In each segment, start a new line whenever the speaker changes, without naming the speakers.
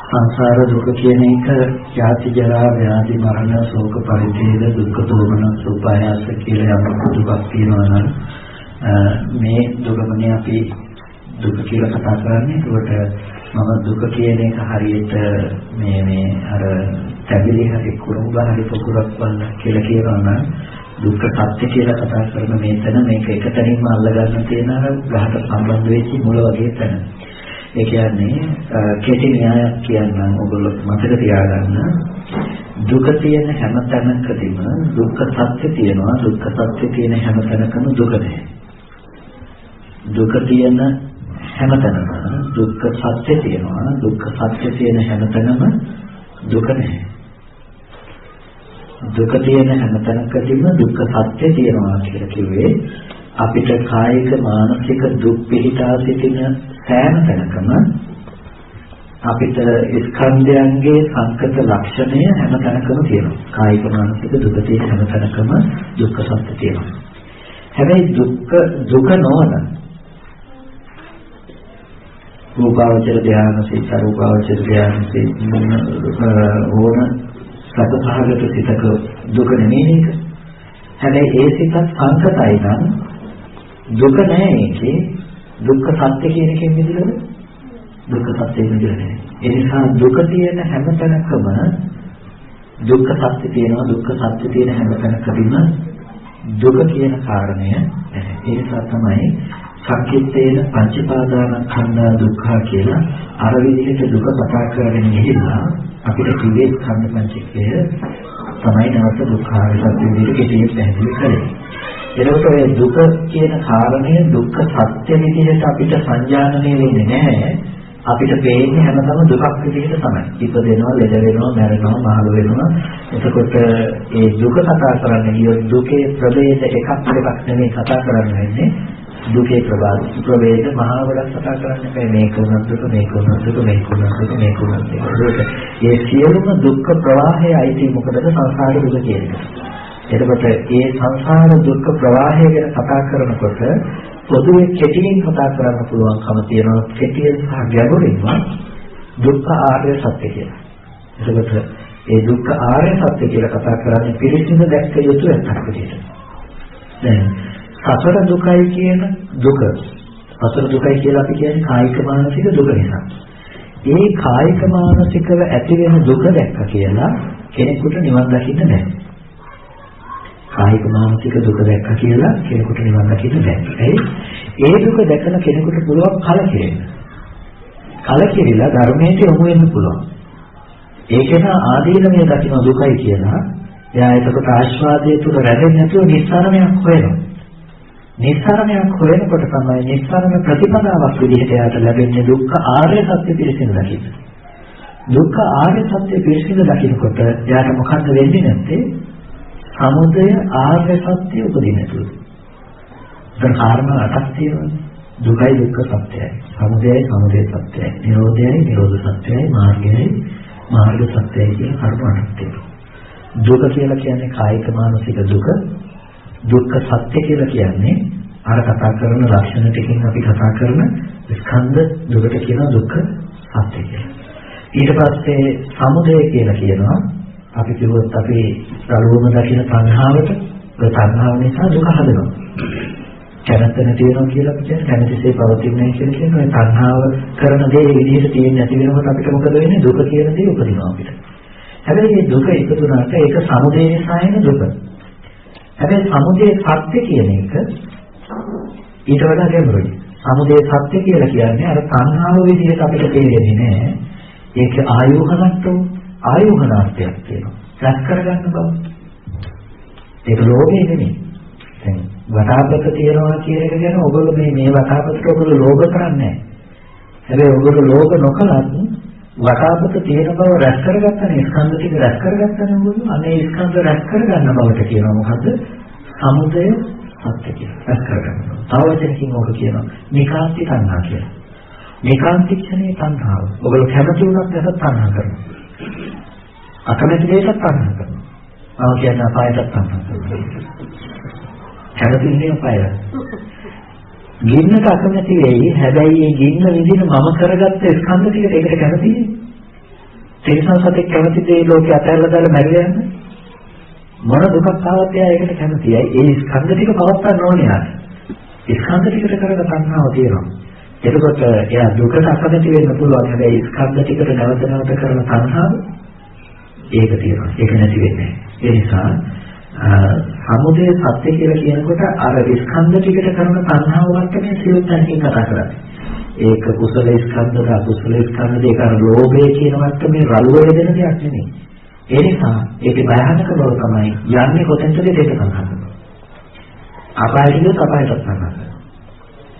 සංසාර දුක කියන එක ජාති ජරා ව්‍යාධි මරණ ශෝක පරිදේද දුක්ඛ දෝමන සුපායාස කියලා යමක් දුකක් තියෙනවා නම් මේ දුකමනේ අපි දුක කියලා කතා කරන්නේ. ඒකට මම දුක කියන එක හරියට මේ අර තැබිලි හරි කුරුඹ හරි පොකුරක් වන්න කියලා කියනවා නම් දුක්ඛ සත්‍ය කියලා කතා කරන මේතන මේක එකතැනින්ම අල්ලගන්න තියෙන අර ගහට සම්බන්ධ වෙච්ච මුල වගේ තැන. ඒ කියන්නේ කෙටි න්‍යායක් කියන්නම් ඔයගොල්ලෝ මතක තියාගන්න. දුක තියෙන හැම තැනකදීම දුක්ඛ සත්‍ය තියෙනවා. දුක්ඛ සත්‍ය තියෙන හැම තැනකම දුක නැහැ. දුක තියෙන හැම තැනම දුක්ඛ සත්‍ය තියෙනවා. දුක්ඛ සත්‍ය තියෙන හැම තැනම දුක නැහැ. දුක තියෙන හැම තැනකදීම දුක්ඛ සත්‍ය තියෙනවා කියලා කිව්වේ අපිට කායික මානසික දුක් පිළිටා සිටින සෑම තැනකම අපිට ස්කන්ධයන්ගේ සංකත ලක්ෂණය හැම තැනකම තියෙනවා. කායික මානසික දුක තියෙන හැම තැනකම දුක්ඛ සත්‍ය තියෙනවා. හැබැයි දුක නොවන රූපාවචර ධ්‍යාන සිත රූපාවචර ධ්‍යාන සිත ඕන සතපහකට සිතක දුක නෙමෙයි ඒක. හැබැයි ඒ සිතත් සංකතයි නම් දුක නැහැ ඒකේ. දුක්ඛ සත්‍ය කියන එකෙන් මිදෙන්නේ දුක්ඛ සත්‍යෙ මිදෙන්නේ. ඒ නිසා දුක තියෙන හැම තැනකම දුක්ඛ සත්‍ය තියෙනවා. දුක්ඛ සත්‍ය තියෙන හැම තැනකදීම දුක කියන කාරණය නැහැ. ඒ නිසා තමයි සක්කිටේන පංචපාදානස්කන්ධ දුක්ඛ කියලා අර විදිහට දුක කතා කරගෙන ගිහිල්ලා අපිට කිව්වේ ස්කන්ධ පංචකය තමයි නැවත දුක්ඛාර සත්‍ය විදිහට කෙටියෙන් පැහැදිලි කරන්නේ. එතකොට ඔය දුක කියන කාරණය දුක්ඛ සත්‍ය විදිහට අපිට සංජානනය වෙන්නේ නැහැ. අපිට පේන්නේ හැමදාම දුකක් විදිහට තමයි. ඉපදෙනවා, ලෙඩ වෙනවා, මැරෙනවා, මහලු වෙනවා. එතකොට ඒ දුක කතා කරන්නේ දුකේ ප්‍රභේද එකක් දෙකක් නෙමෙයි කතා කරන්නේ. දුකේ ප්‍රභේද මහා වඩක් කතා කරන්නේ නැහැ. මේක උනත් දුක, මේක උනත් දුක, මේක උනත් දුක, මේක උනත් දුක. ඒ සියලුම දුක්ඛ ප්‍රවාහය අයිති මොකටද සංසාර දුක කියන්නේ. එතකොට මේ සංසාර දුක්ඛ ප්‍රවාහය ගැන කතා කරනකොට පොදුවේ කෙටියෙන් කතා කරන්න පුළුවන්කම තියෙනවා. කෙටියෙන් සහ ගැඹුරින්ම දුක්ඛ ආර්ය සත්‍ය කියලා. එතකොට මේ දුක්ඛ ආර්ය සත්‍ය කියලා කතා කරන්නේ පිළිසිඳ දැක්ක යුතු එකක් විදිහට. දැන් සතර දුකයි කියන දුක. සතර දුකයි කියලා අපි කියන්නේ කායික මානසික දුක නිසා. ඒ කායික මානසිකව ඇති වෙන දුක දැක්ක කියලා කෙනෙකුට නිවන් දකින්න බැහැ. කායික මානසික දුක දැක්ක කියලා කෙනෙකුට නිවන් දකින්න බැහැ. ඒ දුක දැකලා කෙනෙකුට පුළුවන් කලකිරෙන්න. කලකිරිලා ධර්මයට යොමු වෙන්න පුළුවන්. ඒකේන ආදීනමය දකින්න දුකයි කියලා. එයා එතකොට ආස්වාදයේ තුල රැඳෙන්නේ නැතුව නිස්සාරණයක් හොයනවා. නිස්සාරණයක් හොයනකොට තමයි නිස්සාරණ ප්‍රතිපදාවක් විදිහට එයාට ලැබෙන්නේ දුක්ඛ ආර්ය සත්‍ය පිළිසින දකින්න. දුක්ඛ ආර්ය සත්‍ය පිළිසින දකින්නකොට එයාට මොකද්ද වෙන්නේ නැත්තේ? සමුදය ආර්ය සත්‍ය උපදින තුරු. දැන් කාරණා අටක් තියෙනවා. දුකයි දුක්ඛ සත්‍යයි. සමුදයයි සමුදය සත්‍යයි. නිරෝධයයි නිරෝධ සත්‍යයි. මාර්ගයයි මාර්ග සත්‍යයි කියන කාරණා අටක් තියෙනවා. දුක කියලා කියන්නේ කායික මානසික දුක. දුක්ඛ සත්‍ය කියලා කියන්නේ අර කතා කරන ලක්ෂණ ටිකකින් අපි කතා කරන ස්කන්ධ දුකට කියනවා දුක්ඛ සත්‍ය කියලා. ඊට පස්සේ සමුදය කියලා කියනවා අපි කිව්වොත් අපි රළුවම දකින තණ්හාවට ඒ තණ්හාව නිසා දුක හදනවා. කැමැත්ත නැති වෙනවා කියලා අපි කියන්නේ කැමැතිසේ පවතින්නේ නැහැ කියලා කියනවා. ඒ තණ්හාව කරන දේ විදිහට තියෙන්නේ නැති වෙනකොට අපිට මොකද වෙන්නේ? දුක කියන දේ උපදිනවා අපිට. හැබැයි මේ දුක ඉපදුනාට ඒක සමුදය නිසා එන දුක. හැබැයි සමුදය සත්‍ය කියන එක ඊට වඩා ගැඹුරුයි. සමුදය සත්‍ය කියලා කියන්නේ අර තණ්හාව විදිහට අපිට තේරෙන්නේ නැහැ. ඒක ආයෝහනාර්ථයක් තියෙනවා. රැස් කරගන්න බව. ඒක ලෝභය නෙමෙයි. දැන් වතාපත තියනවා කියන එක ගැන ඔයගොල්ලෝ මේ වතාපතට ඔයගොල්ලෝ ලෝභ කරන්නේ නැහැ. හැබැයි ඔයගොල්ලෝ ලෝභ නොකලත් වතාපත තියෙන බව රැස් කරගත්තනේ ස්කන්ධ ටික රැස් කරගත්තනේ ඔයගොල්ලෝ. අනේ ස්කන්ධ රැස් කරගන්න බවට කියනවා මොකද? සමුදය සත්‍ය කියලා. රැස් කරගන්න. තව වචනකින් ඔක කියනවා නිකාන්ති තණ්හා කියලා. නිකාන්තික්ෂණේ තණ්හාව. ඔයගොල්ලෝ කැමති වුණත් නැත්නම් තණ්හා කරනවා. අකමැති දෙයකට තණ්හා කරනවා. මම කියන්නේ අපායට තණ්හා කරනවා. කැමති ඉන්නේ අපායට. ගින්නට අකමැති වෙයි. හැබැයි මේ ගින්න විදිහට මම කරගත්ත ස්කන්ධ ටිකට ඒකට කැමතියි. තිරසන් සතෙක් කැමති දේ ලෝකේ අතහැරලා දාලා මැරිලා යන්නේ. මොන දුකක් ආවත් එයා ඒකට කැමතියි. ඒ ස්කන්ධ ටික පවත්වන්න ඕනේ යාට. ස්කන්ධ ටිකට කරන තණ්හාව තියෙනවා. එතකොට එයා දුකට අකමැති වෙන්න පුළුවන්. හැබැයි ස්කන්ධ ටිකට නැවත නැවත කරන තණ්හාව ඒක තියෙනවා. ඒක නැති වෙන්නේ නැහැ. ඒ නිසා සමුදය සත්‍ය කියලා කියනකොට අර ස්කන්ධ ටිකට කරන තණ්හාව වත්තේ සියුම් තැනකින් කතා කරන්නේ. ඒක කුසල ස්කන්ධද අකුසල ස්කන්ධද ඒක අර ලෝභය කියන වත්තේ රළුව වෙන දෙයක් නෙමෙයි. ඒ නිසා ඒකේ භයානක බව තමයි යන්නේ කොතෙන්ද දෙක තණ්හා කරනවා. අපායටික අපායට තණ්හා කරනවා.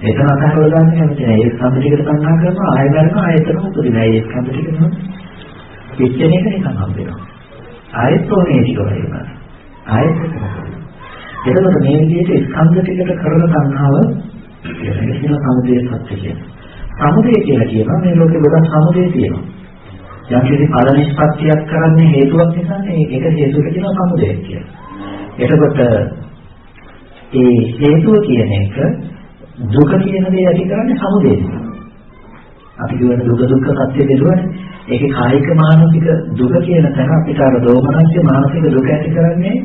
එතන අතහරලා දාන්න කැමති නැහැ. ඒ ස්කන්ධ ටිකට තණ්හා කරනවා ආයෙ ගන්නවා ආයෙතම උපදිනවා. ඒ ස්කන්ධ ටික නෙමෙයි. පිච්චෙන එක නිකන් හම්බ වෙනවා. ආයෙත් ඕනේ ටික වෙනවා. ආයෙත් එතකොට මේ විදිහට ස්කන්ධ ටිකට කරන තණ්හාව කියන සමුදය සත්‍ය කියනවා. සමුදය කියලා කියනවා මේ ලෝකේ ගොඩක් සමුදය තියෙනවා. යම් කිසි ඵල නිෂ්පත්තියක් කරන්නේ හේතුවක් නිසා ඒක හේතුවට කියනවා සමුදය කියලා. එතකොට ඒ හේතුව කියන එක දුක කියන දේ ඇති කරන්නේ සමුදය නිසා. අපි කියන දුක දුක්ඛ සත්‍ය දෙදුවනේ. ඒකේ කායික මානසික දුක කියන තැන අපිට අර දෝමනස්ය මානසික දුක ඇති කරන්නේ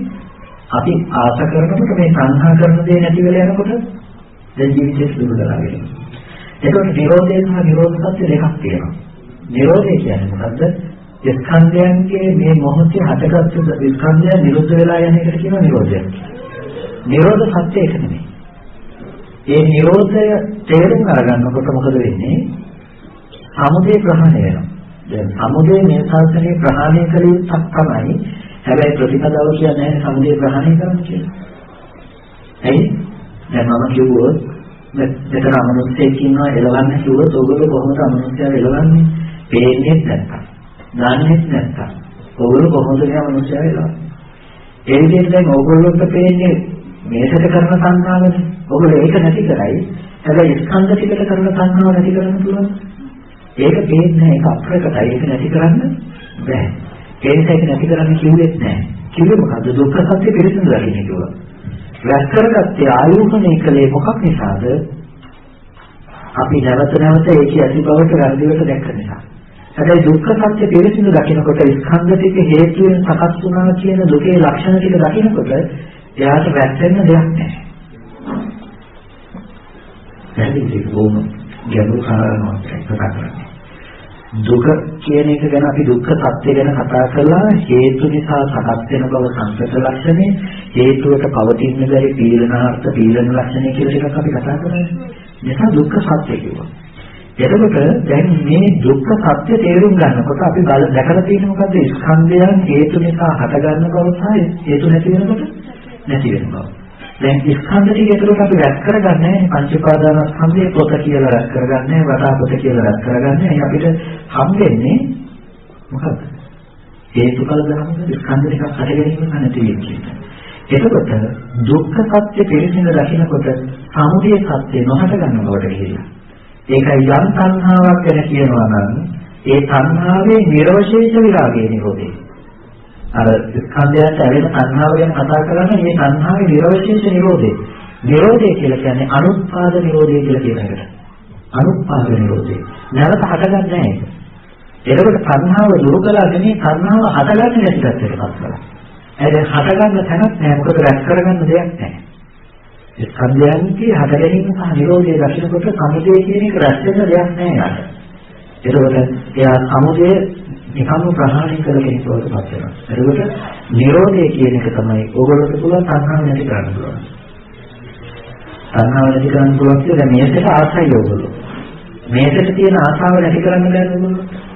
අපි ආස කරනකොට මේ සංහා කරන දේ නැති වෙලා යනකොට දැන් ජීවිතේ සුදු කරගෙන. ඒකෝට නිරෝධය සහ නිරෝධ සත්‍ය දෙකක් තියෙනවා. නිරෝධය කියන්නේ මොකද්ද? ස්කන්ධයන්ගේ මේ මොහොතේ හටගත්තු ස්කන්ධය නිරුද්ධ වෙලා යන එකට කියනවා නිරෝධය. නිරෝධ සත්‍ය ඒක නෙමෙයි. ඒ නිරෝධය තේරුම් අරගන්නකොට මොකද වෙන්නේ? සමුදය ප්‍රහාණය වෙනවා. දැන් සමුදය මේ ශාස්ත්‍රයේ ප්‍රහාණය කළ යුත්තක් තමයි. හැබැයි ප්‍රතිපදාව කියන්නේ සමුදය ප්‍රහාණය කරන්න කියලා. ඇයි? දැන් මම කිව්වොත් මෙතන අමනුෂ්‍යයෙක් ඉන්නවා එලවන්න කිව්වොත් ඔයගොල්ලෝ කොහොමද අමනුෂ්‍යයව එලවන්නේ? පේන්නේ නැත්තම්. දන්නේ නැත්තම්. ඔයගොල්ලෝ කොහොමද මේ අමනුෂ්‍යයව එලවන්නේ? ඒ විදිහට දැන් ඔයගොල්ලොන්ට පේන්නේ මේකට කරන සංඥාවනේ. ඔයගොල්ලෝ ඒක නැති කරයි. හැබැයි ස්කන්ධ ටිකට කරන සංඥාව නැති කරන්න පුළුවන්. ඒක පේන්නේ ඒක අප්‍රකටයි. ඒක නැති කරන්න බෑ. ඒ නිසා ඒක නැති කරන්න කිව්වෙත් නෑ. කිව්වේ මොකද්ද? දුක්ඛ සත්‍ය පිළිසිඳ දකින්න කිව්වා. රැස් කරගත්තේ ආයෝහණය කලේ මොකක් නිසාද? අපි නැවත නැවත ඒකේ ඇති බවට වැරදිවට දැක්ක නිසා. හැබැයි දුක්ඛ සත්‍ය පිළිසිඳ දකිනකොට ස්කන්ධ ටික හේතුවෙන් සකස් වුණා කියන දුකේ ලක්ෂණ ටික දකිනකොට එයාට වැටෙන්න දෙයක් නැහැ. පැහැදිලිද? බොහොම ගැඹුරු කාරණාවක් කතා කරන්නේ. දුක කියන එක ගැන අපි දුක්ඛ සත්‍ය ගැන කතා කළා. හේතු නිසා සකස් වෙන බව සංකත ලක්ෂණය, හේතුවට පවතින බැරි පීඩනාර්ථ පීඩන ලක්ෂණය කියලා එකක් අපි කතා කරන්නේ. නිසා දුක්ඛ සත්‍ය කිව්වා. එතකොට දැන් මේ දුක්ඛ සත්‍ය තේරුම් ගන්නකොට අපි දැකලා තියෙන මොකද්ද? ස්කන්ධයන් හේතු නිසා හටගන්න බව සහ හේතු නැති වෙනකොට නැති වෙන බව. දැන් ස්කන්ධ ටික ඒකට අපි රැස් කරගන්නේ පංච උපාදානස්කන්ධයේ පොත කියලා රැස් කරගන්නේ වටා පොත කියලා රැස් කරගන්නේ. අපිට හම්බෙන්නේ මොකද්ද? හේතුඵල ධර්ම ස්කන්ධ ටිකක් හට ගැනීම නැති වෙච්ච එක. එතකොට දුක්ඛ සත්‍ය පිළිසිඳ දකිනකොට සමුදය සත්‍ය නොහට ගන්න බවට ගිහිල්ලා. ඒකයි යම් තණ්හාවක් ගැන කියනවා නම් ඒ තණ්හාවේ නිර්වශේෂ විරාගයේ නිරෝධය. අර ස්කන්ධයන්ට ඇලෙන තණ්හාව ගැන කතා කරන්නේ මේ තණ්හාවේ නිර්වශේෂ නිරෝධය. නිරෝධය කියලා කියන්නේ අනුත්පාද නිරෝධය කියලා කියන එකට. අනුත්පාද නිරෝධය. නැවත හටගන්නේ නැහැ ඒක. එතකොට තණ්හාව දුරු කළාගෙන තණ්හාව හටගන්නේ නැති පැත්තටපත් කරලා. ඒ හටගන්න තැනක් නැහැ. මොකද රැස් කරගන්න දෙයක් නැහැ. ස්කන්ධයන්ගේ හට ගැනීම සහ නිරෝධය දකිනකොට සමුදය කියන එක රැස් වෙන දෙයක් නැහැ යාට. එතකොට එයා සමුදය නිකම්ම ප්‍රහාණය කළ කෙනෙක් බවට පත් වෙනවා. එතකොට නිරෝධය කියන එක තමයි ඕගොල්ලන්ට පුළුවන් තණ්හාව නැති කරන්න පුළුවන්. තණ්හාව නැති කරන්න පුළුවන් කියලා මේකට ආසයි ඕගොල්ලෝ. මේකට තියෙන ආසාව නැති කරන්න බැහැ ඕගොල්ලෝ.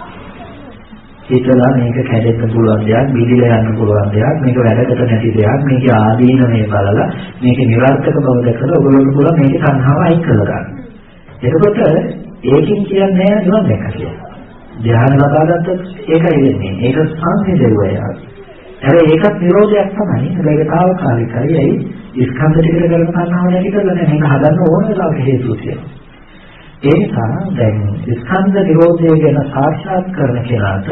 හිතලා මේක කැඩෙන්න පුළුවන් දෙයක්, බිඳිලා යන්න පුළුවන් දෙයක්, මේක වැඩකට නැති දෙයක්, මේක ආදීනමේ බලලා මේක නිර්ාර්ථක බව දැකලා ඔයගොල්ලෝට පුළුවන් මේක සංහාව අයින් කරලා ගන්න. එතකොට ඒකින් කියන්නේ නිවන් දැක කියලා. ධ්‍යාන ලබාගත්තොත් ඒකයි වෙන්නේ. ඒක සංසිඳුවය. හැබැයි ඒකත් නිරෝධයක් තමයි. හැබැයි ඒක తాවකාලිකයි. ඇයි? ස්කන්ධ ටිකට කරන සංහාව නැති කරලා නැහැ. මේක හදන්න ඕන වෙලාවක හේතුව තියෙනවා. ඒ නිසා දැන් ස්කන්ධ නිරෝධය ගැන සාක්ෂාත් කරන කෙනාට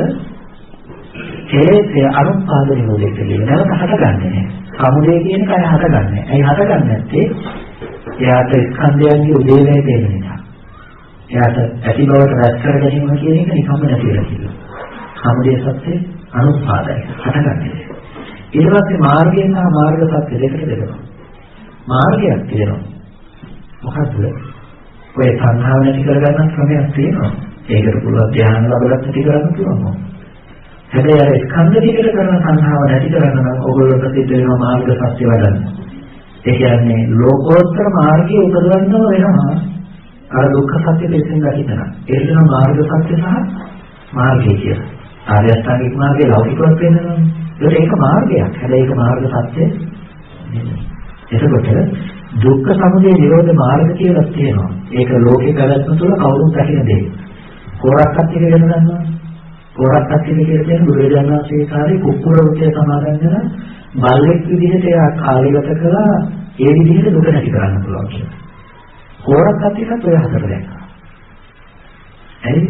කෙලෙසේ අනුපාද නිරෝධය කියලා නැවත හටගන්නේ නැහැ. සමුදය කියන කය හටගන්නේ. ඇයි හටගන්නේ නැත්තේ? එයාට ස්කන්ධයන්ගේ උදේවැය දෙන නිසා. එයාට ඇති බවට රැස් කර ගැනීම කියන එක නිකම්ම නැති වෙලා තියෙනවා. සමුදය සත්‍ය අනුපාදයි හටගන්නේ. ඊට පස්සේ මාර්ගය සහ මාර්ග සත්‍ය දෙකට දෙනවා. මාර්ගයක් තියෙනවා. මොකද්ද? ඔය සංහාව නැති කරගන්න ක්‍රමයක් තියෙනවා. ඒකට පුළුවන් ධ්‍යාන ලැබගත්ත ටික කරන්න පුළුවන්. හැබැයි අර ස්කන්ධ ටිකට කරන සංහාව නැති කරන්න නම් ඕගොල්ලෝ ප්‍රසිද්ධ වෙනවා මාර්ග සත්‍ය වඩන්න. ඒ කියන්නේ ලෝකෝත්තර මාර්ගයේ උපදවන්න වෙනවා. අර දුක්ඛ සත්‍ය දෙකෙන් දකින්න. ඒක තමයි මාර්ග සත්‍ය සහ මාර්ගය කියලා. ආර්ය අෂ්ටාංගික මාර්ගයේ ලෞකිකවත් වෙනවා. ඒක මාර්ගයක්. හැබැයි ඒක මාර්ග සත්‍ය නෙමෙයි. එතකොට දුක්ඛ සමුදය නිරෝධ මාර්ග කියලා තියෙනවා. ඒක ලෝකේ පැවැත්ම තුළ කවුරුත් දකින දෙයක්. කෝරක්කත් එක ඉගෙන ගන්නවා. කෝරක්කත් එක කියලා කියන්නේ බුදුරජාණන් වහන්සේ කාලේ කුක්කුරවතේ සමාදන් වෙන බල්ලෙක් විදිහට එයා කාලය ගත කළා. ඒ විදිහට දුක නැති කරන්න පුළුවන් කියලා. කෝරක්කත් එකත් ඔය හතර දැක්කා. ඇයි?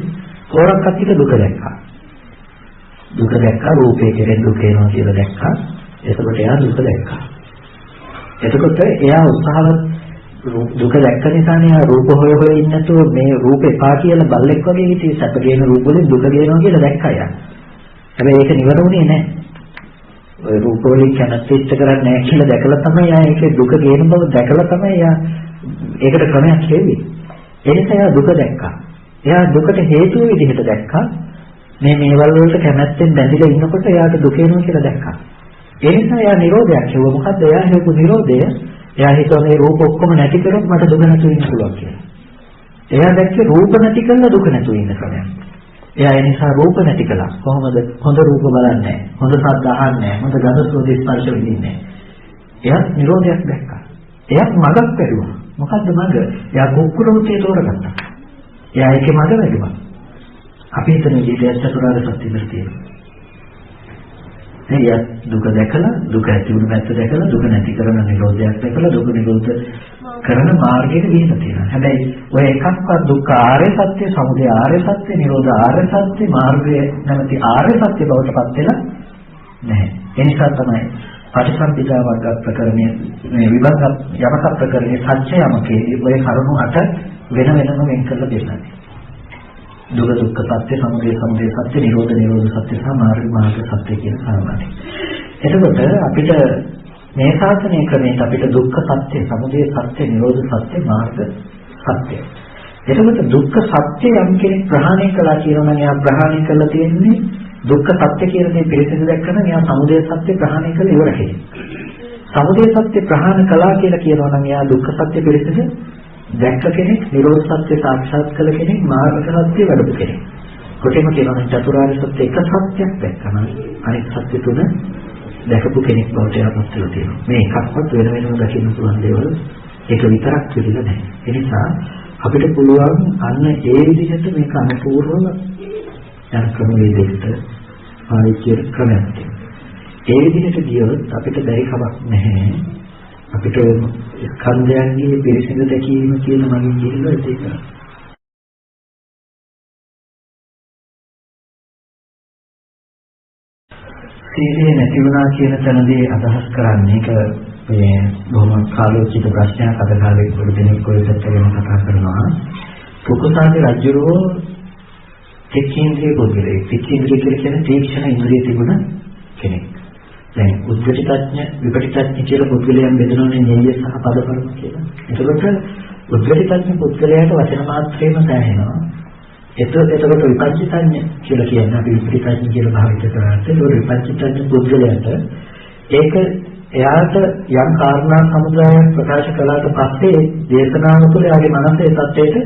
කෝරක්කත් එක දුක දැක්කා. දුක දැක්කා රූපේ කෙරෙන් දුක එනවා කියලා දැක්කා. එතකොට එයා දුක දැක්කා. එතකොට එයා උත්සාහවත් දුක දැක්ක නිසානේ එයා රූප හොය හොය ඉන්නේ නැතුව මේ රූපේ පා කියලා බල්ලෙක් වගේ හිටියේ සැප ගේන රූප වලින් දුක ගේනවා කියලා දැක්කා එයා. හැබැයි ඒක නිවරුනේ නැහැ. ඔය රූප වලින් කැමැත්ත ඉෂ්ට කරන්නේ නැහැ කියලා දැකලා තමයි එයා ඒකේ දුක ගේන බව දැකලා තමයි එයා ඒකට ක්‍රමයක් හේවි. ඒ නිසා එයා දුක දැක්කා. එයා දුකට හේතුව විදිහට දැක්කා. මේ මේවල් වලට කැමැත්තෙන් බැඳිලා ඉන්නකොට එයාට දුක එනවා කියලා දැක්කා. ඒ නිසා එයා නිරෝධයක් කියුවා. මොකද්ද එයා හේතු නිරෝධය? එයා හිතුවා මේ රූප ඔක්කොම නැති කරොත් මට දුක නැතුව ඉන්න පුළුවන් කියලා. එයා දැක්කේ රූප නැති කරලා දුක නැතුව ඉන්න ක්‍රමයක්. එයා ඒ නිසා රූප නැති කළා. කොහොමද? හොඳ රූප බලන්නේ නැහැ. හොඳ ශබ්ද අහන්නේ නැහැ. හොඳ ගඳ සුවඳ ස්පර්ශ වෙන්නේ නැහැ. එයා නිරෝධයක් දැක්කා. එයා මගක් පෙරුවා. මොකද්ද මග? එයා කුක්කුරෝතේ තෝරගත්තා. එයා ඒකේ මග වැදුවා. අපි හිතන විදිහට චතුරාර්ය සත්‍ය ඉඳලා තියෙනවා. එයා දුක දැකලා දුක ඇති වුණු පැත්ත දැකලා දුක නැති කරන නිරෝධයක් දැකලා දුක නිරෝධ කරන මාර්ගයට ගිහින් තියෙනවා. හැබැයි ඔය එකක්වත් දුක්ඛ ආර්ය සත්‍ය, සමුදය ආර්ය සත්‍ය, නිරෝධ ආර්ය සත්‍ය, මාර්ගය නැමැති ආර්ය සත්‍ය බවටපත් වෙලා නැහැ. ඒ නිසා තමයි පටිසම්භිදා වර්ග ප්‍රකරණය මේ විභංග යමක ප්‍රකරණයේ සත්‍ය යමකේ ඔය කරුණු 8 වෙන වෙනම වෙන් කරලා දෙන්නයි. දුක දුක්ඛ සත්‍ය, සමුදය සමුදය සත්‍ය, නිරෝධ නිරෝධ සත්‍ය සහ මාර්ග මාර්ග සත්‍ය කියන සාමාන්‍ය. එතකොට අපිට මේ ශාසනය ක්‍රමයට අපිට දුක්ඛ සත්‍ය, සමුදය සත්‍ය, නිරෝධ සත්‍ය, මාර්ග සත්‍ය. එතකොට දුක්ඛ සත්‍ය යම් කෙනෙක් ප්‍රහාණය කළා කියනවා නම් එයා ප්‍රහාණය කළා තියෙන්නේ දුක්ඛ සත්‍ය කියන දේ පිළිසිඳ දැක්කම එයා සමුදය සත්‍ය ප්‍රහාණය කළ ඉවර කෙනෙක්. සමුදය සත්‍ය ප්‍රහාණය කළා කියලා කියනවා නම් එයා දුක්ඛ සත්‍ය පිළිසිඳ දැක්ක කෙනෙක්, නිරෝධ සත්‍ය සාක්ෂාත් කළ කෙනෙක්, මාර්ග සත්‍ය වැඩපු කෙනෙක්. කොටෙම කියනවා නම් චතුරාර්ය සත්‍ය එක සත්‍යයක් දැක්කම අනිත් සත්‍ය තුන දැකපු කෙනෙක් බවට යපත් වෙලා තියෙනවා. මේ එකක්වත් වෙන වෙනම දකින්න පුළුවන් දේවල් ඒක විතරක් පිළිලා නැහැ. ඒ නිසා අපිට පුළුවන් අන්න ඒ විදිහට මේක අනුපූර්වව යන ක්‍රමවේදයකට පාවිච්චි කරන්න. ඒ විදිහට ගියොත් අපිට බැරි කමක් නැහැ. අපිට ස්කන්ධයන්ගේ පිරිසිදු දැකීම කියන මගින් කියනවා ඒක. සීලය නැති වුණා කියන තැනදී අදහස් කරන්නේ ඒක මේ බොහොම කාලෝචිත ප්‍රශ්නයක් අද කාලේ පොඩි දෙනෙක් ඔය පැත්තෙන් කතා කරනවා. කුකුසාගේ රජුරෝ තීක්ෂේන්ද්‍රිය පොදුලේ තීක්ෂේන්ද්‍රිය කියන්නේ තීක්ෂණ ඉන්ද්‍රිය තිබුණ කෙනෙක්. දැන් උද්ගටිතඥ විපටිතඥ කියලා පුද්ගලයන් බෙදනෝනේ නෙය සහ පදපරම කියලා. එතකොට උද්ගටිතඥ පුද්ගලයාට වචන මාත්‍රේම සෑහෙනවා. එතකොට විපංචිතඥ කියලා කියන්නේ අපි විපරිතඥ කියලා භාවිත කරාට ඒ විපංචිතඥ පුද්ගලයාට ඒක එයාට යම් කාරණා සමුදායක් ප්‍රකාශ කළාට පස්සේ දේශනාව තුළ එයාගේ මනසේ තත්ත්වයට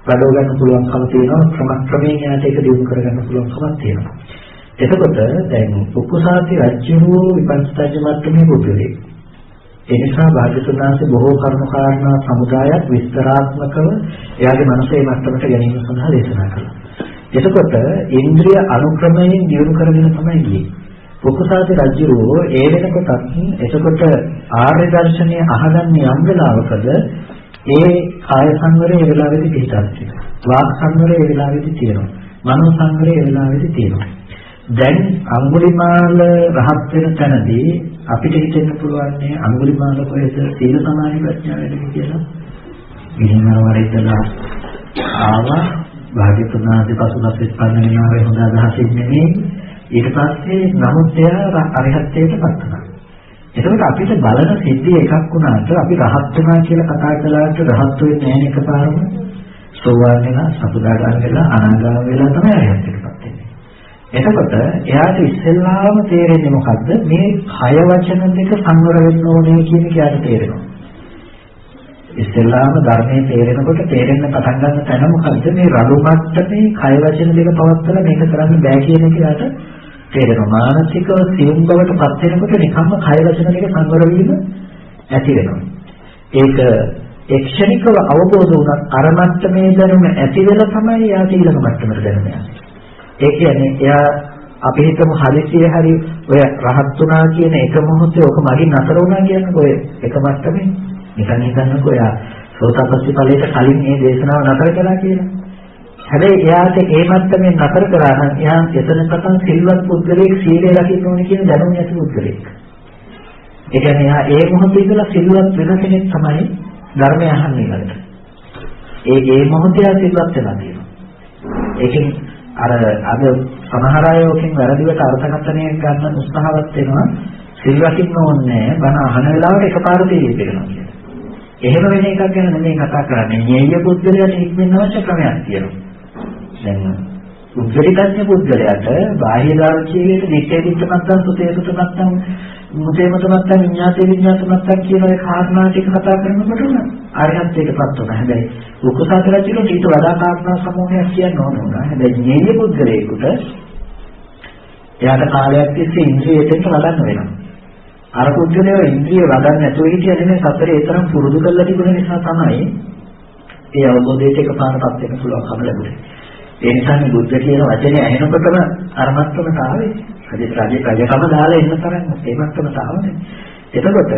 වැඩව ගන්න පුළුවන්කම තියෙනවා. ක්‍රමයෙන් එයාට ඒක දියුණු කරගන්න පුළුවන්කමක් තියෙනවා. එතකොට දැන් කුකුසාති රජුරෝ විපංචිතඥ මට්ටමේ පුද්ගලයෙක්. ඒ නිසා භාග්‍යවතුන් වහන්සේ බොහෝ කර්ම කාරණා සමුදායක් විස්තරාත්මකව එයාගේ මනසේ මට්ටමට ගැනීම සඳහා දේශනා කළා. එතකොට ඉන්ද්‍රිය අනුක්‍රමයෙන් දියුණු කරගෙන තමයි ගියේ. කුකුසාති රජුරෝ ඒ වෙනකොටත් එතකොට ආර්ය දර්ශනය අහගන්නේ යම් වෙලාවකද ඒ කාය සංවරය ඒ වෙලාවේදී පිටත් වෙනවා. වාක් සංවරය ඒ වෙලාවේදී තියෙනවා. මනෝ සංවරය ඒ වෙලාවේදී තියෙනවා. දැන් අඟුලිමාල රහත් වෙන තැනදී අපිට හිතෙන්න පුළුවන් නේ අඟුලිමාල කොහෙද සීල සමාධි ප්‍රඥා වැඩි කියලා. ඉන්නවර ඉඳලා ආවා භාග්‍යතුන් වහන්සේ පසුබස් ස්පන්දන වෙනාවේ හොඳ අදහසින් නෙමෙයි. ඊට පස්සේ නමුත් එයා අරිහත්ත්වයට පත් වුණා. එතකොට අපිට බලන සිද්ධිය එකක් වුණාට අපි රහත් වෙනවා කියලා කතා කළාට රහත් වෙන්නේ නැහැ එකපාරම. සෝවාන් වෙලා, සතරදාගාමී වෙලා, අනාගාමී වෙලා තමයි අරිහත්ත්වයට පත් වෙන්නේ. එතකොට එයාට ඉස්සෙල්ලාම තේරෙන්නේ මොකද්ද? මේ කය වචන දෙක සංවර වෙන්න ඕනේ කියන එක එයාට තේරෙනවා. ඉස්සෙල්ලාම ධර්මයේ තේරෙනකොට තේරෙන්න පටන් ගන්න තැන මොකද්ද? මේ රළු මට්ටමේ කය වචන දෙක පවත්වලා මේක කරන්න බෑ කියන එක එයාට තේරෙනවා. මානසිකව සියුම් බවට පත් වෙනකොට නිකම්ම කය වචන දෙක සංවර වීම ඇති වෙනවා. ඒක එක්ෂණිකව අවබෝධ වුණත් අර මට්ටමේ දැනුම ඇති වෙලා තමයි එයාට ඊළඟ මට්ටමට දැනුම යන්නේ. ඒ කියන්නේ එයා අපි හිතමු හදිසියෙ හරි ඔය රහත් වුණා කියන එක මොහොතේ ඔක මගින් නතර වුණා කියන්නේ ඔය එක මට්ටමේ නිකන් හිතන්නකෝ එයා සෝතාපට්ටි ඵලයට කලින් මේ දේශනාව නතර කළා කියලා. හැබැයි එයාට ඒ මට්ටමේ නතර කරා නම් එයා එතන පටන් සිල්වත් පුද්ගලයෙක් සීලය රකින්න ඕනේ කියන දැනුම ඇති පුද්ගලයෙක්. ඒ කියන්නේ එයා ඒ මොහොතේ ඉඳලා සිල්වත් වෙන කෙනෙක් තමයි ධර්මය අහන්නේ ඊළඟට. ඒ මොහොතේ සිල්වත් වෙනවා කියනවා. ඒකෙන් අර අද සමහර අය ඔකින් වැරදිවට අර්ථකථනය ගන්න උත්සාහවත් වෙනවා සිල් රකින්න ඕනේ බණ අහන වෙලාවට එකපාරට තේරෙනවා කියලා. එහෙම වෙන එකක් ගැන නෙමෙයි කතා කරන්නේ. ඤෙය්‍ය පුද්ගලයාට ඉක්මන අවශ්‍ය ක්‍රමයක් තියෙනවා. දැන් උද්ගලිකඥ පුද්ගලයාට බාහ්‍ය දාර්ශනිකයේ නිත්‍ය විච්ඡමත්තන් සුතේ සුතමත්තන් මුතේමතමත්තන් විඤ්ඤාතේ විඤ්ඤාතමත්තන් කියන ඒ කාරණා ටික කතා කරනකොටම ආර්යත්වයටපත් වෙනවා. හැබැයි උකුසාත රජුට ඊට වඩා කාරණා සමූහයක් කියන්න ඕන වුණා. හැබැයි ඤෙය්‍ය පුද්ගලයෙකුට එයාට කාලයක් තිස්සේ ඉන්ද්‍රියට වඩන්න වෙනවා. අර පුද්ගලයා ඉන්ද්‍රිය වඩන්න නැතුව හිටියනේ සතරේ ඒ තරම් පුරුදු කරලා තිබුණ නිසා තමයි ඒ අවබෝධයට එකපාරටපත් වෙන්න පුළුවන්කම ලැබුණේ. ඒ නිසා මේ බුද්ධ කියන වචනේ ඇහෙනකොටම අර මත්තමට ආවේ. රජකම දාලා එන්න තරම් ඒ මත්තමට ආවනේ. එතකොට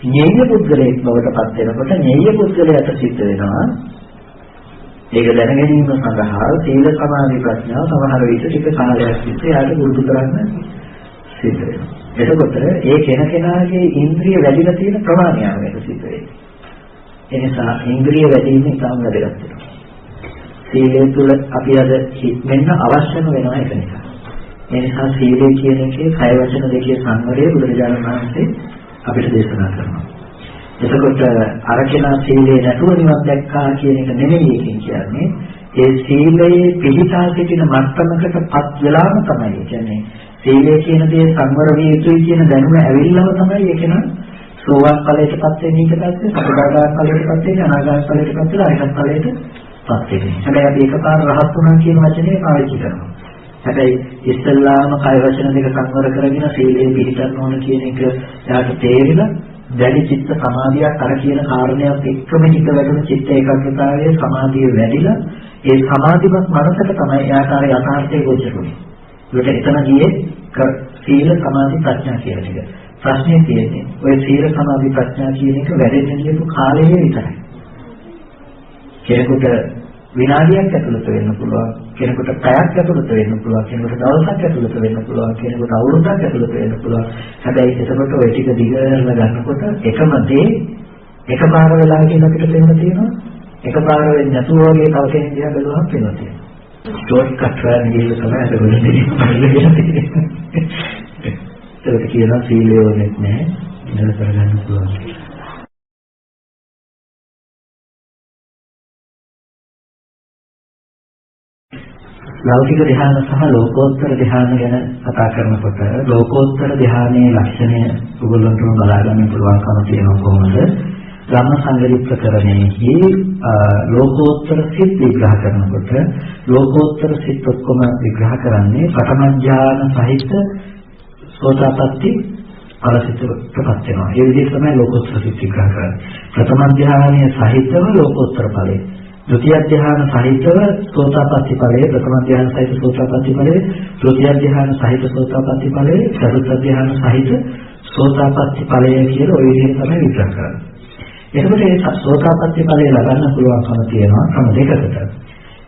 ඤෙය්‍ය පුද්ගලයෙක් බවට පත් වෙනකොට ඤෙය්‍ය පුද්ගලයාට සිද්ධ වෙනවා ඒක දැන ගැනීම සඳහා සීල සමාධි ප්‍රඥා සමහර විට ටික කාලයක් තිස්සේ යාට පුරුදු කරන්න සිද්ධ වෙනවා. එතකොට ඒ කෙනාගේ ඉන්ද්‍රිය වැඩිලා තියෙන ප්‍රමාණය ආවෙක සිද්ධ වෙනවා. ඒ නිසා ඉන්ද්‍රිය වැඩි වීම ඉතාම වැදගත් වෙනවා. සීලය තුළ අපි අද හික්මෙන්න අවශ්‍යම වෙනවා ඒක නිසා. ඒ නිසා සීලය කියන එකේ කය වචන දෙකේ සංවරය බුදුරජාණන් වහන්සේ අපිට දේශනා කරනවා. එතකොට අර කෙනා සීලේ නැතුව නිවන් දැක්කා කියන එක නෙමෙයි එකකින් කියන්නේ. ඒ සීලයේ පිළිපදා සිටින මට්ටමකටපත් වෙලාම තමයි. කියන්නේ සීලය කියන දේ සංවර විය යුතුයි කියන දැනුම ඇවිල්ලාම තමයි ඒක න සෝවාන් ඵලයටපත් වෙන්නේ. ඊට පස්සේ සතරදාගාමී ඵලයටපත් වෙන්නේ, අනාගාමී ඵලයටපත් වෙලා අරිහත් ඵලයටපත් වෙන්නේ. හැබැයි අපි එකපාර රහත් වුණා කියන වචනේ පාවිච්චි කරනවා. හැබැයි ඉස්සල්ලාම කය වචන දෙක සංවර කරගෙන සීලයෙන් පිළිපදන්න ඕන කියන එක යාට තේරෙලා දැඩි චිත්ත සමාධියක් අර කියන කාරණයක් එක්කම හිත වැඩෙන චිත්ත ඒකාග්‍රතාවයේ සමාධිය වැඩිලා ඒ සමාධිමත් මනසට තමයි යාට අර යථාර්ථය ගොඩනගන්නේ. ඒකට එතන ගියේ සීල සමාධි ප්‍රඥා කියන එක. ප්‍රශ්නේ තියෙන්නේ ඔය සීල සමාධි ප්‍රඥා කියන එක වැඩෙන්න කියපු කාලය විතරයි. කෙනෙකුට විනාඩියක් ඇතුළත වෙන්න පුළුවන්, කෙනෙකුට පැයක් ඇතුළත වෙන්න පුළුවන්, කෙනෙකුට දවසක් ඇතුළත වෙන්න පුළුවන්, කෙනෙකුට අවුරුද්දක් ඇතුළත වෙන්න පුළුවන්. හැබැයි එතකොට ඔය ටික දිගටම ගන්නකොට එකම දේ එකපාර වෙලා කියන අපිට තේරෙන්න තියෙනවා. එකපාර වෙන්නේ නැතුව වගේ තව කෙනෙක් දිහා බලුවහම පේනවා තියෙනවා. ෂෝට් කට් වලින් ගිහින් තමයි ඒක වෙන්නේ. ඒක කියනවා සීලය ඕනෙත් නැහැ. ඉඳලා කරගන්න පුළුවන්. ලෞකික ධ්‍යාන සහ ලෝකෝත්තර ධ්‍යාන ගැන කතා කරනකොට ලෝකෝත්තර ධ්‍යානයේ ලක්ෂණය ඔයගොල්ලන්ටම බලා ගන්න පුළුවන්කම තියෙනවා කොහොමද? ධම්ම සංගති ප්‍රකරණයෙහි ලෝකෝත්තර සිත් විග්‍රහ කරනකොට ලෝකෝත්තර සිත් ඔක්කොම විග්‍රහ කරන්නේ පඨම ඥාන සහිත සෝතාපට්ටි ඵලසිතටපත් වෙනවා. ඒ විදිහට තමයි ලෝකෝත්තර සිත් විග්‍රහ කරන්නේ. ප්‍රථම ඥානයේ සහිතව ලෝකෝත්තර ඵලය. ද්විතිය ධ්‍යාන සහිතව සෝතාපට්ටි ඵලයේ ප්‍රථම ධ්‍යාන සහිත සෝතාපට්ටි ඵලයේ තෘතිය ධ්‍යාන සහිත සෝතාපට්ටි ඵලයේ චතුර්ථ ධ්‍යාන සහිත සෝතාපට්ටි ඵලය කියලා ওই විදිහට තමයි විග්‍රහ කරන්නේ. එතකොට මේ සෝතාපට්ටි ඵලය ලබන්න පුළුවන්කම තියෙනවා ක්‍රම දෙකකට.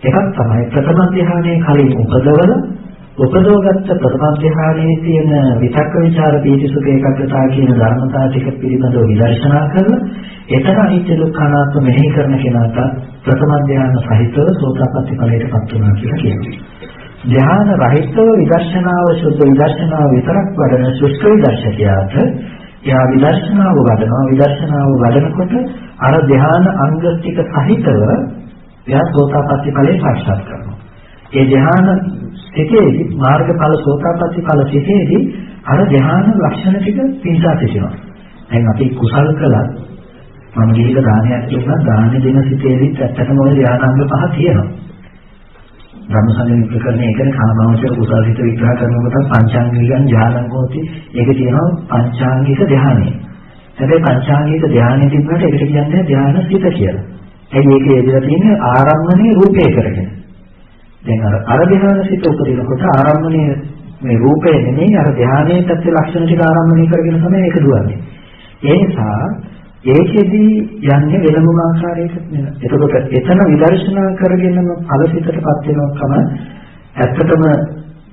එකක් තමයි ප්‍රථම ධ්‍යානයේ කලින් උපදවල උපදෝගත්ත ප්‍රථම ධ්‍යානයේ තියෙන විතක්ක ਵਿਚාර පීති සුඛ ඒකාග්‍රතාව කියන ධර්මතා ටික පිළිබඳව විදර්ශනා කරලා එතන අනිත්‍ය දුක්ඛ අනාත්ම මෙහෙය කරන කෙනාට ප්‍රථම ධ්‍යාන සහිතව සෝතාපට්ටි ඵලයටපත් වෙනවා කියලා කියනවා. ධ්‍යාන රහිතව විදර්ශනාව සුද්ධ විදර්ශනාව විතරක් වඩන සුෂ්ඨ විදර්ශකයාට එයා විදර්ශනාව වඩනකොට අර ධ්‍යාන අංග ටික සහිතව එයා සෝතාපට්ටි ඵලය සාක්ෂාත් කරනවා. ඒ ධ්‍යාන සිතේදී මාර්ගඵල සෝතාපට්ටි ඵල සිතේදී අර ධ්‍යාන ලක්ෂණ ටික පිටා සිටිනවා. දැන් අපි කුසල් කළා මම ගිහිල්ලා දානයක් දුන්නා දාන දෙන සිතේදී ඇත්තටම ওই ධ්‍යානාංග පහ තියෙනවා. ධම්මසංගම ප්‍රකරණයේ එකනේ කාමාවචර කුසල් හිත විග්‍රහ කරනකොට පංචාංගිකයන් ධ්‍යානං හොති ඒක තියෙනවා පංචාංගික ධ්‍යානෙ. හැබැයි පංචාංගික ධ්‍යානෙ තිබුණාට ඒකට කියන්නේ ධ්‍යාන සිත කියලා. ඒකේ එදිලා තියෙන්නේ ආරම්භණයේ රූපේ කරගෙන. දැන් අර ධ්‍යාන සිත උපදිනකොට ආරම්භණයේ මේ රූපේ නෙමෙයි අර ධ්‍යානයේ පැත්තේ ලක්ෂණ ටික ආරම්භණය කරගෙන තමයි ඒක දුවන්නේ. ඒ නිසා ඒකෙදී යන්නේ වෙනම ආකාරයකට නෙවෙයි. එතකොට එතන විදර්ශනා කරගෙනම ඵලසිතටපත් වෙනවකම ඇත්තටම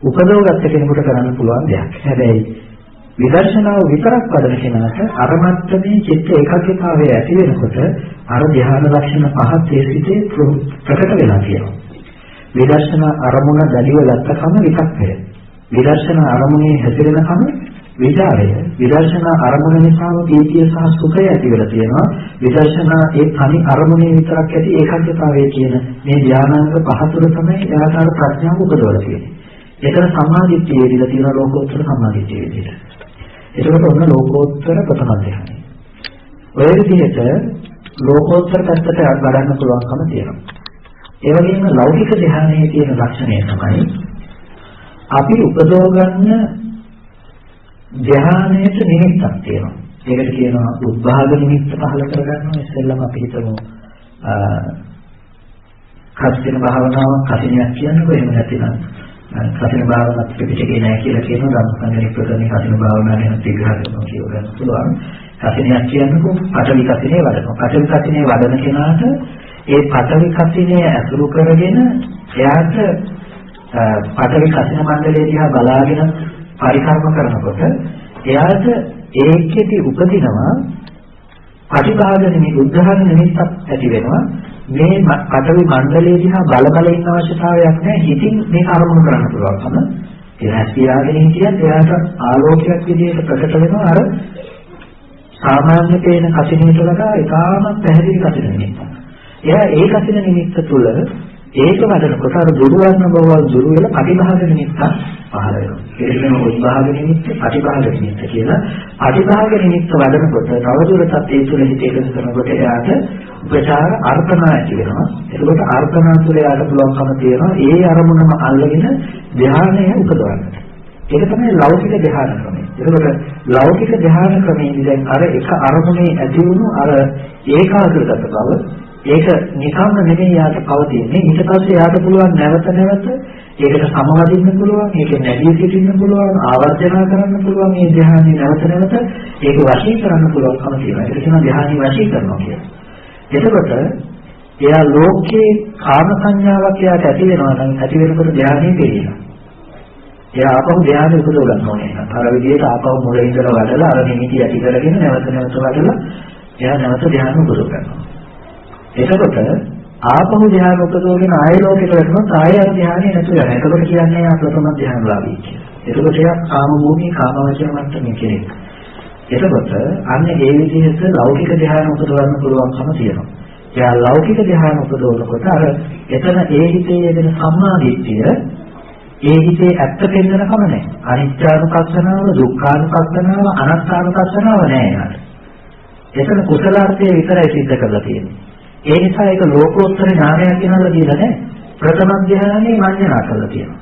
උපදවගත්ත කෙනෙකුට කරන්න පුළුවන් දෙයක්. හැබැයි විදර්ශනාව විතරක් වඩන කෙනාට අර මට්ටමේ චිත්ත ඒකාග්‍රතාවය ඇති වෙනකොට අර ධ්‍යාන ලක්ෂණ පහත් ඒ සිතේ ප්‍රකට වෙලා තියෙනවා. විදර්ශනා අරමුණ දැඩිව ගත්තකම විතක්කය. විදර්ශනා අරමුණේ හැසිරෙනකම විචාරය. විදර්ශනා අරමුණ නිසාම ප්‍රීතිය සහ සුඛය ඇති වෙලා තියෙනවා. විදර්ශනා ඒ තනි අරමුණේ විතරක් ඇති ඒකාග්‍රතාවය කියන මේ ධානාංග පහ තුළ තමයි යාකාර ප්‍රඥාව උපදවලා තියෙන්නේ. ඒතර සම්මාදිට්ඨිය විදිහට තියෙන ලෝකෝත්තර සම්මාදිට්ඨිය විදිහට. ඒකට ඔන්න ලෝකෝත්තර ප්‍රථම ධ්‍යානය. ඔය විදිහට ලෝකෝත්තර පැත්තට වඩන්න පුළුවන්කම තියෙනවා. ඒ වගේම ලෞකික ධ්‍යානයේ තියෙන ලක්ෂණය තමයි අපි උපදව ගන්න ධ්‍යානයට නිමිත්තක් තියෙනවා. ඒකට කියනවා උද්භාග නිමිත්ත පහල කරගන්නවා. ඉස්සෙල්ලම අපි හිතමු කසින භාවනාවක් කසිනියක් කියන්නේ එහෙම නැතිනම් කසින භාවනාවක් පිටිකේ නැහැ කියලා කියනවා. ධම්මසංගණික ප්‍රකරණේ කසින භාවනාව ගැන විග්‍රහ කරනවා කියව ගන්න පුළුවන්. කසිනියක් කියන්නේ පඨවි කසිනේ වඩනවා. පඨවි කසිනේ වඩන කෙනාට ඒ පඨවි කසිනේ ඇසුරු කරගෙන එයාට පඨවි කසින මණ්ඩලය දිහා බලාගෙන පරිකර්ම කරනකොට එයාට ඒකෙදි උපදිනවා ප්‍රතිභාග නිමිති උද්ධහන නිමිත්තක් ඇති වෙනවා. මේ පඨවි මණ්ඩලයේ දිහා බල ඉන්න අවශ්‍යතාවයක් නැහැ. හිතින් මේක අරමුණු කරන්න පුළුවන්කම එයාට පියාගෙන හිටියත් එයාට ආලෝකයක් විදිහට ප්‍රකට වෙනවා. අර සාමාන්‍ය පේන කසිනේට වඩා ඉතාමත් පැහැදිලි කසින නිමිත්තක්. එයා ඒ කසින නිමිත්ත තුළ ඒක වඩනකොට අර දුරු වර්ණ බවල් දුරු වෙලා ප්‍රතිභාග නිමිත්තක් පහළ වෙනවා. ඒක කියන උද්භාග නිමිත්ත ප්‍රතිභාග නිමිත්ත කියලා. ප්‍රතිභාග නිමිත්ත වඩනකොට තවදුරටත් ඒ තුළ හිත එකතු කරනකොට එයාට උපචාර අර්පණා ඇති වෙනවා. එතකොට අර්පණා තුළ එයාට පුළුවන්කම තියෙනවා ඒ අරමුණම අල්ලගෙන ධ්‍යානය උපදවන්න. ඒක තමයි ලෞකික ධ්‍යාන ක්‍රමය. එතකොට ලෞකික ධ්‍යාන ක්‍රමයේදී දැන් අර එක අරමුණේ ඇති වුණු අර ඒකාග්‍රගත බව ඒක නිකම්ම නෙමෙයි යාට පවතින්නේ. ඊට පස්සේ යාට පුළුවන් නැවත ඒකට සමවදින්න පුළුවන්, ඒක නැගී සිටින්න පුළුවන්, ආවර්ජන කරන්න පුළුවන්. මේ ධ්‍යානෙ නැවත ඒක වශී කරන්න පුළුවන්කම තියෙනවා. ඒක කියනවා ධ්‍යානෙ වශී කරනවා කියලා. එතකොට එයා ලෝකේ කාම සංඥාවක් එයාට ඇති වෙනවා නම් ඇති වෙනකොට ධ්‍යානෙ පිළිනවා. එයා ආපහු ධ්‍යානෙ උපදව ගන්න ඕනේ. අර විදිහට ආපහු මුලින් ඉඳලා වඩලා අර නිමිති ඇති කරගෙන නැවත වඩලා එයා නැවත ධ්‍යානෙ උපදව ගන්නවා. එතකොට ආපහු ධ්‍යාන උපදවගෙන ආය ලෝකෙට වැටුණොත් ආය ධ්‍යානෙ නැතු වෙනවා. එතකොට කියන්නේ ආ ප්‍රථම ධ්‍යානලාභී කියලා. එතකොට එයා කාම භූමිය කාමවචන මට්ටමේ කෙනෙක්. එතකොට අන්න ඒ විදිහට ලෞකික ධ්‍යාන උපදවන්න පුළුවන්කම තියෙනවා. එයා ලෞකික ධ්‍යාන උපදවනකොට අර එතන ඒ හිතේ යෙදෙන සම්මාදිට්ඨිය ඒ හිතේ ඇත්ත පෙන්වනකම නැහැ. අනිත්‍යානුපස්සනාව, දුක්ඛානුපස්සනාව, අනාත්මානුපස්සනාව නැහැ යාට. එතන කුසලාර්ථය විතරයි සිද්ධ කරලා තියෙන්නේ. ඒ නිසා ඒක ලෝකෝත්තර ඥානයක් කියනවා කියලා නෑ. ප්‍රථම ධ්‍යානයේ මඤ්ඤණා කරලා තියෙනවා.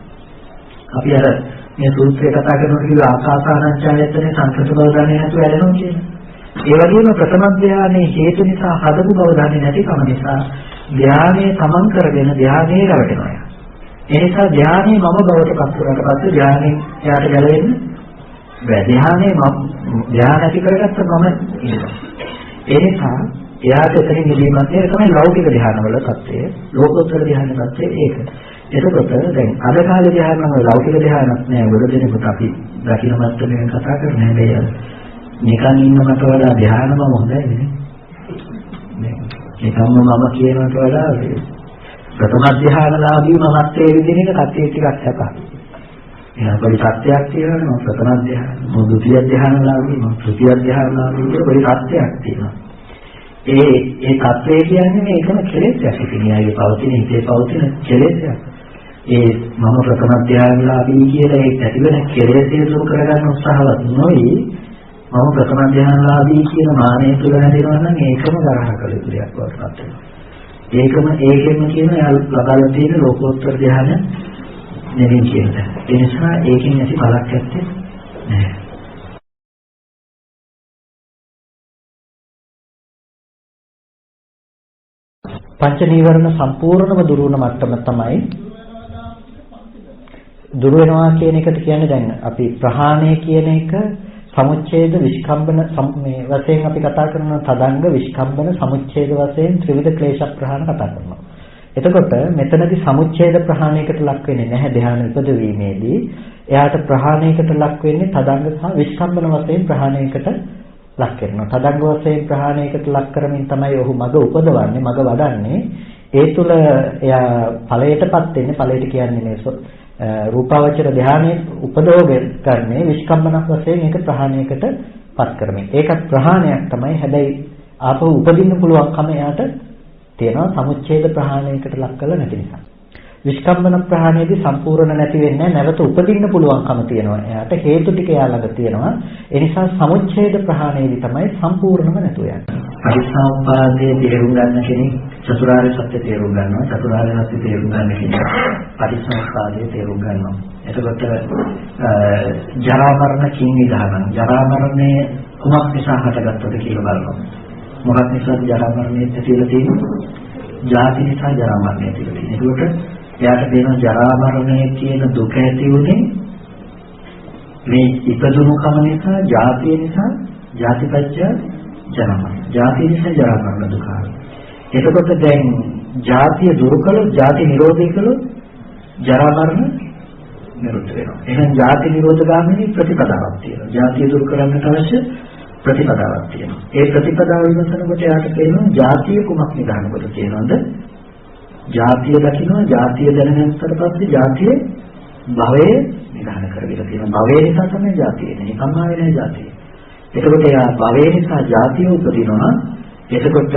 අපි අර මේ සූත්‍රය කතා කරනකොට කිව්ව ආකාසානංචායතනේ සංකත බව දන්නේ නැතුව ඇලෙනවා කියන්නේ. ඒ වගේම ප්‍රථම ධ්‍යානයේ හේතු නිසා හදපු බව දන්නේ නැතිකම නිසා ධ්‍යානයේ තමන් කරගෙන ධ්‍යානයේ රැවටෙනවා. ඒ නිසා ධ්‍යානයේ මම බවට පත් කරලා පස්සේ ධ්‍යානයේ යාට ගැලවෙන්න බැහැ. ධ්‍යානයේ ධ්‍යාන ඇති කරගත්ත මම ඉන්නවා. ඒ නිසා එයාට එතනින් නිදීමක් ඒක තමයි ලෞකික ධ්‍යානවල தත්ත්වය. ලෝකෝත්තර ධ්‍යාන தත්ත්වය ඒක. එතකොට දැන් අද කාලේ ධ්‍යාන නම් ලෞකික ධ්‍යානක් නෑ වල දෙනකොට අපි දකින්න මට්ටමින් කතා කරන්නේ හැබැයි නිකන් ඉන්නකට වඩා ධ්‍යානම හොඳයි නේ. නිකම්ම මම කියනකට වඩා ප්‍රථම ධ්‍යානලාභී මමත් ඒ විදිහට කට්ටිය ටිකක් සැපයි. එහෙනම් පොඩි සත්‍යයක් තියෙනවා ප්‍රථම ධ්‍යාන, ද්විතිය ධ්‍යානලාභී, තෘතිය ධ්‍යානලාභී කියලා පොඩි සත්‍යයක් තියෙනවා. ඒ තත්ත්වය කියන්නේ මේකම කෙලෙස්යක්. ඉතින්යාගේ පවතින හිතේ පවතින කෙලෙස්යක්. ඒ මම ප්‍රථම ධ්‍යානලාභී කියලා ඒ ඇතිවෙන කෙලෙස්ය දුරු කරගන්න උත්සාහවත් නොයි මම ප්‍රථම ධ්‍යානලාභී කියන මානෙ තුල හැදෙනවා නම් ඒකම ගරහ කළ යුතු දෙයක් වත්පත් වෙනවා. ඒකෙම කියන ලබා තියෙන ලෝකෝත්තර ධ්‍යාන නෙවෙයි කියන්නේ. ඒ නිසා ඒකෙන් ඇති බලක් ඇත්තේ නැහැ.
පංච නීවරණ සම්පූර්ණම දුරු වුණ මට්ටම තමයි දුරු වෙනවා කියන එකට කියන්නේ දැන් අපි ප්‍රහාණය කියන එක සමුච්ඡේද විස්කම්බන මේ වශයෙන් අපි කතා කරන තදංග විස්කම්බන සමුච්ඡේද වශයෙන් ත්‍රිවිධ ක්ලේශ ප්‍රහාණ කතා කරනවා. එතකොට මෙතනදී සමුච්ඡේද ප්‍රහාණයකට ලක් වෙන්නේ නැහැ ධ්‍යාන උපදවීමේදී. එයාට ප්‍රහාණයකට ලක් වෙන්නේ තදංග සහ විස්කම්බන වශයෙන් ප්‍රහාණයකට ලක් කරනවා. තදංග වශයෙන් ප්‍රහාණයකට ලක් කරමින් තමයි ඔහු මග උපදවන්නේ, මග වඩන්නේ. ඒ තුල එයා ඵලයටපත් වෙන්නේ. ඵලයට කියන්නේ මේ රූපාවචර ධානයේ උපදෝග කරන්නේ විස්කම්බන වශයෙන් ඒක ප්‍රහාණයකට පත් කරමින්. ඒකත් ප්‍රහාණයක් තමයි. හැබැයි ආපහු උපදින්න පුළුවන්කම එයාට තියෙනවා සමුච්ඡේද ප්‍රහාණයකට ලක් කළ නැති නිසා. විස්කම්බන ප්‍රහාණයේදී සම්පූර්ණ නැති වෙන්නේ නැවත උපදින්න පුළුවන්කම තියෙනවා. එයාට හේතු ටික එයා ළඟ තියෙනවා. ඒ නිසා සමුච්ඡේද ප්‍රහාණයේදී තමයි සම්පූර්ණම නැතු යන්නේ.
පටිච්චසමුප්පාදයේ තේරුම් ගන්න කෙනෙක් චතුරාර්ය සත්‍ය තේරුම් ගන්නවා. චතුරාර්ය සත්‍ය තේරුම් ගන්න කෙනෙක් පටිච්චසමුප්පාදයේ තේරුම් ගන්නවා. එතකොට ජරා මරණ කිං විධානං ජරා මරණය කුමක් නිසා හටගත්තද කියලා බලනවා. මොකක් නිසාද ජරා මරණය ඇතිවලා තියෙන්නේ? ජාති නිසා ජරා මරණය ඇතිවලා තියෙන්නේ. ඒකට එයාට දෙන ජරා මරණය කියන දුක ඇති උනේ මේ ඉපදුණු කම නිසා, ජාතිය නිසා, ජාතිපච්චය ජරා මරණ. ජාතිය නිසා ජරා මරණ දුක. එතකොට දැන් ජාතිය දුරු කළොත්, ජාති නිරෝධය කළොත් ජරා මරණ නිරුද්ධ වෙනවා. එහෙනම් ජාති නිරෝධ ගාමිනී ප්‍රතිපදාවක් තියෙනවා. ජාතිය දුරු කරන්නට අවශ්‍ය ප්‍රතිපදාවක් තියෙනවා. ඒ ප්‍රතිපදාව විමසනකොට යාට තේරෙනවා ජාතිය කුමක් නිදාන කොට තියෙනවද? ජාතිය දකින්න, ජාතිය දැනගන්නට පස්සේ ජාතිය භවයේ නිදාන කරගෙන තියෙනවා. භවය නිසා තමයි ජාතිය එන්නේ. නිකම්ම ආවේ නැහැ ජාතිය. එතකොට යා භවය නිසා ජාතිය උපදිනවා. එතකොට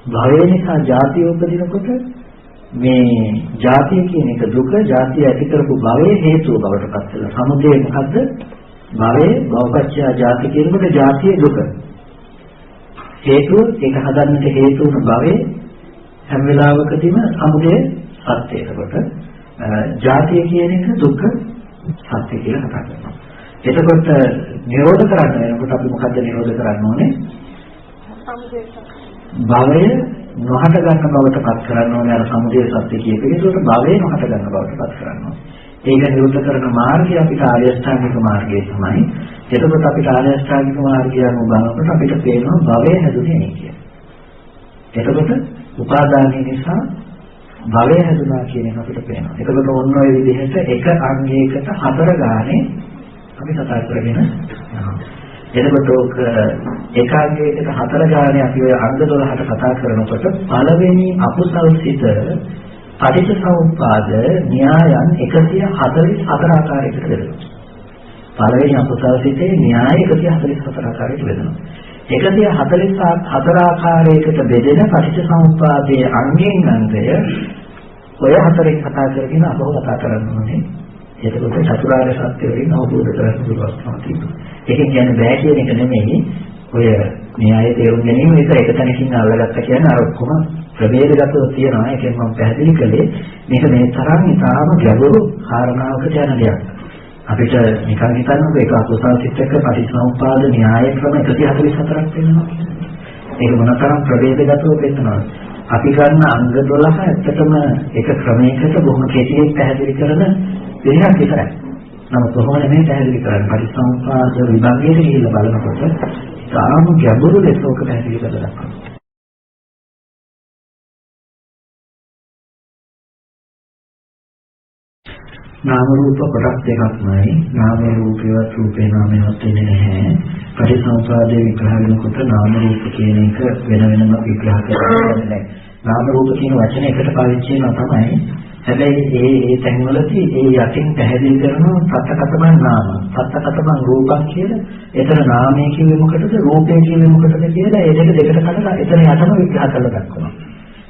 භවය නිසා ජාතිය උපදිනකොට මේ ජාතිය කියන එක දුක, ජාතිය ඇති කරපු භවයේ හේතුව බවට පත් වෙනවා. සමුදය මොකද්ද? භවයේ භවපච්චය ජාති කියනකොට ජාතිය දුක. හේතුව ඒක හදන්නට හේතු වුණ භවයේ හැම වෙලාවකදීම සමුදය සත්‍ය. එතකොට ජාතිය කියන එක දුක සත්‍ය කියලා කතා කරනවා. එතකොට නිරෝධ කරන්න වෙනකොට අපි මොකද්ද නිරෝධ කරන්න ඕනේ? භවය නොහට ගන්න බවට පත් කරන්න ඕනේ. අර සමුදය සත්‍ය කියපේ. ඒකට භවය නොහට ගන්න බවට පත් කරන්න ඕනේ. ඒක නිරුද්ධ කරන මාර්ගය අපිට ආර්ය අෂ්ටාංගික මාර්ගය තමයි. එතකොට අපිට ආර්ය අෂ්ටාංගික මාර්ගය අනුව බලනකොට අපිට පේනවා භවය හැදුනේ නේ කියලා. එතකොට උපාදානය නිසා භවය හැදුනා කියන එක අපිට පේනවා. එතකොට ඔන්න ඔය විදිහට එක අංගයකට හතර ගානේ අපි කතා කරගෙන යනවා. එතකොට ඔක එක අංගයකට හතර ගානේ අපි ඔය අංග 12ට කතා කරනකොට පළවෙනි අකුසල් සිත පටිච්චසමුප්පාද න්‍යායන් 144 ආකාරයකට බෙදෙනවා. පළවෙනි අකුසල සිතේ න්‍යාය 144 ආකාරයකට බෙදෙනවා. 144 ආකාරයකට බෙදෙන පටිච්චසමුප්පාදයේ අංගෙන් අංගය ඔය හතරෙන් කතා කරගෙන අපව කතා කරන්න ඕනේ. එතකොට චතුරාර්ය සත්‍ය වලින් අවබෝධ කරගන්න පුළුවන්කම තියෙනවා. ඒකෙන් කියන්නේ බෑ කියන එක නෙමෙයි. ඔය න්‍යාය තේරුම් ගැනීම එක තැනකින් අල්ලගත්ත කියන්නේ අර ඔක්කොම ප්‍රභේදගතව තියෙනවා. ඒකෙන් මම පැහැදිලි කළේ මේක මේ තරම් ඉතාම ගැඹුරු කාරණාවකට යන දෙයක්. අපිට නිකන් හිතන්නකො ඒක අකුසල සිත්ක පටිච්චසමුප්පාද න්‍යාය ක්‍රම 144ක් වෙනවා. ඒක මොනතරම් ප්‍රභේදගතව වෙනවා. අපි ගන්න අංග 12 ඇත්තටම එක ක්‍රමයකට බොහොම කෙටියෙන් පැහැදිලි කරන දෙයක් විතරයි. නමුත් කොහොම නෙමෙයි පැහැදිලි කරන්නේ. පටිච්චසමුප්පාද විභාගයේ ගිහිල්ලා බලනකොට තාම ගැඹුරු ලෙස ඔක පැහැදිලි කරලා දක්වනවා. නාම රූප කොටස් දෙකක්මයි. නාම රූපේවත් රූපේ නාමයවත් වෙන්නේ නැහැ. පටිසමුපාදයේ විග්‍රහ වෙනකොට නාම රූප කියන එක වෙන වෙනම විග්‍රහ කරන්නේ නැහැ. නාම රූප කියන වචනේ එකට පාවිච්චි වෙනවා තමයි. හැබැයි ඒ තැන්වලදී ඒ යටින් පැහැදිලි කරනවා සත්‍යකතමං නාම සත්‍යකතමං රූපං කියලා. එතන නාමය කියන්නේ මොකටද රූපය කියන්නේ මොකටද කියලා ඒ දෙක දෙකට කඩලා එතන යටම විග්‍රහ කරලා දක්වනවා.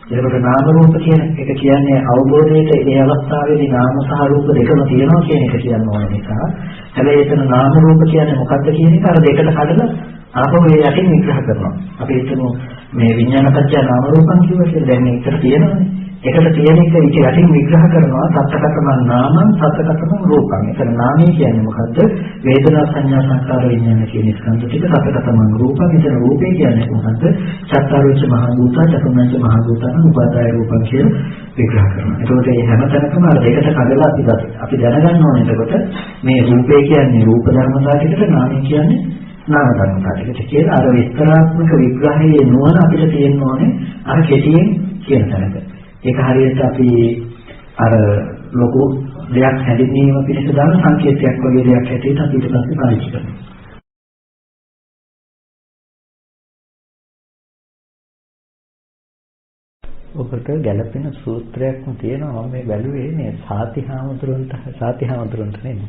එතකොට නාම රූප කියන එක කියන්නේ අවබෝධයේ ඒ අවස්ථාවේදී නාම සහ රූප දෙකම තියෙනවා කියන එක කියන්න ඕන නිසා. හැබැයි එතන නාම රූප කියන්නේ මොකක්ද කියන එක අර දෙකට කඩලා ආපහු ඒ යටින් විග්‍රහ කරනවා. අපි හිතමු මේ විඥානපච්චය නාම රූපං කියුවා කියලා දැන් මේකට තියෙනවානේ. එකට තියෙන එක ඊට යටින් විග්‍රහ කරනවා සත්‍යකතමං නාමං සත්‍යකතමං රූපං. එතන නාමය කියන්නේ මොකද්ද? වේදනා සංඥා සංකාර විඥාන කියන ස්කන්ධ ටික සත්‍යකතමං රූපං. එතන රූපේ කියන්නේ මොකද්ද? චත්තාරෝච මහ භූතා චතුර්ණංච මහ භූතාන උපාදාය රූපං කියලා විග්‍රහ කරනවා. ඒකෝට මේ හැමතැනකම අර දෙකට කඩලා අපි දැනගන්න ඕනේ. එතකොට මේ රූපේ කියන්නේ රූප ධර්මතාව ටිකට නාමය කියන්නේ නාම ධර්මතාව ටිකට කියලා අර විස්තරාත්මක විග්‍රහයේ නුවණ අපිට තියෙන්න ඕනේ අර කෙටියෙන් කියන තැනක. ඒක හරියට අපි අර ලොකු දෙයක් හැදෙන්නේම පිළිස දාන සංකේතයක් වගේ දෙයක් හැටියට අපි ඊට පස්සේ පාවිච්චි කරනවා.
ඔබට ගැළපෙන සූත්‍රයක්ම තියෙනවා මම මේ බැලුවේ මේ සාතිහාමුදුරන්ට නෙමෙයි.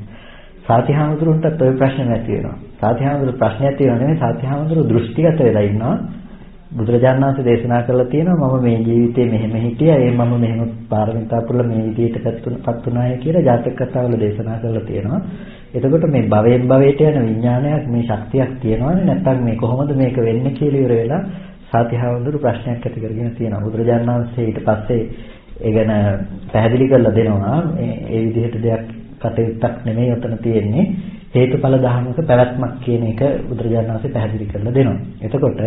සාතිහාමුදුරන්ටත් ඔය ප්‍රශ්න නැති වෙනවා. සාතිහාමුදුර ප්‍රශ්නයක් තියෙනවා නෙමෙයි සාතිහාමුදුර දෘෂ්ටිගත වෙලා ඉන්නවා. බුදුරජාණන් වහන්සේ දේශනා කරලා තියෙනවා මම මේ ජීවිතේ මෙහෙම හිටියා මෙහෙම පාරමිතා පුරලා මේ විදිහටපත් වුණාය කියලා ජාතක කතාවල දේශනා කරලා තියෙනවා. එතකොට මේ භවයෙන් භවයට යන විඥානයක් මේ ශක්තියක් තියෙනවනේ නැත්නම් මේ කොහොමද මේක වෙන්නේ කියලා ඉවර වෙලා සාතිහාමුදුරු ප්‍රශ්නයක් ඇති කරගෙන තියෙනවා. බුදුරජාණන් වහන්සේ ඊට පස්සේ ඒ ගැන පැහැදිලි කරලා දෙනවා මේ විදිහට දෙයක් කටයුත්තක් නෙමෙයි උතන තියෙන්නේ හේතුඵල ධර්මයක පැවැත්මක් කියන එක බුදුරජාණන් වහන්සේ පැහැදිලි කරලා දෙනවා. එතකොට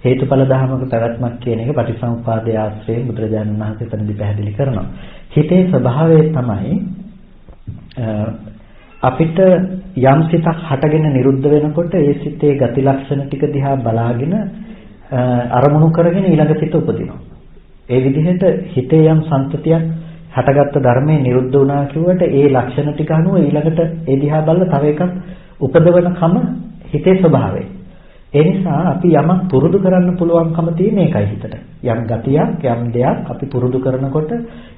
හේතුඵල ධර්මයක පැවැත්මක් කියන එක පටිච්චසමුප්පාදයේ ආශ්‍රයෙන් බුදුරජාණන් වහන්සේ එතනදී පැහැදිලි කරනවා. හිතේ ස්වභාවය තමයි අපිට යම් සිතක් හටගෙන නිරුද්ධ වෙනකොට ඒ සිතේ ගති ලක්ෂණ ටික දිහා බලාගෙන අරමුණු කරගෙන ඊළඟ සිත උපදිනවා. ඒ විදිහට හිතේ යම් සංතතියක් හටගත්ත ධර්මයේ නිරුද්ධ වුණා කියුවට ඒ ලක්ෂණ ටික අනුව ඊළඟට ඒ දිහා බලලා තව එකක් උපදවනකම හිතේ ස්වභාවය. ඒ නිසා අපි යමක් පුරුදු කරන්න පුළුවන්කම තියෙන එකයි හිතට. යම් ගතියක් යම් දෙයක් අපි පුරුදු කරනකොට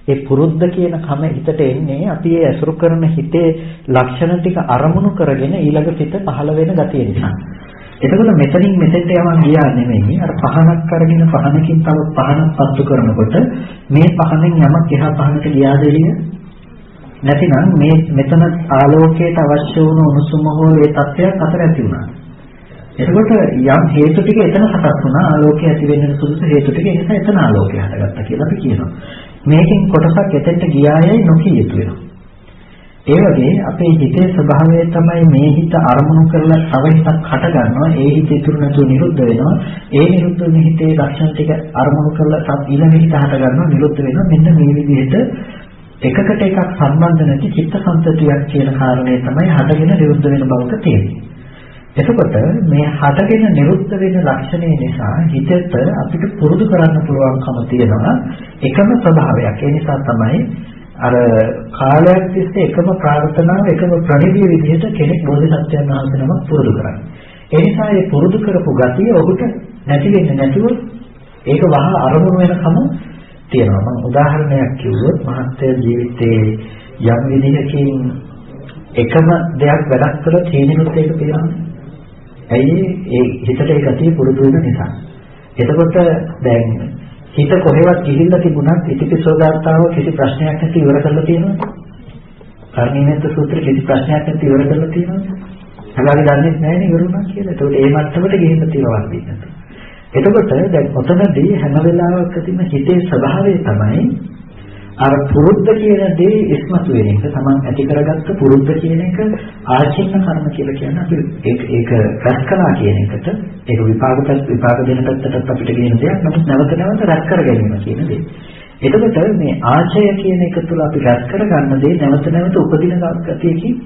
ඒ පුරුද්ද කියන කම හිතට එන්නේ අපි ඒ අසුරු කරන හිතේ ලක්ෂණ ටික අරමුණු කරගෙන ඊළඟ සිත පහළ වෙන ගතිය නිසා. එතකොට මෙතනින් මෙතෙන්ට යමන් ගියා නෙමෙයි අර පහනක් අරගෙන පහනකින් තව පහනක් පත්තු කරනකොට මේ පහනෙන් යමක් එහා පහනට ගියාද එළිය නැතිනම් මේ මෙතන ආලෝකයට අවශ්‍ය වුණු උණුසුම හෝ ඒ තත්ත්වයක් අතර ඇති වුණා. එතකොට යම් හේතු ටික එතන සකස් වුණා ආලෝකය ඇති වෙන්න සුදුසු හේතු ටික නිසා එතන ආලෝකය හටගත්තා කියලා අපි කියනවා. මේකෙන් කොටසක් එතෙන්ට ගියායයි නොකිය යුතු වෙනවා. ඒ වගේ අපේ හිතේ ස්වභාවය තමයි මේ හිත අරමුණු කරලා තව හිතක් හට ගන්නවා. ඒ හිත ඉතුරු නැතුව නිරුද්ධ වෙනවා. ඒ නිරුද්ධ වෙන හිතේ ලක්ෂණ ටික අරමුණු කරලා ඊළඟ හිත හට ගන්නවා නිරුද්ධ වෙනවා. මෙන්න මේ විදිහට එකකට එකක් සම්බන්ධ නැති චිත්ත සංතතියක් කියන කාරණේ තමයි හටගෙන නිරුද්ධ වෙන බවට තියෙන්නේ. එතකොට මේ හටගෙන නිරුද්ධ වෙන ලක්ෂණය නිසා හිතට අපිට පුරුදු කරන්න පුළුවන්කම තියෙනවා එකම ස්වභාවයක්. ඒ නිසා තමයි අර කාලයක් තිස්සේ එකම ප්‍රාර්ථනාව එකම ප්‍රණීත විදිහට කෙනෙක් බෝධිසත්වයන් වහන්සේ නමක් පුරුදු කරන්නේ. ඒ නිසා මේ පුරුදු කරපු ගතිය ඔහුට නැති වෙන්නේ නැතුව ඒක වහ අරමුණු වෙනකම තියෙනවා. මම උදාහරණයක් කිව්වොත් මහත්ය ජීවිතේ යම් විදිහකින් එකම දෙයක් වැඩක් කළොත් හේනිනුත් ඒක පිළිගන්නේ. ඇයි ඒ හිතට ඒ ගතිය පුරුදු වෙන නිසා. එතකොට දැන් හිත කොහෙවත් ගිහිල්ලා තිබුණත් ඉතිපිසෝදාර්තාව කිසි ප්‍රශ්නයක් නැති ඉවර කරලා තියෙනවද? කර්ණීයමෙත් සූත්‍ර කිසි ප්‍රශ්නයක් නැති ඉවර කරලා තියෙනවද? හැබැයි දන්නේ නැහැ නේ ඉවරුණා කියලා. ඒකට ඒ මට්ටමට ගිහිල්ලා තියෙනවා වගේ. එතකොට දැන් ඔතනදී හැම වෙලාවකදීම හිතේ ස්වභාවය තමයි අර පුරුද්ද කියන දේ ඉස්මතු වෙන එක. තමන් ඇති කරගත්ත පුරුද්ද කියන එක ආචින්න කර්ම කියලා කියන්නේ අපි ඒක රැස් කළා කියන එකට ඒක විපාක දෙන පැත්තටත් අපිට කියන දෙයක්. නමුත් නැවත නැවත රැස් කර ගැනීම කියන දේ. එතකොට මේ ආචය කියන එක තුළ අපි රැස් කරගන්න දේ නැවත නැවත උපදින ගතියකින්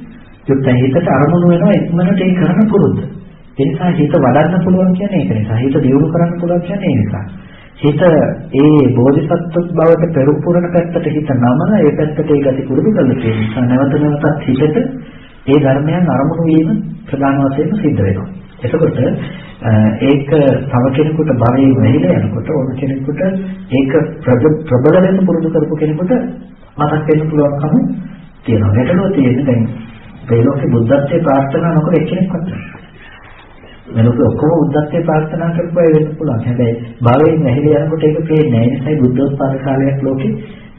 යුක්ත හිතට අරමුණු වෙනවා ඉක්මනට ඒ කරන පුරුද්ද. ඒ නිසා හිත වඩන්න පුළුවන් කියන්නේ ඒක නිසා. හිත දියුණු කරන්න පුළුවන් කියන්නේ ඒ නිසා.
හිත ඒ බෝධිසත්ව බවට පෙරපුරන පැත්තට හිත නමන ඒ පැත්තට ඒ ගති පුරුදු කරලා තියෙන නිසා නැවත නැවතත් හිතට ඒ ධර්මයන් අරමුණු වීම ප්‍රධාන වශයෙන් සිද්ධ වෙනවා. එතකොට ඒක තව කෙනෙකුට භවයේ වෙහිලා යනකොට ඕන කෙනෙකුට ඒක ප්‍රබල වෙන පුරුදු කරපු කෙනෙකුට මතක් වෙන්න පුළුවන්කම තියෙනවා. ගැටලුව තියෙන්නේ දැන් මේ ලෝකේ බුද්ධත්වයේ ප්‍රාර්ථනා නොකර එක්කෙනෙක්වත් නැහැ. මේ ලෝකේ ඔක්කොම බුද්ධත්වයේ ප්‍රාර්ථනා කරපුවා වෙන්න පුළුවන්. හැබැයි භවයේ වෙහිලා යනකොට ඒක පේන්නේ නැහැ. ඒ නිසායි බුද්ධෝත්පාද කාලයක් ලෝකේ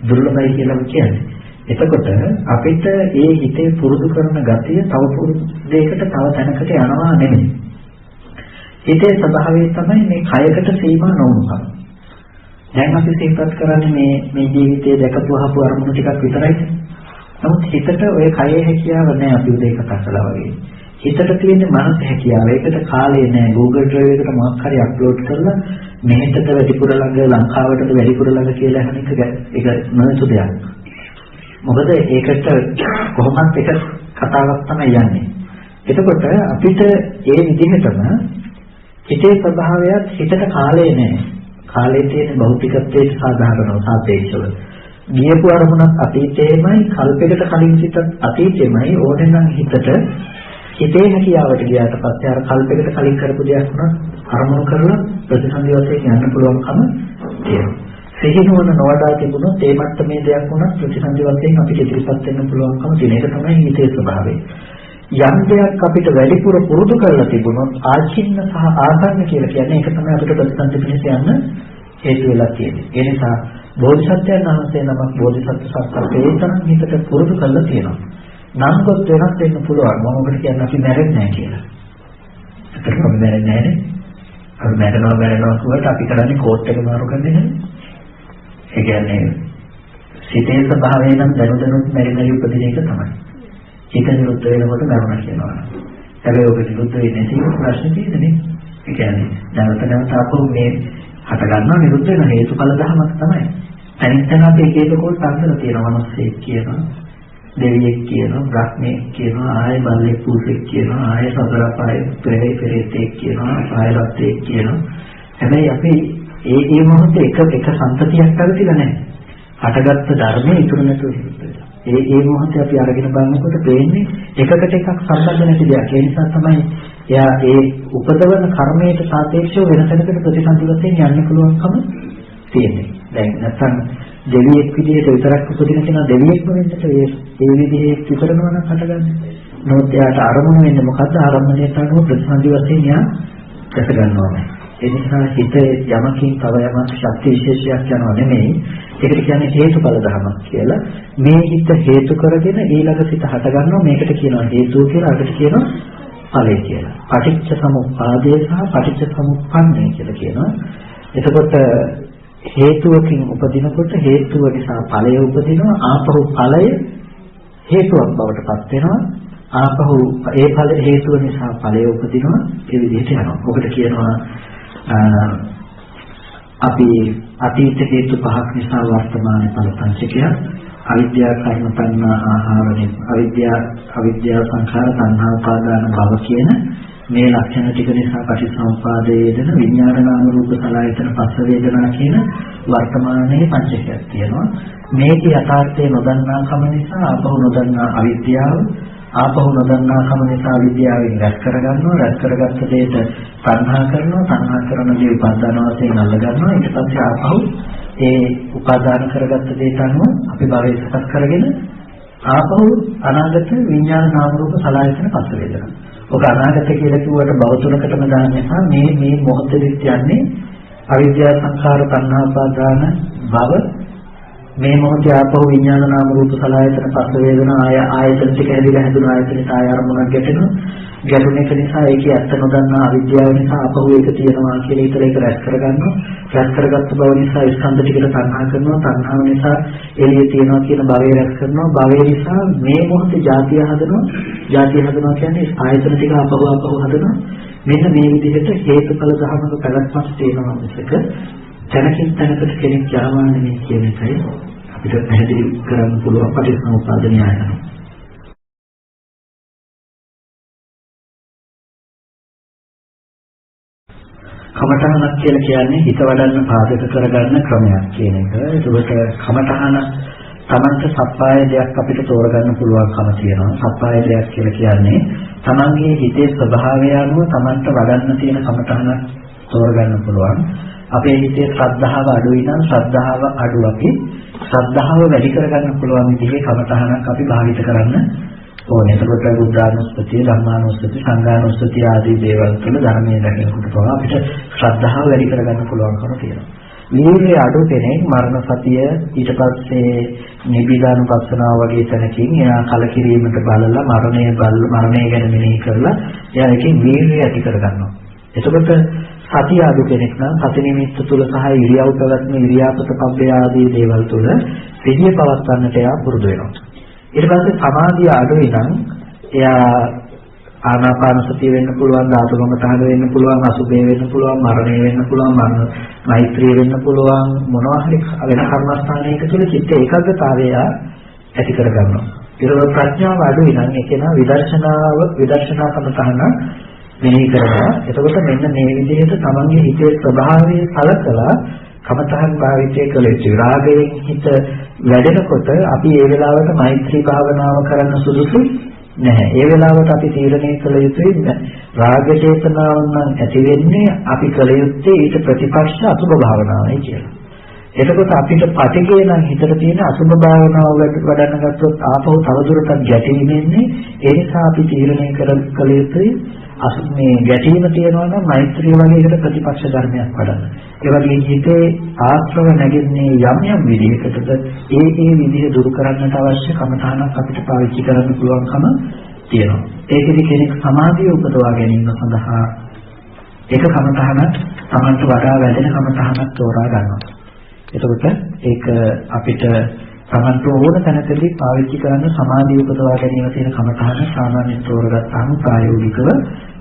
දුර්ලභයි කියලා කියන්නේ. එතකොට අපිට ඒ හිතේ පුරුදු කරන ගතිය තව පුරුදු දෙයකට තව තැනකට යනවා නෙමෙයි. හිතේ ස්වභාවය තමයි මේ කයකට සීමා නොවුනකම. දැන් අපි සිතපත් කරන්නේ මේ ජීවිතයේ දැකපුවහපු අරමුණු ටිකක් විතරයි. නමුත් හිතට ওই කයේ හැකියාව නැහැ අපි උදේ කතා කළා වගේ. හිතට තියෙන මනස හැකියාව. ඒකට කාලේ නැහැ. Google Drive එකට මොකක් හරි අප්ලෝඩ් කරලා මෙහෙටද වැඩිපුර ළඟ ලංකාවටද වැඩිපුර ළඟ කියලා අහන එක ඒක නොසු දෙයක්. මොකද ඒකට කොහොමත් එක කතාවක් තමයි යන්නේ. එතකොට අපිට ඒ විදිහටම හිතේ ස්වභාවයත් හිතට කාලේ නැහැ. කාලේ තියෙන භෞතිකත්වයට සාධාරණව සාපේක්ෂව. ගියපු අරමුණක් අතීතේමයි, කල්පයකට කලින් සිට අතීතේමයි ඕනේ නම් හිතට හිතේ හැකියාවට ගියාට පස්සේ අර කල්පයකට කලින් කරපු දෙයක් වුණත් අරමුණු කරලා ප්‍රතිසන්දි වශයෙන් යන්න පුළුවන්කම තියෙනවා. සිහිනුවන නොවඩා තිබුණොත් ඒ මට්ටමේ දෙයක් වුණත් ප්‍රතිසන්දි වශයෙන් අපිට ඉදිරිපත් වෙන්න පුළුවන්කම තියෙන එක තමයි හිතේ ස්වභාවය. යම් දෙයක් අපිට වැඩිපුර පුරුදු කරලා තිබුණොත් ආචින්න සහ ආසන්න කියලා කියන්නේ ඒක තමයි අපිට ප්‍රතිසන්දි පිණිස යන්න හේතු වෙලා තියෙන්නේ. ඒ නිසා බෝධිසත්වයන් වහන්සේ නමක් බෝධිසත්ව සංකල්පේ තරම් හිතට පුරුදු කරලා තියෙනවා. නම් කොට වෙනස් වෙන්න පුළුවන්. මම ඔබට කියන්නේ අපි මැරෙන්නේ නැහැ කියලා. අපිට අපි මැරෙන්නේ නැහැ නේ. අපි මැරෙනවා කියවට අපි කරන්නේ කෝට් එක මාරු කරන්නේ නැහැ. ඒ කියන්නේ සිතේ ස්වභාවය නම් දැනුත් මෙරි උපදින එක තමයි. හිත නිරුද්ධ වෙනකොට මරණ කියනවා. හැබැයි ඔබ නිරුද්ධ වෙන්නේ නැති ප්‍රශ්නේ තියෙන්නේ. ඒ කියන්නේ නැවත අපෝ මේ හට ගන්නවා නිරුද්ධ වෙන හේතුඵල ධර්මයක් තමයි. අනිත් තැන අපි එක එක කොට අන්තර තියෙනවා. මනසෙක් කියනවා, දෙවියෙක් කියනවා, බ්‍රහ්මෙක් කියනවා, ආය බල්ලෙක් පුරුෂෙක් කියනවා, ආය සතර පාය පෙරේතෙක් කියනවා, ආය රත්ෙක් කියනවා. හැබැයි අපි ඒ මොහොතේ එක සම්පතියක් කරතිලා නැහැ. හටගත්තු ධර්මයේ ඉතුරු නැතුව ඉන්නේ. ඒ මොහොතේ අපි අරගෙන බලනකොට පේන්නේ එකකට එකක් සම්බන්ධ නැති දෙයක්. ඒ නිසා තමයි එයා ඒ උපදවන කර්මයට සාපේක්ෂව වෙන තැනකට ප්‍රතිසන්දි වශයෙන් යන්න පුළුවන්කම තියෙන්නේ. දැන් නැත්නම් දෙවියෙක් විදිහට විතරක් උපදින කෙනා දෙවියෙක්ම වෙන්නට ඒ විදිහේ විතරනවා නම් හටගන්නේ. නමුත් එයාට අරමුණ වෙන්නේ මොකද්ද? අරමුණට අනුව ප්‍රතිසන්දි වශයෙන් එයා දැක ගන්නවා. ඒ නිසා හිත යමකින් තව යමක් ශක්ති විශේෂයක් යනවා නෙමෙයි. ඒකට කියන්නේ හේතුඵල ධර්මයක් කියලා. මේ හිත හේතු කරගෙන ඊළඟ සිත හට ගන්නවා. මේකට කියනවා හේතුව කියලා, අකට කියනවා ඵලය කියලා. පටිච්ච සමුප්පාදය සහ පටිච්ච සමුප්පන්නය කියලා කියනවා. එතකොට හේතුවකින් උපදිනකොට හේතුව නිසා ඵලය උපදිනවා. ආපහු ඵලය හේතුවක් බවට පත් වෙනවා. ආපහු ඒ ඵල හේතුව නිසා ඵලය උපදිනවා. ඒ විදිහට යනවා. ඔකට කියනවා අපි අතීත හේතු පහක් නිසා වර්තමාන ඵල පංචකය අවිද්‍යා කර්ම තණ්හා ආහාරනේ අවිද්‍යා සංඛාර තණ්හා උපාදාන භව කියන මේ ලක්ෂණ ටික නිසා පටිච්චසමුප්පාදයේ දෙන විඥාන නාම රූප සලආයතන පස්ස වේදනා කියන වර්තමානයේ පංචකයක් තියෙනවා. මේකේ යථාර්ථය නොදන්නා කම නිසා ආපහු නොදන්නා අවිද්‍යාව ආපහු නොදන්නා කම නිසා විද්‍යාවෙන් රැස් කරගන්නවා. රැස් කරගත්ත දෙයට තණ්හා කරනවා. තණ්හා කරන දේ උපාදාන වශයෙන් අල්ල ගන්නවා. ඊට පස්සේ ආපහු ඒ උපාදාන කරගත්ත දෙයට අනුව අපි භවයේ සකස් කරගෙන ආපහු අනාගත විඥාන නාම රූප සලආයතන පස්ස වේදනා. ඔක අනාගත කියලා කිව්වට භව තුනකටම දාන නිසා මේ මොහොතේදී යන්නේ අවිද්‍යා සංඛාර තණ්හා උපාදාන භව මේ මොහොතේ ආපහු විඥාන නාම රූප සලආයතන පස්ස වේදනා ආයතන ටික හැදිලා හැදුන ආයතනට ආය අරමුණක් ගැටුණ එක නිසා ඒකේ ඇත්ත නොදන්නා අවිද්‍යාව නිසා ආපහු ඒක තියෙනවා කියලා ඊතර ඒක රැස් කරගන්නවා. රැස් කරගත්ත බව නිසා ස්කන්ධ ටිකට තණ්හා කරනවා. තණ්හාව නිසා එළිය තියෙනවා කියන භවය රැස් කරනවා. භවය නිසා මේ මොහොතේ ජාතිය හදනවා. ජාතිය හදනවා කියන්නේ ආයතන ටික ආපහු හදනවා. මෙන්න මේ විදිහට හේතුඵල ධර්මක පැවැත්මක් තියෙනවා මිසක තැනකින් තැනකට කෙනෙක් යාමාන්නේ කියන එකයි අපිට පැහැදිලි කරන්න පුළුවන් පටිච්චසමුප්පාද න්‍යායය. කමඨ කමඨහනක් කියලා කියන්නේ හිත වඩන්න පාදක කරගන්න ක්‍රමයක් කියන එක. ඒකට කමඨහන තමන්ට සප්පාය දෙයක් අපිට තෝරගන්න පුළුවන්කම තියෙනවා. සප්පාය දෙයක් කියලා කියන්නේ තමන්ගේ හිතේ ස්වභාවය අනුව තමන්ට වඩන්න තියෙන කමඨහනක් තෝරගන්න පුළුවන්. අපේ හිතේ ශ්‍රද්ධාව අඩුයි නම් ශ්‍රද්ධාව අඩු අපි ශ්‍රද්ධාව වැඩි කරගන්න පුළුවන් විදිහේ කමඨහනක් අපි භාවිත කරන්න ඕනේ. එතකොට බුද්ධානුස්සතිය, ධම්මානුස්සතිය, සංඝානුස්සතිය ආදී දේවල් තුළ ධර්මයේ දැකීමකට පවා අපිට ශ්‍රද්ධාව වැඩි කරගන්න පුළුවන්කම තියෙනවා. වීර්යය අඩු කෙනෙක් මරණ සතිය ඊට පස්සේ නිබ්බිදානුපස්සනාව වගේ තැනකින් එයා කලකිරීමට බලලා මරණය ගැන මෙනෙහි කරලා එයා එකකින් වීර්යය ඇති කරගන්නවා. එතකොට සතිය අඩු කෙනෙක් නම් සති නිමිත්ත තුල සහ ඉරියව් පැවැත්ම ඉරියාපත පබ්බය ආදී දේවල් තුල සිහිය පවත්වන්නට එයා පුරුදු වෙනවා. ඊට පස්සේ සමාධිය අඩුයි නම් එයා ආනාපාන සතිය වෙන්න පුළුවන්, ධාතු මඟතහන වෙන්න පුළුවන්, අසුභය වෙන්න පුළුවන්, මරණය වෙන්න පුළුවන්, මෛත්‍රිය වෙන්න පුළුවන්, මොනවා හරි වෙන කර්මස්ථානයක තුල චිත්ත ඒකාග්‍රතාවය ඇති කරගන්නවා. ඊළඟ ප්‍රඥාව අඩුයි නම් ඒක නා විදර්ශනා කමතහන මෙනෙහි කරනවා. එතකොට මෙන්න මේ විදිහට තමන්ගේ හිතේ ස්වභාවය සලකලා කමතහන් භාවිතය කළ යුතුයි. රාගයෙන් හිත වැඩෙනකොට අපි ඒ වෙලාවට මෛත්‍රී භාවනාව කරන්න සුදුසු නැහැ. ඒ වෙලාවට අපි තීරණය කළ යුතුයි රාග චේතනාව නම් ඇති වෙන්නේ අපි කළ යුත්තේ ඊට ප්‍රතිපක්ෂ අසුභ භාවනාවයි කියලා. එතකොට අපිට පටිඝය නම් හිතට තියෙන අසුභ භාවනාව වඩන්න ගත්තොත් ආපහු තවදුරටත් ගැටීම එන්නේ. ඒ නිසා අපි තීරණය කළ යුතුයි මේ ගැටීම තියෙනවා නම් මෛත්‍රිය වගේ එකට ප්‍රතිපක්ෂ ධර්මයක් වඩන්න. ඒ වගේ හිතේ ආශ්‍රව නැගෙන්නේ යම් විදිහකටද ඒ විදිහ දුරු කරන්නට අවශ්‍ය කමඨානක් අපිට පාවිච්චි කරන්න පුළුවන්කම තියෙනවා. ඒකෙදි කෙනෙක් සමාධිය උපදවා ගැනීම සඳහා ඒක කමඨානක් Tamanට වඩා වැඩෙන කමඨානක් තෝරා ගන්නවා. එතකොට ඒක අපිට තමන්ට ඕන තැනකදී පාවිච්චි කරන්න සමාධිය උපදවා ගැනීම තියෙන කමඨහන සාමාන්‍යයෙන් තෝරගත්තාම ප්‍රායෝගිකව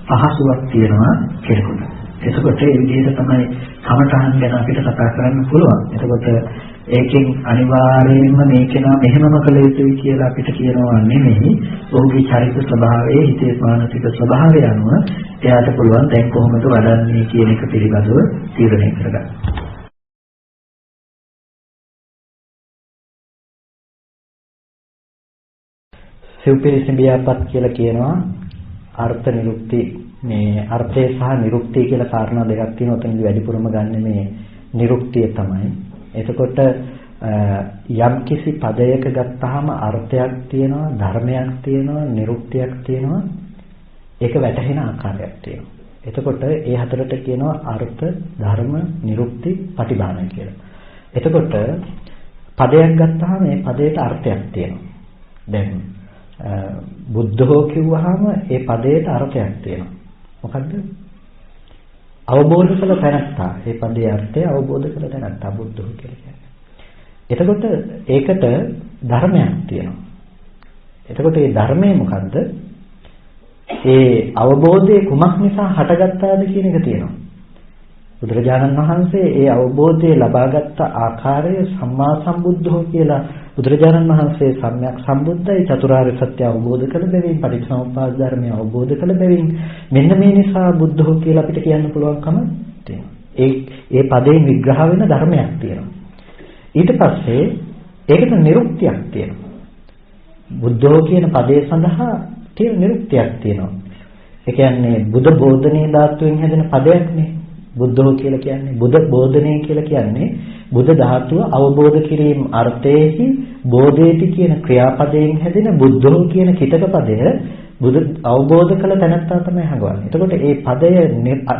පහසුවක් තියෙනවා කෙනෙකුට. එතකොට ඒ විදිහට තමයි කමඨහන් ගැන අපිට කතා කරන්න පුළුවන්. එතකොට ඒකෙන් අනිවාර්යයෙන්ම මේකේනා මෙහෙමම කළ යුතුයි කියලා අපිට කියනවා නෙමෙයි. ඔහුගේ චරිත ස්වභාවයේ හිතේ මානසික ස්වභාවය අනුව එයාට පුළුවන් දැන් කොහොමද වඩන්නේ කියන එක පිළිබඳව තීරණය කරගන්න. සිව්පිරිසිඹියාපත් කියලා කියනවා අර්ථ නිරුක්ති. මේ අර්ථය සහ නිරුක්තිය කියලා කාරණා දෙකක් තියෙනවා. ඔතනදි වැඩිපුරම ගන්න මේ නිරුක්තිය තමයි. එතකොට යම්කිසි පදයක ගත්තාම අර්ථයක් තියෙනවා, ධර්මයක් තියෙනවා, නිරුක්තියක් තියෙනවා. ඒක වැටහෙන ආකාරයක් තියෙනවා. එතකොට ඒ හතරට කියනවා අර්ථ, ධර්ම, නිරුක්ති, පටිභාන කියලා. එතකොට පදයක් ගත්තාම මේ පදයට අර්ථයක් තියෙනවා. දැන් බුද්ධෝ කිව්වහම ඒ පදයට අර්ථයක් තියෙනවා. මොකද්ද? අවබෝධ කළ තැනත්තා. ඒ පදයේ අර්ථය අවබෝධ කළ තැනත්තා බුද්ධෝ කියලා කියන්නේ. එතකොට ඒකට ධර්මයක් තියෙනවා. එතකොට මේ ධර්මය මොකද්ද? ඒ අවබෝධය කුමක් නිසා හටගත්තාද කියන එක තියෙනවා. බුදුරජාණන් වහන්සේ ඒ අවබෝධය ලබාගත් ආකාරය සම්මා සම්බුද්ධෝ කියලා බුදුරජාණන් වහන්සේ සම්‍යක් සම්බුද්ධයි චතුරාර්ය සත්‍ය අවබෝධ කළ බැවින් පටිච්චසමුප්පාද ධර්මය අවබෝධ කළ බැවින් මෙන්න මේ නිසා බුද්ධෝ කියලා අපිට කියන්න පුළුවන්කම තියෙනවා. ඒ පදයෙන් විග්‍රහ වෙන ධර්මයක් තියෙනවා. ඊට පස්සේ ඒකට නිරුක්තියක් තියෙනවා. බුද්ධෝ කියන පදේ සඳහා තියෙන නිරුක්තියක් තියෙනවා. ඒ කියන්නේ බුද්ධ බෝධනීය ධාතුවෙන් හැදෙන පදයක් නේ. බුද්ධෝ කියලා කියන්නේ බුද්ධ බෝධනය කියලා කියන්නේ බුද්ධ ධාතුව අවබෝධ කිරීම අර්ථයේහි බෝධේති කියන ක්‍රියාපදයෙන් හැදෙන බුද්ධෝ කියන කිතක පදය බුදු අවබෝධ කළ තැනත්තා තමයි හඟවන්නේ. එතකොට මේ පදය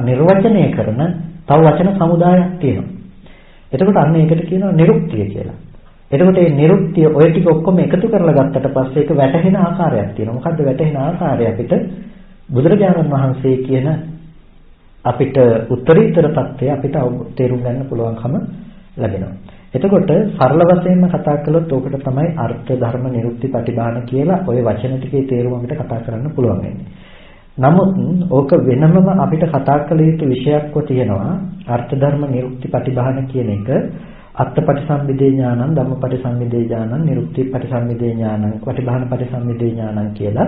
නිර්වචනය කරන තව වචන සමුදායක් තියෙනවා. එතකොට අන්න ඒකට කියනවා නිරුක්තිය කියලා. එතකොට මේ නිරුක්තිය ඔය ටික ඔක්කොම එකතු කරලා ගත්තට පස්සේ ඒක වැටහෙන ආකාරයක් තියෙනවා. මොකද්ද වැටහෙන ආකාරය? අපිට බුදුරජාණන් වහන්සේ කියන අපිට උත්තරීතර தත්ත්වය අපිට තේරුම් ගන්න පුළුවන්කම ලැබෙනවා. එතකොට සරල වශයෙන්ම කතා කළොත් ඕකට තමයි අර්ථ ධර්ම නිරුක්ති පටිභාන කියලා ওই වචන ටිකේ තේරුම අපිට කතා කරන්න පුළුවන් වෙන්නේ. නමුත් ඕක වෙනමම අපිට කතා කළ යුතු විෂයක්ව තියෙනවා. අර්ථ ධර්ම නිරුක්ති පටිභාන කියන එක අත්ථපටිසම්භිදේ ඥානං ධම්මපටිසම්භිදේ ඥානං නිරුක්ති පටිසම්භිදේ ඥානං පටිභාන පටිසම්භිදේ ඥානං කියලා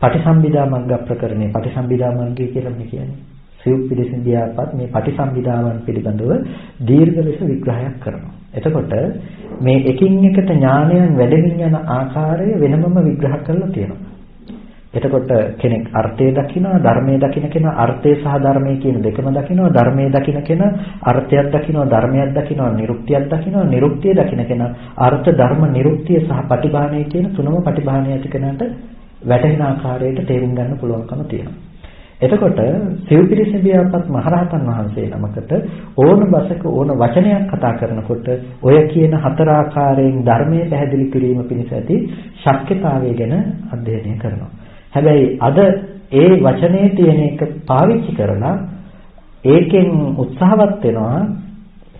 පටිසම්භිදා මග්ග ප්‍රකරණේ පටිසම්භිදා මග්ගය කියලා මේ කියන්නේ.
සිව් පිළිසිඳියාපත් මේ පටිසම්භිදාවන් පිළිබඳව දීර්ඝ ලෙස විග්‍රහයක් කරනවා. එතකොට මේ එකින් එකට ඥානයන් වැඩෙමින් යන ආකාරය වෙනමම විග්‍රහ කරලා තියෙනවා. එතකොට කෙනෙක් අර්ථය දකිනවා, ධර්මයේ දකින කෙනා අර්ථය සහ ධර්මයේ කියන දෙකම දකිනවා, ධර්මයේ දකින කෙනා අර්ථයක් දකිනවා, ධර්මයක් දකිනවා, නිරුක්තියක් දකිනවා, නිරුක්තිය දකින කෙනා අර්ථ ධර්ම නිරුක්තිය සහ පටිභාණය කියන තුනම පටිභාණය ඇති කෙනාට වැටෙන ආකාරයට තේරුම් ගන්න පුළුවන්කම තියෙනවා. එතකොට සිව්පිරිසිඹියාපත් මහරහතන් වහන්සේ නමකට ඕන බසක ඕන වචනයක් කතා කරනකොට ඔය කියන හතර ආකාරයෙන් ධර්මයේ පැහැදිලි කිරීම පිණිස ඇති ශක්්‍යතාවය ගැන අධ්‍යයනය කරනවා. හැබැයි අද ඒ වචනේ තියෙන එක පාවිච්චි කරලා ඒකෙන් උත්සාහවත් වෙනවා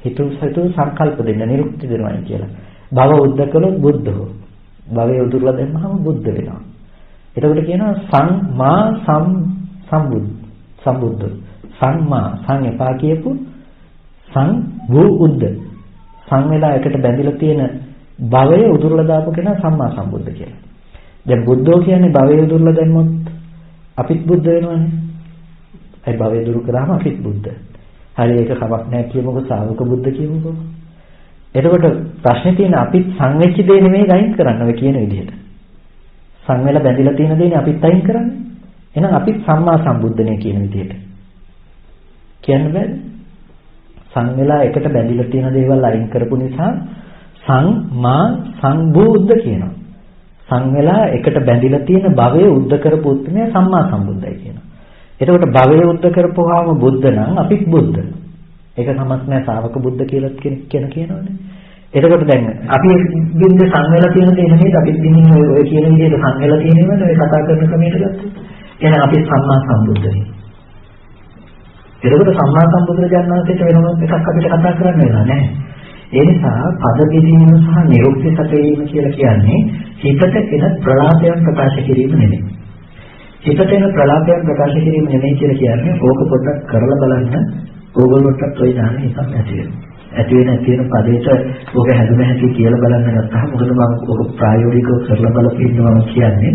හිතුව සංකල්ප දෙන්න නිරුක්ති දෙනවයි කියලා. භව උද්දකලොත් බුද්ධෝ. භවයේ උදුරලා දැම්මහම බුද්ධ වෙනවා. එතකොට කියනවා සම්මා සම්බුද්ධ. සම්මා සං එපා කියපු සං වූ උද්ද. සං වෙලා එකට බැඳිලා තියෙන භවයේ උදුරලා දාපු කෙනා සම්මා සම්බුද්ධ කියලා. දැන් බුද්ධෝ කියන්නේ භවයේ උදුරලා දැම්මොත් අපිත් බුද්ධ වෙනවනේ. ඒ භවයේ දුරු කරාම අපිත් බුද්ධ. හරි ඒක කමක් නැහැ කියමුකෝ ශ්‍රාවක බුද්ධ කියමුකෝ. එතකොට ප්‍රශ්නේ තියෙන අපිත් සංවෙච්ච දේ නෙමෙයි අයින් කරන්න ඔය කියන විදිහට. සං වෙලා බැඳිලා තියෙන දේනේ අපිත් අයින් කරන්නේ. එහෙනම් අපිත් සම්මා සම්බුද්ධනේ කියන විදිහට. කියන්න බෑද? සං වෙලා එකට බැඳිලා තියෙන දේවල් අයින් කරපු නිසා සංමා සම්බුද්ධ කියනවා. සං වෙලා එකට බැඳිලා තියෙන භවයේ උද්ද කරපු උත්මය සම්මා සම්බුද්ධයි කියනවා. එතකොට භවයේ උද්ද කරපුවාම බුද්ධ නම් අපිත් බුද්ධ. ඒක සමත් නැහැ ශාවක බුද්ධ කියලා කෙනෙක් කියනවනේ. එතකොට දැන් අපි බින්ද සං වෙලා තියෙන දේ නෙමෙයි අපිත් බින්දින් ඔය කියන විදිහට සං වෙලා තියෙනවද ඔය කතා කරන ක්‍රමයට ගත්තොත්. එහෙනම් අපි සම්මා සම්බුද්ධයි. එතකොට සම්මා සම්බුදුරජාණන් වහන්සේට වෙනම එකක් අපිට කතා කරන්න වෙනවා නෑ. ඒ නිසා පද බෙදීම සහ නිරුක්ති සැපයීම කියලා කියන්නේ හිතට එන ප්‍රලාපයන් ප්‍රකාශ කිරීම නෙමෙයි. හිතට එන ප්‍රලාපයන් ප්‍රකාශ කිරීම නෙමෙයි කියලා කියන්නේ ඕක පොඩ්ඩක් කරලා බලන්න ඕගොල්ලෝටත් ඔය ඥානෙ හිතක් ඇති වෙනවා. ඇති වෙන පදේට ඕක හැදුන හැටි කියලා බලන්න ගත්තාම මොකද මම ඕක ප්‍රායෝගිකව කරලා බලපින්නවා කියන්නේ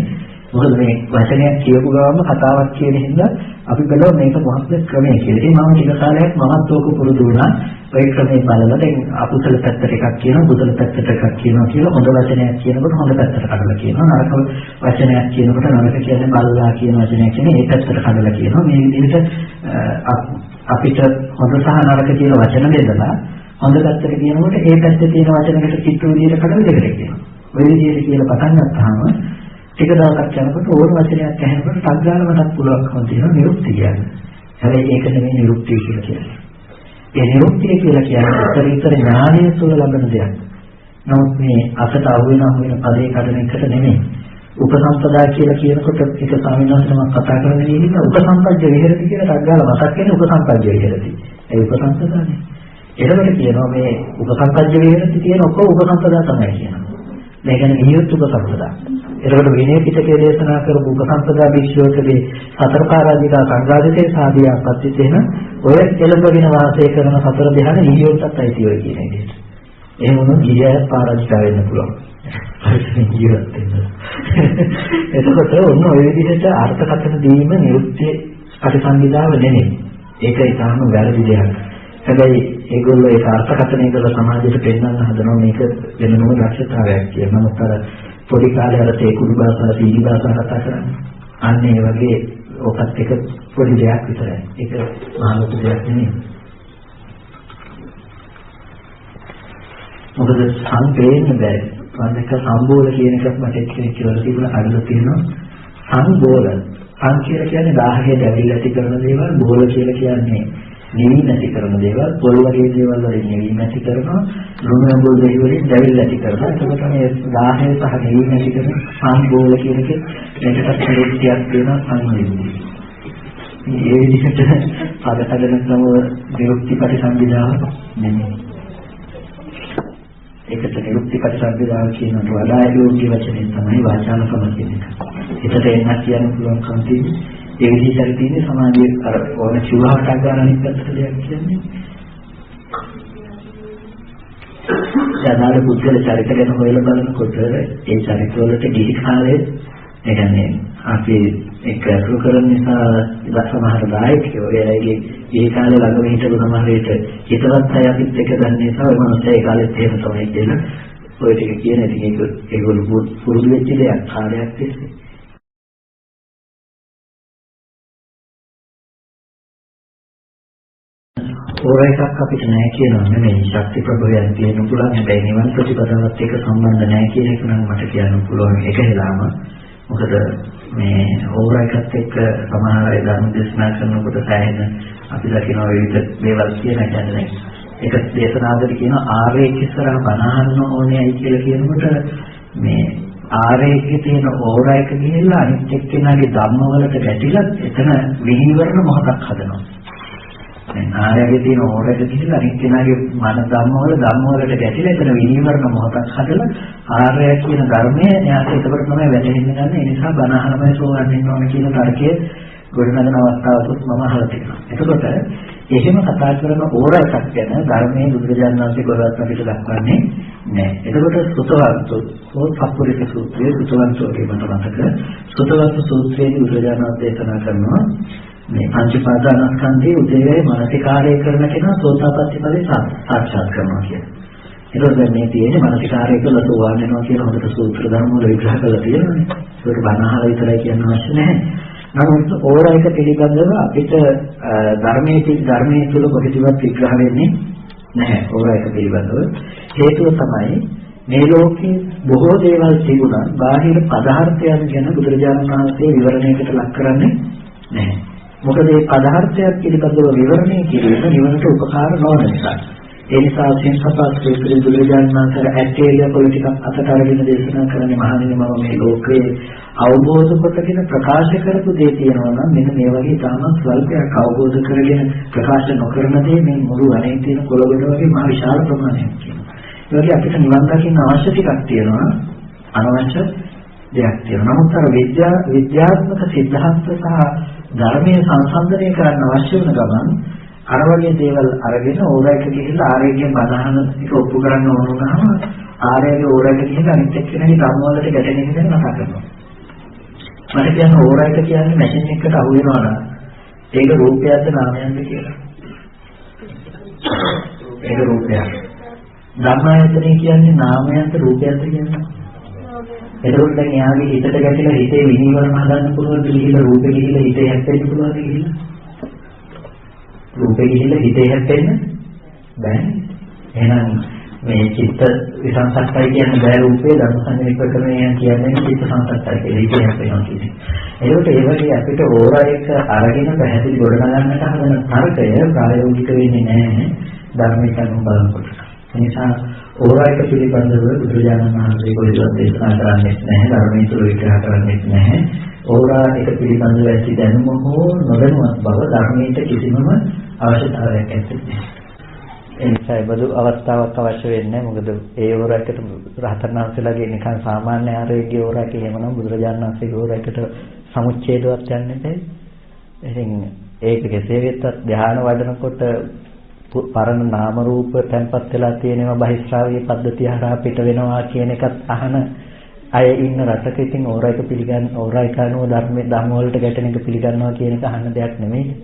මොකද මේ වචනයක් කියපු ගමන් කතාවක් කියන හින්දා අපි බලව මේක මොහොතේ ක්‍රමයේ කියලා. ඉතින් මම ටික කාලයක් මමත් ඕක පුරුදු වුණා. ඔය ක්‍රමයේ බලලා දැන් අකුසල පැත්තට එකක් කියනවා, කුසල පැත්තට එකක් කියනවා කියලා හොඳ වචනයක් කියනකොට හොඳ පැත්තට කඩලා කියනවා. නරක වචනයක් කියනකොට නරක කියන්නේ බල්ලා කියන වචනයක් කියන්නේ ඒ පැත්තට කඩලා කියනවා. මේ විදිහට අපිට හොඳ සහ නරක කියන වචන බෙදලා හොඳ පැත්තට කියනකොට ඒ පැත්තේ තියෙන වචනකට කිට්ටු විදිහට කඩලා දෙකට කියනවා. ඔය විදිහට කියලා පටන් ගත්තාම ටික දවසක් යනකොට ඕන වචනයක් ඇහෙනකොට සංග්‍රහල මතක් පුළුවන්කම තියෙනවා නිරුක්තිය කියන්නේ. හැබැයි ඒක නෙමෙයි නිරුක්තිය කියලා කියන්නේ. ඒ නිරුක්තිය කියලා කියන්නේ උත්තරීතර ඥානය තුළ ලබන දෙයක්. නමුත් මේ අසට අහුවෙන පදේ කඩන එකට නෙමෙයි. උපසම්පදා කියලා කියනකොට ඒක ස්වාමීන් වහන්සේම කතා කරන විදිහට උපසම්පජ්ජ විහෙරති කියලා සංග්‍රහල මතක් වෙන්නේ උපසම්පජ්ජ විහෙරති. ඒ උපසම්පදානේ. එළවට කියනවා මේ උපසම්පජ්ජ විහෙරති කියන ඔක්කොම උපසම්පදා තමයි කියනවා. මේ කියන්නේ නියුත් උපසම්පදා. එතකොට විනය පිටකයේ දේශනා කරපු උපසම්පදා භික්ෂුවකගේ සතර පාරාජිකා සංඝාදිතේ සාදියා පත්‍තිතේන ඔය එළඹගෙන වාසය කරන සතර ධ්‍යාන නියුත්තත් අයිති ඔය කියන විදිහට. එහෙම වුණොත් ගියය පාරාජිකා වෙන්න පුළුවන්. ජීවත් වෙන්න. එතකොට ඔන්න ඔය විදිහට අර්ථකථන දීම නිරුක්තිය පරිසංවිදාව නෙමෙයි. ඒක ඊටාම වැරදි දෙයක්. හැබැයි ඒගොල්ලෝ ඒක අර්ථකථනය කරලා සමාජයට පෙන්වන්න හදනවා මේක වෙනම දක්ෂතාවයක් කියලා. නමුත් අර පොඩි කාලේ අර තේකුළු භාෂාව, සීනි භාෂාව කතා කරන්නේ. අන්න ඒ වගේ ඔකත් එක පොඩි දෙයක් විතරයි. ඒක මහා ලොකු දෙයක් නෙමෙයි. මොකද සංපේන්න බෑ. වන්දක සම්බෝල කියන එකක් මට එක්කෙනෙක් කියලා තිබුණා අරලා තියෙනවා. සංබෝල. සං කියලා කියන්නේ 1000 දැවිලි ඇති කරන දේවල්, බෝල කියලා කියන්නේ නිවි නැති කරන දේවල්, පොල් වගේ දේවල් වලින් නිවි නැති කරනවා, ලුණු ඇඹුල් දෙහි වලින් දැවිලි ඇති කරනවා. ඒකට මේ 1000 සහ නිවි නැති කරන සංබෝල කියන එක මේකට පරිච්ඡේදයක් දෙනවා සංවේදී. මේ විදිහට පදකඩන ක්‍රම විරුක්ති පරිසංවිදාව නෙමෙයි. ඒකට විරුක්ති පරිසංවිදාව කියනට වඩා යෝග්‍ය වචනේ තමයි වාචාලකම කියන එක. ඒකට එන්නත් කියන්න පුළුවන් කම් තියෙන්නේ. ඒ විදිහට තියෙන්නේ සමාජයේ අර ඕන චුරාටක් ගන්න අනිත් පැත්තට දෙයක් කියන්නේ. සාමාන්‍ය පුද්ගල චරිත ගැන හොයලා බලනකොට ඒ චරිතවලට ගිහි කාලේ
ඒ කියන්නේ අපි ඒක අසු කරන නිසා සමහර දායකයෝ ඒගොල්ලෝගේ ඒ කාලේ ළඟම හිටපු සමහර විට හිතවත් අය අපිත් එක්ක ගන්න නිසා ඔය මනුස්සය ඒ කාලෙත් එහෙම තමයි කියලා ඔය ටික කියන ඉතින් ඒගොල්ලෝ පුරුදු වෙච්ච දෙයක් කාලයක් තිස්සේ. ඕර එකක් අපිට නැහැ කියනවා නෙමෙයි ශක්ති ප්‍රභවයන් තියෙන පුළුවන් හැබැයි නිවන් ප්‍රතිපදාවත් එක්ක සම්බන්ධ නැහැ කියන එක නම් මට කියන්න පුළුවන් ඒක හෙලාම මොකද මේ ඕර එකත් එක්ක සමහර අය ධර්ම දේශනා කරනකොට සෑහෙන අපි දකිනවා විවිධ දේවල් කියන කියන්නේ ඒක දේශනාවකට කියන ආර්යක ඉස්සරහ බණහන්න ඕනේයි කියලා කියනකොට මේ ආර්යකේ තියෙන ඕර එක ගිහිල්ලා අනිත් එක්කෙනාගේ ධම්මවලට ගැටිලා එතන විහිවරණ මොහොතක් හදනවා. දැන් ආර්යගේ තියෙන ඕරක ගිහිල්ලා අනිත් කෙනාගේ මන ධම්මවලට ගැටිලා එතන විනිවරණ මොහොතක් හදලා ආර්ය කියන ධර්මය එයාට ඒකවල තමයි වැටෙන්නේ ගන්න. ඒ නිසා බණ අහනමයි සෝවන් වෙන්න ඕන කියන තර්කය ගොඩනගන අවස්ථාවකුත් මම අහලා තියෙනවා. එතකොට එහෙම කතා කරන ඕර එකක් ගැන ධර්මයේ බුදුරජාණන් වහන්සේ ගොඩක් අපිට දක්වන්නේ නැහැ. එතකොට සුතවන්තෝ සප්පුරික සූත්‍රයේ සුතවන්තෝ කියන මතක සුතවන්ත සූත්‍රයේ බුදුරජාණන් වහන්සේ දේශනා කරනවා මේ පංචපාදානස්කන්ධයේ උදේවැය මානසිකාරය කරන කෙනා සෝතාපට්ටි ඵලේ සාක්ෂාත් කරනවා කියන්නේ. ඒක දැන් මේ තියෙන්නේ මානසිකාරය කළා සෝවාන් වෙනවා කියන හොඳට සූත්‍ර ධර්ම වල විග්‍රහ කරලා තියෙනවානේ. ඒක බණහල විතරයි කියන්න අවශ්‍ය නැහැ. නමුත් ඕරයික පිළිබඳව අපිට ධර්මයේ තුල කොහෙදවත් විග්‍රහ වෙන්නේ නැහැ. ඕරයික පිළිබඳව හේතුව තමයි මේ ලෝකේ බොහෝ දේවල් තිබුණා බාහිර පදාර්ථයන් ගැන බුදුරජාණන් වහන්සේ විවරණයකට ලක් කරන්නේ නැහැ. මොකද මේ පදාර්ථයක් පිළිබඳව විවරණය කිරීම නිවනට උපකාර නොවන නිසා. ඒ නිසා සෙන්සපත් සූත්‍රයේ බුදුරජාණන් වහන්සේ ඇටේලිය පොලිටිකක් අතට අරගෙන දේශනා කරන්නේ මහණෙනි මම මේ ලෝකයේ අවබෝධ කොටගෙන ප්‍රකාශ කරපු දේ තියෙනවා නම් මෙන්න මේ වගේ තාමත් ස්වල්පයක් අවබෝධ කරගෙන ප්‍රකාශ නොකරන දේ මේ මුළු අනේ තියෙන කොළවල වගේ මහ විශාල ප්‍රමාණයක් කියනවා. ඒ වගේ අපිට නිවන් දකින්න අවශ්‍ය ටිකක් තියෙනවා අනවශ්‍ය දෙයක් තියෙනවා. නමුත් අර විද්‍යාත්මක සිද්ධාන්ත සහ ධර්මයේ සංසන්දනය කරන්න අවශ්‍ය වෙන ගමන් අර වගේ දේවල් අරගෙන ඕරයක ගිහිල්ලා ආරේගෙන් බණහන එක ඔප්පු කරන්න ඕන වුණාම ආරේගේ ඕරයක ගිහිල්ලා අනිත් එක්කෙනාගේ ධර්ම වලට ගැටෙන එක ගැන කතා කරනවා. මට කියන්න ඕරයක කියන්නේ මැෂින් එකකට අහු වෙනවා නම් ඒක රූපයක්ද නාමයක්ද කියලා. ඒක රූපයක්. ධර්මායතනය කියන්නේ නාමයක්ද රූපයක්ද කියන්නේ. එතකොට දැන් එයාගේ හිතට ගැටිලා හිතේ විනිවරණ හදන්න පුළුවන් කියලා රූපේ ගිහිල්ලා හිතේ හැප්පෙන්න පුළුවන්ද කියලා? රූපේ ගිහිල්ලා හිතේ හැප්පෙන්න බෑ. එහෙනම් මේ චිත්ත විසංසක්තයි කියන්නේ බෑ රූපේ ධර්ම සංගණික ප්‍රකරණය කියන්නේ චිත්ත සංසක්තයි කියලා හිතේ හැප්පෙනවා කියන්නේ. ඒකට ඒ වගේ අපිට ඕරා එක අරගෙන පැහැදිලි ගොඩනගන්නට හදන තර්කය ප්‍රායෝගික වෙන්නේ නැහැ ධර්මයට අනුව බලනකොට. ඒ නිසා ඕරායක පිළිබඳව බුදුරජාණන් වහන්සේ කොහෙවත් දේශනා කරන්නේ නැහැ ධර්මයේ තුල විග්‍රහ කරන්නේ නැහැ. ඕරා එක පිළිබඳව ඇති දැනුම හෝ නොදැනුවත් බව ධර්මයට කිසිම අවශ්‍යතාවයක් නැහැ. ඒ නිසා බඳු අවස්ථාවක් අවශ්‍ය වෙන්නේ මොකද ඒ ඕරායකට රහතන් වහන්සේලාගේ නිකන් සාමාන්‍ය ආරෝග්‍ය ඕරායක එහෙමනම් බුදුරජාණන් වහන්සේගේ ඕරායකට සමුච්ඡේදවත් යන්නේ නැහැ. ඉතින් ඒක කෙසේ වෙතත් ධ්‍යාන වඩනකොට පරණ නාම රූප තැන්පත් වෙලා තියෙනවා බහිස්රාවී පද්ධතිය හරහා පිට වෙනවා කියන එකත් අහන අය ඉන්න රටක ඉතින් ඕරායක ඕරායකනෝ ධර්ම වලට ගැටෙන එක පිළිගන්නවා කියන එක අහන්න දෙයක් නෙමෙයි.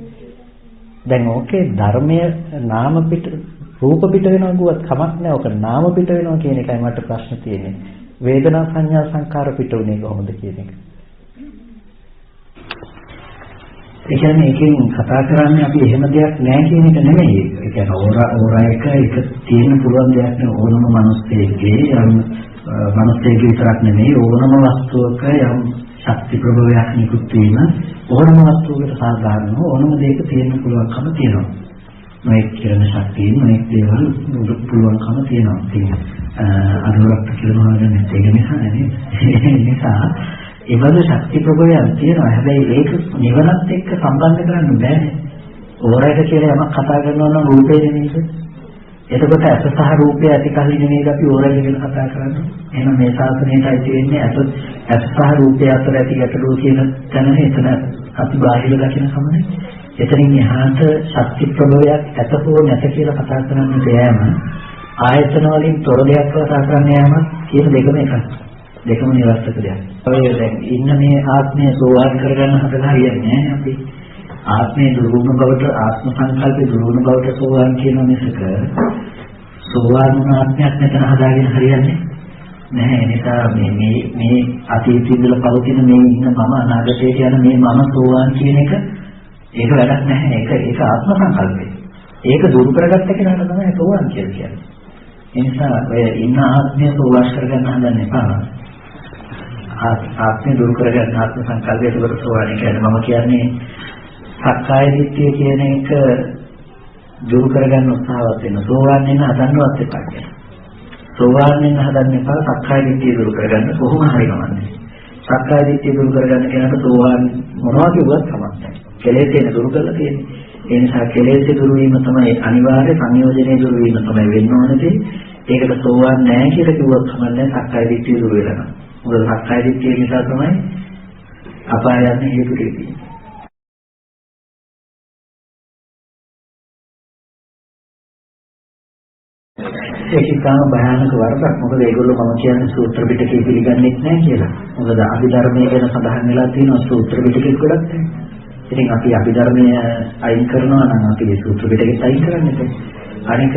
දැන් ඕකේ ධර්මය නාම පිට රූප පිට වෙනවා කිව්වත් කමක් නැහැ. ඕක නාම පිට වෙනවා කියන එකයි මට ප්‍රශ්න තියෙන්නේ. වේදනා සංඥා සංකාර පිට උනේ කොහොමද කියන එක. ඒ කියන්නේ එකෙන් කතා කරන්නේ අපි එහෙම දෙයක් නැහැ කියන එක නෙමෙයි. ඒ කියන්නේ ඕරායක එක තියෙන පුළුවන් දෙයක් නෙවෙයි ඕනම මිනිස්සෙගේ මිනිස්සෙගේ විතරක් නෙමෙයි ඕනම වස්තුවක යම් ශක්ති ප්‍රභවයක් නිකුත් වීම ඕනම වස්තුවකට සාධාරණව ඕනම දෙයක තියෙන්න පුළුවන්කම තියෙනවා. මේ කිරණ ශක්තිය මේ දේවල් පුළුවන්කම තියෙනවා. ඉතින් අනුරක්ත කියනවා නේද? ඒක නිසා නේද? ඒ නිසා ඒවල ශක්ති ප්‍රභවයන් තියෙනවා. හැබැයි ඒක නිවනත් එක්ක සම්බන්ධ කරන්න බෑනේ. ඕරයක කියලා යමක් කතා කරනවා නම් රූපේ නෙමෙයිද? එතකොට ඇස සහ රූපය ඇති කල්ලි නෙමෙයිද අපි ඕරයක ගැන කතා කරන්නේ. එහෙනම් මේ ශාසනයටයි තියෙන්නේ ඇස සහ රූපය අතර ඇති ගැටලුව කියන තැන එතන අපි බාහිර දකින සමනේ. එතනින් එහාට ශක්ති ප්‍රභවයක් ඇත හෝ නැත කියලා කතා කරන්න බෑම ආයතන වලින් තොර දෙයක් කතා කරන්න යෑම කියන දෙකම එකයි. දෙකම නිරර්ථක දෙයක්. ඔය දැන් ඉන්න මේ ආත්මය සෝවාන් කරගන්න හදලා හරියන්නේ නැහැ අපි. ආත්මේ දුරුණු බවට ආත්ම සංකල්පේ දුරුණු බවට සෝවාන් කියන මිසක සෝවාන් වුණ ආත්මයක් මෙතන හදාගෙන හරියන්නේ නැහැ. ඒ නිසා මේ අතීතයේ ඉඳලා පවතින මේ ඉන්න මම අනාගතයට යන මේ මම සෝවාන් කියන එක ඒක වැඩක් නැහැ. ඒක ආත්ම සංකල්පේ. ඒක දුරු කරගත්ත කෙනාට තමයි සෝවාන් කියලා කියන්නේ. ඒ නිසා ඔය ඉන්න ආත්මය සෝවාන් කරගන්න හදන්න එපා. ආත්මය දුරු කරගන්න ආත්ම සංකල්පයට කොට සෝවාන් කියන්නේ මම කියන්නේ සක්කාය දිට්ඨිය කියන එක දුරු කරගන්න උත්සාහවත් වෙන සෝවාන් වෙන හදන්නවත් එපා කියන්නේ. සෝවාන් වෙන හදන්න එපා සක්කාය දිට්ඨිය දුරු කරගන්න කොහොම හරි නමන්නේ. සක්කාය දිට්ඨිය දුරු කරගන්න කෙනාට සෝවාන් මොනවා කිව්වත් සමත් නැහැ. කෙලෙස් දුරු කරලා තියෙන්නේ. ඒ නිසා කෙලෙස් දුරු වීම තමයි අනිවාර්ය සංයෝජනයේ දුරු වීම තමයි වෙන්න ඕනේ. ඒකට සෝවාන් නැහැ කියලා කිව්වත් සමන්නේ සක්කාය දිට්ඨිය දුරු වෙලා නැහැ. මොකද සක්කාය දිට්ඨිය නිසා තමයි අපාය යන්නේ හේතු දෙකයි. ඒක ඉතාම භයානක වරදක්. මොකද ඒගොල්ලෝ මම කියන්නේ සූත්‍ර පිටකේ පිළිගන්නේ නැහැ කියලා. මොකද අභිධර්මයේ ගැන සඳහන් වෙලා තියෙනවා සූත්‍ර පිටකේ ගොඩක් තියෙනවා. ඉතින් අපි අභිධර්මයේ අයින් කරනවා නම් අපි මේ සූත්‍ර පිටකෙත් අයින් කරන්නේ. අනික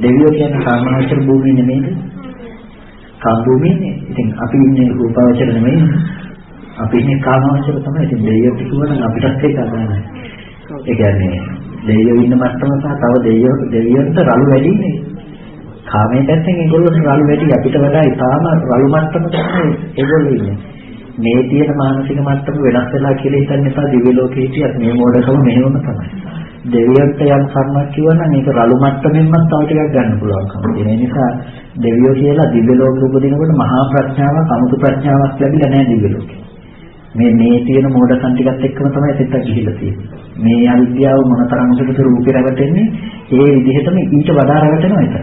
දෙවියෝ කියන්නේ කාමාවචර භූමිය නෙමෙයිද? කාම භූමියනේ. ඉතින් අපි ඉන්නේ රූපාවචර නෙමෙයි. අපි ඉන්නේ කාමාවචර තමයි. ඉතින් දෙවියෝ කිව්වනම් අපිටත් ඒක අදාළයි. ඒ කියන්නේ දෙවියෝ ඉන්න මට්ටම සහ තව දෙවියන්ට රළු වැඩි නේ. කාමයේ පැත්තෙන් ඒගොල්ලෝ රළු වැඩි අපිට වඩා ඉතාම රළු මට්ටම තමයි ඒගොල්ලෝ ඉන්නේ. මේ තියෙන මානසික මට්ටම වෙනස් වෙලා කියලා හිතන්න එපා. දිව්‍ය ලෝකේ හිටියත් මේ මොඩකම මෙහෙම තමයි. දෙවියන්ට යම් කර්මයක් කිව්වනම් ඒක රළු මට්ටමින්වත් තව ටිකක් ගන්න පුළුවන්කම තියෙන. ඒ නිසා දෙවියෝ කියලා දිව්‍ය ලෝක උපදිනකොට මහා ප්‍රඥාවක් අමුතු ප්‍රඥාවක් ලැබිලා නැහැ දිව්‍ය ලෝකේ. මේ තියෙන මොඩකම් ටිකත් එක්කම තමයි සිතක් ගිහිලා තියෙන්නේ. මේ අවිද්‍යාව මොනතරම් උසට රූපේ රැවටෙන්නේ ඒ විදිහටම ඊට වඩා රැවටෙනවා ඒක.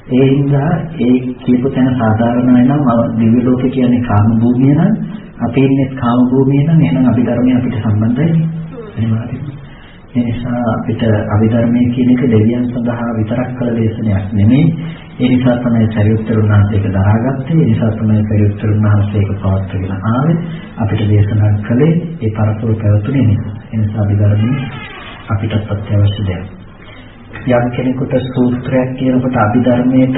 ඒ හින්දා ඒ කියපු තැන සාධාරණ වෙනම් දිව්‍ය ලෝකේ කියන්නේ කාම භූමිය නම් අපි ඉන්නේ කාම භූමිය නම් එහෙනම් අභිධර්මයේ අපිට සම්බන්ධයි අනිවාර්යයෙන්. ඒ නිසා අපිට අභිධර්මයේ කියන එක දෙවියන් සඳහා විතරක් කළ දේශනයක් නෙමෙයි. ඒ නිසා තමයි සරියුත්තරුන් වහන්සේක දරාගත්තේ. ඒ නිසා තමයි සරියුත්තරුන් වහන්සේක පවත්වගෙන ආවේ. අපිට දේශනා කළේ ඒ පරපුර පැවතුනේ නිසා. ඒ නිසා අභිධර්මයේ අපිටත් අත්‍යවශ්‍ය දෙයක්. යම් කෙනෙකුට සූත්‍රයක් කියනකොට අභිධර්මයට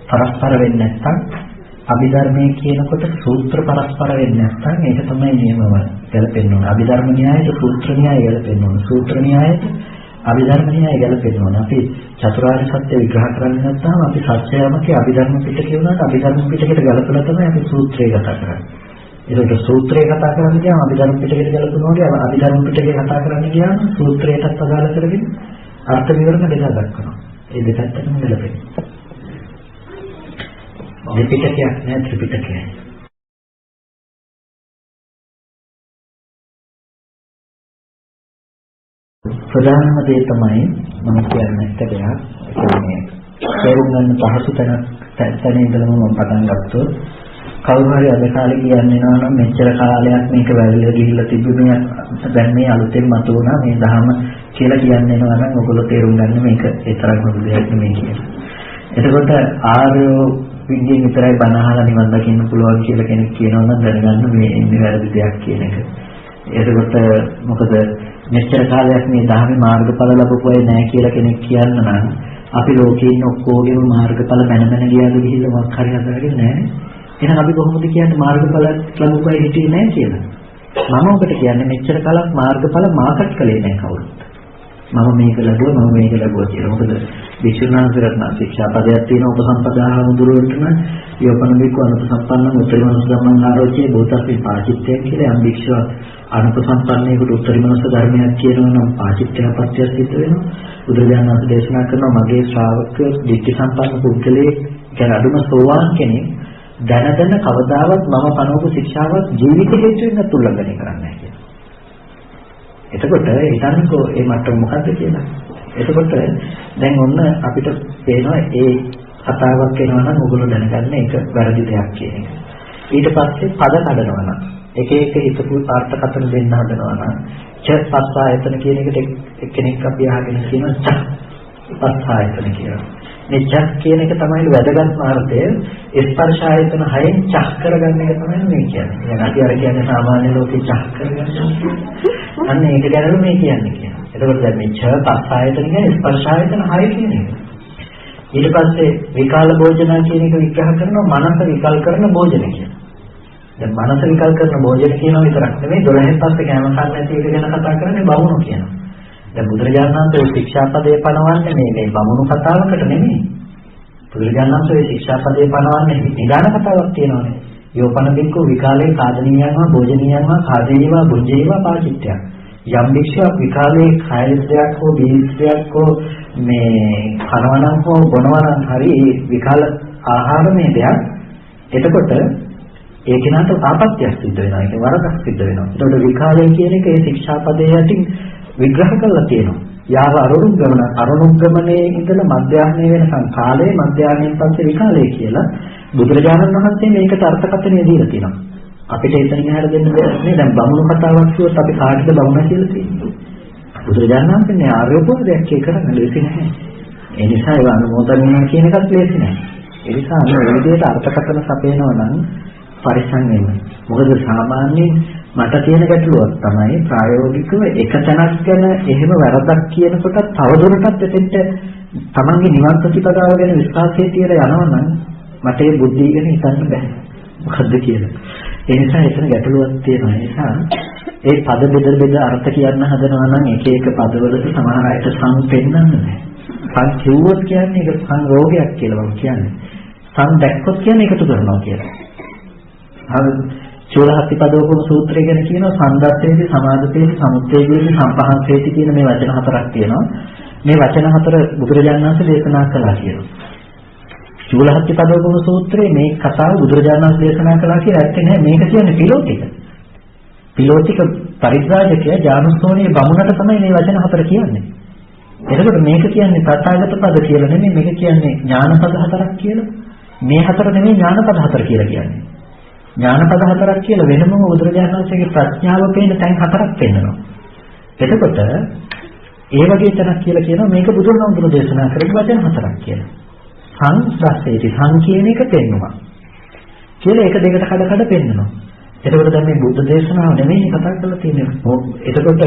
පරස්පර වෙන්නේ නැත්නම් අභිධර්මයේ කියනකොට සූත්‍ර පරස්පර වෙන්නේ නැත්නම් ඒක තමයි නියමව ගැලපෙන්න ඕන. අභිධර්ම න්‍යායයට සූත්‍ර න්‍යාය ගැලපෙන්න ඕන. සූත්‍ර න්‍යායයට අභිධර්ම න්‍යාය ගැලපෙන්න ඕන. අපි චතුරාර්ය සත්‍ය විග්‍රහ කරන්නේ නැත්නම් අපි සත්‍යයමකේ අභිධර්ම පිටකේ වුණාට අභිධර්ම පිටකයට ගැලපලා තමයි අපි සූත්‍රය කතා කරන්නේ. ඒකට සූත්‍රය කතා කරන්න ගියාම අභිධර්ම පිටකයට ගැලපෙනවා. අභිධර්ම පිටකේ කතා කරන්න ගියාම සූත්‍රයටත් අදාළ කරගෙන අර්ථ විවරණ දෙක දක්වනවා. ඒ දෙකටම ගැලපෙනවා. ත්‍රිපිටකයක් නෑ ත්‍රිපිටකයයි. ප්‍රධානම දේ තමයි මම කියන්නේ දෙයක්. කියන්නේ තේරුම් ගන්න පහසු තැන ඉඳලම මම පටන් ගත්තොත් කවුරු හරි අද කාලේ කියන්නේ නම් මෙච්චර කාලයක් මේක වැළලලා ගිහිල්ලා තිබුණේ දැන් මේ අලුතෙන් මතුවනා මේ ධර්ම කියලා කියන්නේ නම් ඔයගොල්ලෝ තේරුම් ගන්න මේක ඒ තරම් හොඳ දෙයක් නෙමෙයි කියලා. එතකොට ආර්ය විද්‍යාවෙන් විතරයි බණ අහලා නිවන් දකින්න පුළුවන් කියලා කෙනෙක් කියනවා නම් දැනගන්න මේ ඉන්නේ වැරදි දෙයක් කියන එක. එතකොට මොකද මෙච්චර කාලයක් මේ ධර්මයේ මාර්ගඵල ලැබපු අය නැහැ කියලා කෙනෙක් කියන්න නම් අපි ලෝකේ ඉන්න ඔක්කොගේම මාර්ගඵල මැන ගියාද ගිහිල්ලා මොකක් හරි හදාගෙන නැහැ. එහෙනම් අපි කොහොමද කියන්නේ මාර්ගඵල ලැබුපු අය හිටියේ නැහැ කියලා? මම ඔබට කියන්නේ මෙච්චර කාලක් මාර්ගඵල මාකට් කළේ නැහැ කවුරුත්. මම මේක ලැබුවා මම මේක ලැබුවා කියලා. මොකද විශ්වනාථරත්න ශික්ෂාපදයක් තියෙන උපසම්පදා හඳුරුවටම යෝපන බිකු අනුපසම්පන්න උත්තරීමනස ධර්මං ආරෝචයේ බෝතස්සේ පාචිත්‍යය කියලා යම් භික්ෂුව අනුපසම්පන්නයෙකුට උත්තරීමනස ධර්මයක් කියනවා නම් පාචිත්‍යපත්‍ය සිද්ධ වෙනවා. බුදුරජාණන් වහන්සේ දේශනා කරනවා මගේ ශ්‍රාවකයෝ ධිට්ඨි සම්පන්න පුද්ගලයේ කියන අදුම සෝවාන් කෙනෙක් දැන කවදාවත් මම පනවපු ශික්ෂාවත් ජීවිත හේතුවෙන් උල්ලංඝනය කරන්නේ නැහැ කියලා. එතකොට හිතන්නකෝ මේ මට්ටම මොකද්ද කියලා. එතකොට දැන් ඔන්න අපිට පේනවා ඒ කතාවක් එනවා නම් ඔයගොල්ලෝ දැනගන්න ඒක වැරදි දෙයක් කියන එක. ඊට පස්සේ පද කඩනවා නම් එක එක හිතපු අර්ථකථන දෙන්න හදනවා නම් චප්පස්සායතන කියන එකට එක්කෙනෙක් අපි අහගෙන කියනවා චප්පස්සායතන කියලා. මේ චක් කියන එක තමයි වැදගත් මාර්ගය. ස්පර්ශ ආයතන 6න් චක් කරගන්න එක තමයි මේ කියන්නේ. දැන් අපි අර කියන්නේ සාමාන්‍ය ලෝකේ චක් කරගන්න. අන්න ඒක ගැන මේ කියන්නේ. එතකොට දැන් මේ ච පස් ආයතන කියන්නේ ස්පර්ශ ආයතන 6 කියන එක. ඊට පස්සේ විකාල භෝජන කියන එක විග්‍රහ කරනවා මනස විකල් කරන භෝජන කියලා. දැන් මනස විකල් කරන භෝජන කියනවා විතරක් නෙමෙයි 12න් පස්සේ කැම කන්න නැති එක ගැන කතා කරන්නේ බමුණු කියනවා. දැන් බුදුරජාණන් වහන්සේ ශික්ෂාපදේ පනවන්නේ මේ බමුණු කතාවකට නෙමෙයි. බුදුරජාණන් වහන්සේ ශික්ෂාපදේ පනවන්නේ නිදාන කතාවක් තියෙනවානේ. යෝපන බික්කු විකාලේ කාදනීයන්වා භෝජනීයන්වා කාදේවා බුද්ධේවා පාචිත්‍යං. යම් භික්ෂුවක් විකාලේ කායස්ත්‍රයක් හෝ බීජස්ත්‍රයක් හෝ මේ කනවනම් හෝ බොනවනම් හරි විකාල ආහාරමේ දෙයක්. එතකොට ඒ කෙනාට ආපත්‍යක් සිද්ධ වෙනවා. ඒක වරදක් සිද්ධ වෙනවා. එතකොට විකාලය කියන එක ඒ ශික්ෂාපදයේ යටින් විග්‍රහ කරලා තියෙනවා. යාව අරුණුග්ගමනේ ඉඳලා මධ්‍යාහ්නය වෙනකන් කාලේ මධ්‍යාහ්නයෙන් පස්සේ විකාලය කියලා බුදුරජාණන් වහන්සේ මේකට අර්ථකථනය දීලා තියෙනවා. අපිට එතනින් එහාට දෙන්න දෙන්නේ දැන් බමුණු කතාවක් කිව්වොත් අපි කාටද බමුණ කියලා තියෙන්නේ. බුදුරජාණන් වහන්සේ මේ ආර්යෝපදයක් කරන්න ලේසි නැහැ. ඒ නිසා ඒව අනුමෝදනය කියන එකත් ලේසි නැහැ. ඒ නිසා මේ විදිහට අර්ථකථන සපයනවා නම් පරිස්සම් වෙන්න. මොකද සාමාන්‍යයෙන් මට තියෙන ගැටලුවක් තමයි ප්‍රායෝගිකව එක තැනක් ගැන එහෙම වැරදක් කියනකොට තවදුරටත් එතෙන්ට තමන්ගේ නිවන් ප්‍රතිපදාව ගැන විශ්වාසය තියලා යනවනම් මට ඒ බුද්ධිය ගැන හිතන්න බෑ. මොකද්ද කියලා. ඒ නිසා එතන ගැටලුවක් තියෙනවා. ඒ නිසා ඒ පද බෙද අර්ථ කියන්න හදනවා නම් එක එක පදවලට සමහර අයට සං පෙන්නන්නේ නැහැ. සං කිව්වොත් කියන්නේ ඒක සං රෝගයක් කියලා මම කියන්නේ. සං දැක්කොත් කියන්නේ එකතු කරනවා කියලා. හරි චූලහත්තිපදෝපම සූත්‍රය ගැන කියනවා සංදස්සේති සමාදතේති සමුත්තේජේති සම්පහන්සේති කියන මේ වචන හතරක් තියෙනවා. මේ වචන හතර බුදුරජාණන් වහන්සේ දේශනා කළා කියනවා. චූලහත්තිපදෝපම සූත්‍රයේ මේ කතාව බුදුරජාණන් වහන්සේ දේශනා කළා කියලා ඇත්තේ නැහැ. මේක කියන්නේ පිලෝතික. පිලෝතික පරිත්‍රාජකයා ජානුස්සෝණිය බමුණට තමයි මේ වචන හතර කියන්නේ. එතකොට මේක කියන්නේ තථාගත පද කියලා නෙමෙයි. මේක කියන්නේ ඥානපද හතරක් කියලා. මේ හතර නෙමෙයි ඥානපද හතර කියලා කියන්නේ. ඥානපද හතරක් කියලා වෙනම බුදුරජාණන් වහන්සේගේ ප්‍රඥාව පේන තැන් හතරක් පෙන්නනවා. එතකොට ඒ වගේ තැනක් කියලා කියනවා මේක බුදුරණවහන්සේ දේශනා කරපු වචන හතරක් කියලා. සංස්රස්සේති සං කියන එක පෙන්නවා. කියලා එක දෙකට කඩ පෙන්නනවා. එතකොට දැන් මේ බුද්ධ දේශනාව නෙමෙයි කතා කරලා තියෙන්නේ. එතකොට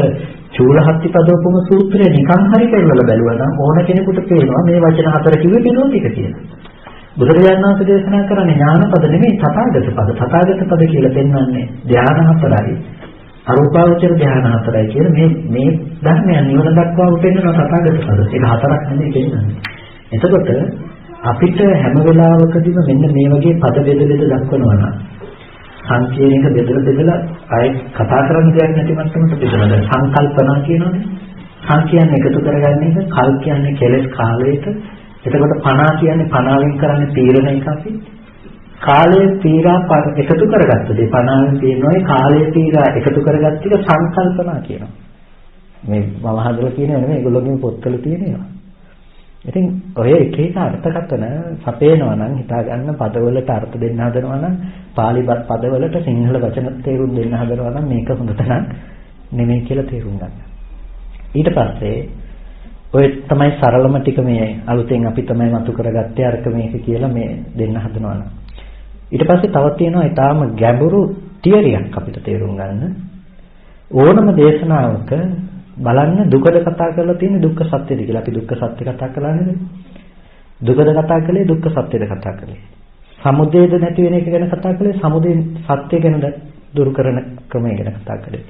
චූලහත්තිපදෝපම සූත්‍රය නිකන් හරි පෙන්නලා බැලුවා නම් ඕන කෙනෙකුට පේනවා මේ වචන හතර කිව්වේ පිළිවෙතික කියලා. බුදුරජාණන් වහන්සේ දේශනා කරන්නේ ඥානපද නෙමෙයි තථාගත පද. තථාගත පද කියලා පෙන්වන්නේ ධ්‍යාන හතරයි. අරූපාවචර ධ්‍යාන හතරයි කියලා මේ ධර්මයන් නිවන දක්වාම පෙන්වන තථාගත පද. ඒක හතරක් නෙමෙයි පෙන්වන්නේ. එතකොට අපිට හැම වෙලාවකදීම මෙන්න මේ වගේ පද බෙද දක්වනවා නම් සංකේනික බෙදලා අය කතා කරන්න දෙයක් නැති මට්ටමට බෙදලා දැන් සංකල්පනා කියනෝනේ. සං කියන්නේ එකතු කරගන්න එක, කල් කියන්නේ කෙලෙස් කාලයක. එතකොට පනා කියන්නේ පනාවෙන් කරන්නේ තීරණ එක අපි. කාලයේ තීරා එකතු කරගත්ත දේ පනාවෙන් තියෙනවායි කාලයේ තීරා එකතු කරගත්ත එක සංකල්පනා කියනවා. මේ මම හදලා කියනවා නෙමෙයි ඒගොල්ලෝගේ පොත්වල තියෙනවා. ඉතින් ඔය එක එක අර්ථකථන සපේනවා නම් හිතා ගන්න පදවලට අර්ථ දෙන්න හදනවා නම් පාලි පදවලට සිංහල වචන තේරුම් දෙන්න හදනවා නම් මේක හොඳට නම් නෙමෙයි කියලා තේරුම් ගන්න. ඊට පස්සේ ඔය තමයි සරලම ටික මේ අලුතෙන් අපි තමයි මතු කරගත්තේ අරක මේක කියලා මේ දෙන්න හදනවා නම්. ඊට පස්සේ තව තියෙනවා ඊටාම ගැඹුරු තියරියක් අපිට තේරුම් ගන්න. ඕනම දේශනාවක බලන්න දුකද කතා කරලා තියෙන්නේ දුක්ඛ සත්‍යද කියලා. අපි දුක්ඛ සත්‍ය කතා කළා නේද? දුකද කතා කළේ දුක්ඛ සත්‍යද කතා කළේ. සමුදයද නැති වෙන එක ගැන කතා කළේ සමුදය සත්‍ය ගැන දුරු කරන ක්‍රමය ගැන කතා කළේ.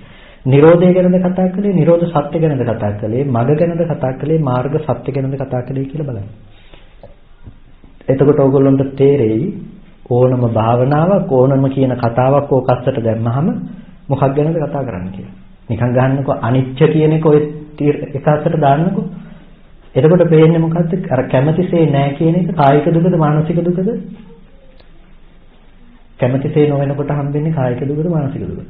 නිරෝධය ගැනද කතා කළේ නිරෝධ සත්‍ය ගැනද කතා කළේ මඟ ගැනද කතා කළේ මාර්ග සත්‍ය ගැනද කතා කළේ කියලා බලන්න. එතකොට ඕගොල්ලන්ට තේරෙයි ඕනම භාවනාවක් ඕනම කියන කතාවක් ඕකස්සට දැම්මහම මොකක් ගැනද කතා කරන්නේ කියලා. නිකන් ගන්නකො අනිච්ච කියන එක ඔය එකකට දාන්නකො. එතකොට පේන්නේ මොකද්ද? අර කැමැතිසේ නැහැ කියන එක කායික දුකද මානසික දුකද? කැමැතිසේ නොවෙනකොට හම්බෙන්නේ කායික දුකද මානසික දුකද?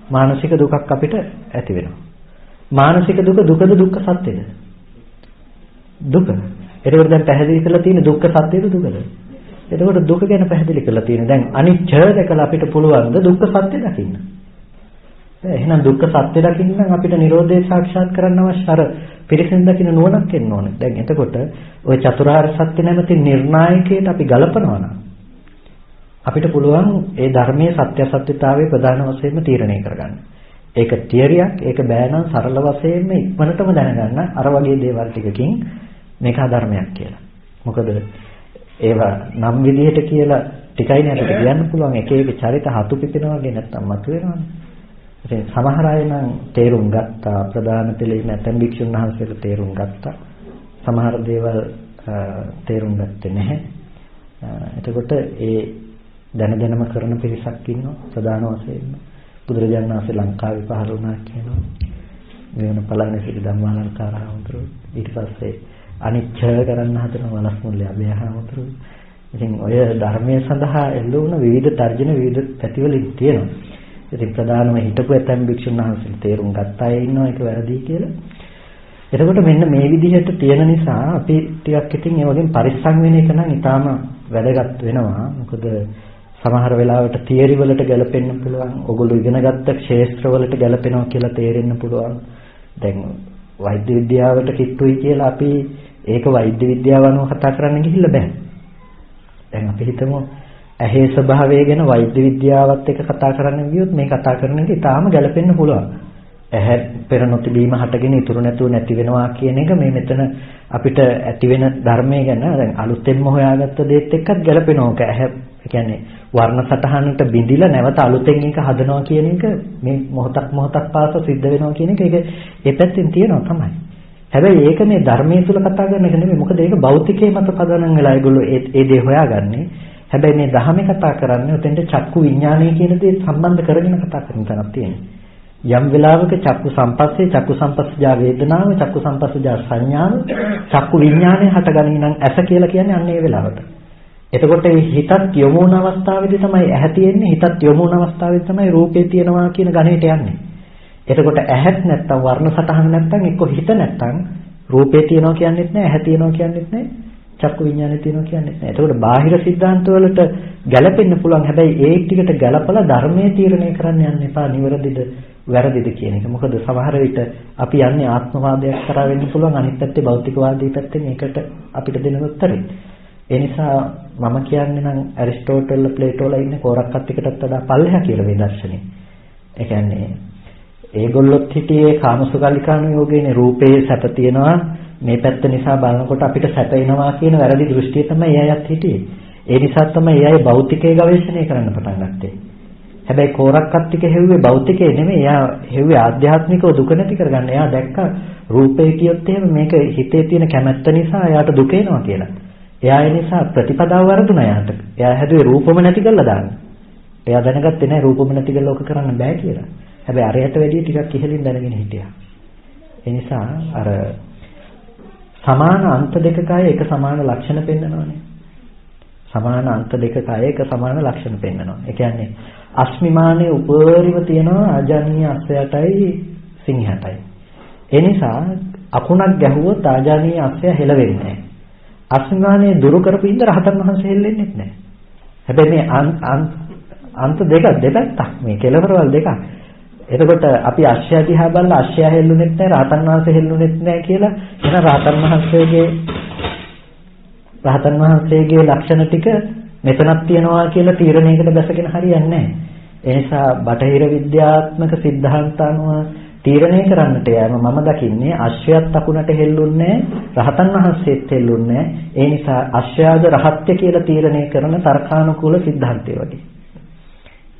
මානසික දුකක් අපිට ඇති වෙනවා. මානසික දුකද දුක්ඛ සත්‍යද? දුක. එතකොට දැන් පැහැදිලි කරලා තියෙන දුක්ඛ සත්‍යද දුකද? එතකොට දුක ගැන පැහැදිලි කරලා තියෙන. දැන් අනිච්ච දැකලා අපිට පුළුවන් ද දුක්ඛ සත්‍ය දකින්න?
එහෙනම් දුක්ඛ සත්‍ය දකින්න නම් අපිට Nirodhe සාක්ෂාත් කරන්න අවශ්‍ය අර පිරිසිදු දකින්න නුවණක් එන්න ඕනේ. දැන් එතකොට ওই චතුරාර්ය සත්‍ය නැමැති නිර්ණායකයට අපි ගලපනවා නම් අපිට පුළුවන් ඒ ධර්මයේ සත්‍ය සත්‍යතාවයේ ප්‍රධාන වශයෙන්ම තීරණය කරගන්න. ඒක තියරියක්, ඒක බෑනම් සරල වශයෙන්ම ඉක්මනටම දැනගන්න අර වගේ දේවල් ටිකකින් මේක ධර්මයක් කියලා. මොකද ඒවා නම් විදිහට කියලා ටිකයි නේ අපිට කියන්න පුළුවන්. එක එක චරිත හතු පිපෙනවා වගේ නැත්තම් මතුවෙනවනේ. ඉතින් සමහර අය නම් තේරුම් ගත්තා ප්‍රධාන පෙළේ නැත්නම් භික්ෂුන් වහන්සේලා තේරුම් ගත්තා. සමහර දේවල් තේරුම් ගත්තේ නැහැ. එතකොට ඒ දැනම කරන පිරිසක් ඉන්නවා ප්‍රධාන වශයෙන්ම. බුදුරජාණන් වහන්සේ ලංකාවේ පහළ වුණා කියනවා. මේ වෙන පළවෙනි සිට ධම්මාලංකාර හඳුරු. ඊට පස්සේ අනිච්ච කරන්න හදන වලස්මුල්ලේ අභයහාමුදුරු. ඉතින් ඔය ධර්මයේ සඳහා එල්ලුණ විවිධ තර්ජන විවිධ පැතිවලින් තියෙනවා. ඉතින් ප්‍රධානම හිටපු ඇතැම් භික්ෂුන් වහන්සේ තේරුම් ගත්ත අය ඉන්නවා ඒක වැරදි කියලා. එතකොට මෙන්න මේ විදිහට තියෙන නිසා අපි ටිකක් ඉතින් ඒ වගේ පරිස්සම් වෙන එක නම් ඊටාම වැදගත් වෙනවා. මොකද සමහර වෙලාවට තියරි වලට ගැලපෙන්න පුළුවන්. ඔගොල්ලෝ ඉගෙනගත්ත ක්ෂේත්‍ර වලට ගැලපෙනවා කියලා තේරෙන්න පුළුවන්. දැන් වෛද්‍ය විද්‍යාවට කිට්ටුයි කියලා අපි ඒක වෛද්‍ය විද්‍යාව අනුව කතා කරන්න ගිහිල්ලා බෑ. දැන් අපි හිතමු ඇහි ස්වභාවය ගැන වෛද්‍ය විද්‍යාවත් එක්ක කතා කරන්න ගියොත් මේ කතා කරන එක ඊටාම ගැලපෙන්න පුළුවන්. ඇහැ පෙර නොතිබීම හටගෙන ඉතුරු නැතුව නැති වෙනවා කියන එක මේ මෙතන අපිට ඇති වෙන ධර්මයේ ගැන දැන් අලුතෙන්ම හොයාගත්ත දේත් එක්කත් ගැලපෙනවා. ඒක ඇහැ කියන්නේ වර්ණ සටහනට බිඳිලා නැවත අලුතෙන් එක හදනවා කියන එක මේ මොහොතක් පාස සිද්ධ වෙනවා කියන එක ඒක ඒ පැත්තෙන් තියෙනවා තමයි. හැබැයි ඒක මේ ධර්මයේ තුල කතා කරන එක නෙමෙයි. මොකද ඒක භෞතිකයේ මත පදනම් වෙලා ඒගොල්ලෝ ඒ දේ හොයාගන්නේ. හැබැයි මේ ධහමේ කතා කරන්නේ උතෙන්ට චක්කු විඥානය කියන දේ සම්බන්ධ කරගෙන කතා කරන තැනක් තියෙනවා. යම් වෙලාවක චක්කු සම්පස්සේ චක්කු සම්පස්සජා වේදනාව චක්කු සම්පස්සජා සංඥාව චක්කු විඥානය හටගනී නම් ඇස කියලා කියන්නේ අන්න ඒ වෙලාවට. එතකොට හිතත් යොමු වුණ අවස්ථාවේදී තමයි ඇහැ තියෙන්නේ. හිතත් යොමු වුණ අවස්ථාවේදී තමයි රූපේ තියෙනවා කියන ගණයට යන්නේ. එතකොට ඇහත් නැත්තම් වර්ණ සටහන නැත්තම් එක්ක හිත නැත්තම් රූපේ තියෙනවා කියන්නේත් නැහැ, ඇහැ තියෙනවා කියන්නේත් නැහැ, චක්කු විඥානය තියෙනවා කියන්නේත් නැහැ. එතකොට බාහිර સિદ્ધාන්ත වලට ගැලපෙන්න පුළුවන්. හැබැයි ඒ ටිකට ගැලපලා ධර්මයේ තීරණය කරන්න යන්න එපා. නිවැරදිද වැරදිද කියන එක. මොකද සමහර විට අපි යන්නේ ආත්මවාදයක් කරා වෙන්න පුළුවන්. අනිත් පැත්තේ භෞතිකවාදී පැත්තෙන් ඒකට අපිට දෙන උත්තරේ. ඒ නිසා මම කියන්නේ නම් ඇරිස්ටෝටල් ප්ලේටෝලා ඉන්නේ කෝරක්කත් එකටත් වඩා පල්ලෙහා කියලා මේ දර්ශනේ. ඒ කියන්නේ ඒගොල්ලොත් හිටියේ කාමසුකල්ලිකාණු යෝගයේනේ රූපේ සැප තියනවා මේ පැත්ත නිසා බලනකොට අපිට සැප එනවා කියන වැරදි දෘෂ්ටිය තමයි එයාත් හිටියේ. ඒ නිසා තමයි එයා භෞතිකයේ ගවේෂණය කරන්න පටන් ගත්තේ. හැබැයි කෝරක්කත් ටික හෙව්වේ භෞතිකේ නෙමෙයි. එයා හෙව්වේ ආධ්‍යාත්මිකව දුක නැති කරගන්න. එයා දැක්ක රූපේ කියොත් එහෙම මේක හිතේ තියෙන කැමැත්ත නිසා එයාට දුක එනවා කියලා. එයා ඒ නිසා ප්‍රතිපදාව වරදුනා එයාට. එයා හැදුවේ රූපම නැති කරලා දාන්න. එයා දැනගත්තේ නැහැ රූපම නැති කරලා ඔක කරන්න බෑ කියලා. හැබැයි අරයට වැඩිය ටිකක් ඉහළින් දැනගෙන හිටියා. ඒ නිසා අර සමාන අන්ත දෙකකය එක සමාන ලක්ෂණ පෙන්නනවානේ. සමාන අන්ත දෙකකය එක සමාන ලක්ෂණ පෙන්නනවා. ඒ කියන්නේ අස්මිමානයේ උපරිම තියෙනවා ආජානීය අස්සයටයි සිංහයටයි. ඒ නිසා අකුණක් ගැහුවොත් ආජානීය අස්සය හෙලවෙන්නේ නැහැ. අස්මිමානයේ දුරු කරපු ඉඳ රහතන් වහන්සේ හෙල්ලෙන්නේ නැහැ. හැබැයි මේ අන්ත දෙක දෙපැත්තක් මේ කෙලවරවල් දෙකක්. එතකොට අපි අශ්‍රය දිහා බලලා අශ්‍රය හෙල්ලුනෙත් නැහැ රහතන් වහන්සේ හෙල්ලුනෙත් නැහැ කියලා එන රහතන් වහන්සේගේ ලක්ෂණ ටික මෙතනක් තියනවා කියලා තීරණයකට බැසගෙන හරියන්නේ නැහැ. ඒ නිසා බටහිර විද්‍යාත්මක સિદ્ધාන්ත අනුව තීරණය කරන්නට යෑම මම දකින්නේ අශ්‍රයත් අකුණට හෙල්ලුන්නේ රහතන් වහන්සේත් හෙල්ලුන්නේ. ඒ නිසා අශ්‍රයද රහත්ය කියලා තීරණය කරන තර්කානුකූල સિદ્ધාන්තය වගේ.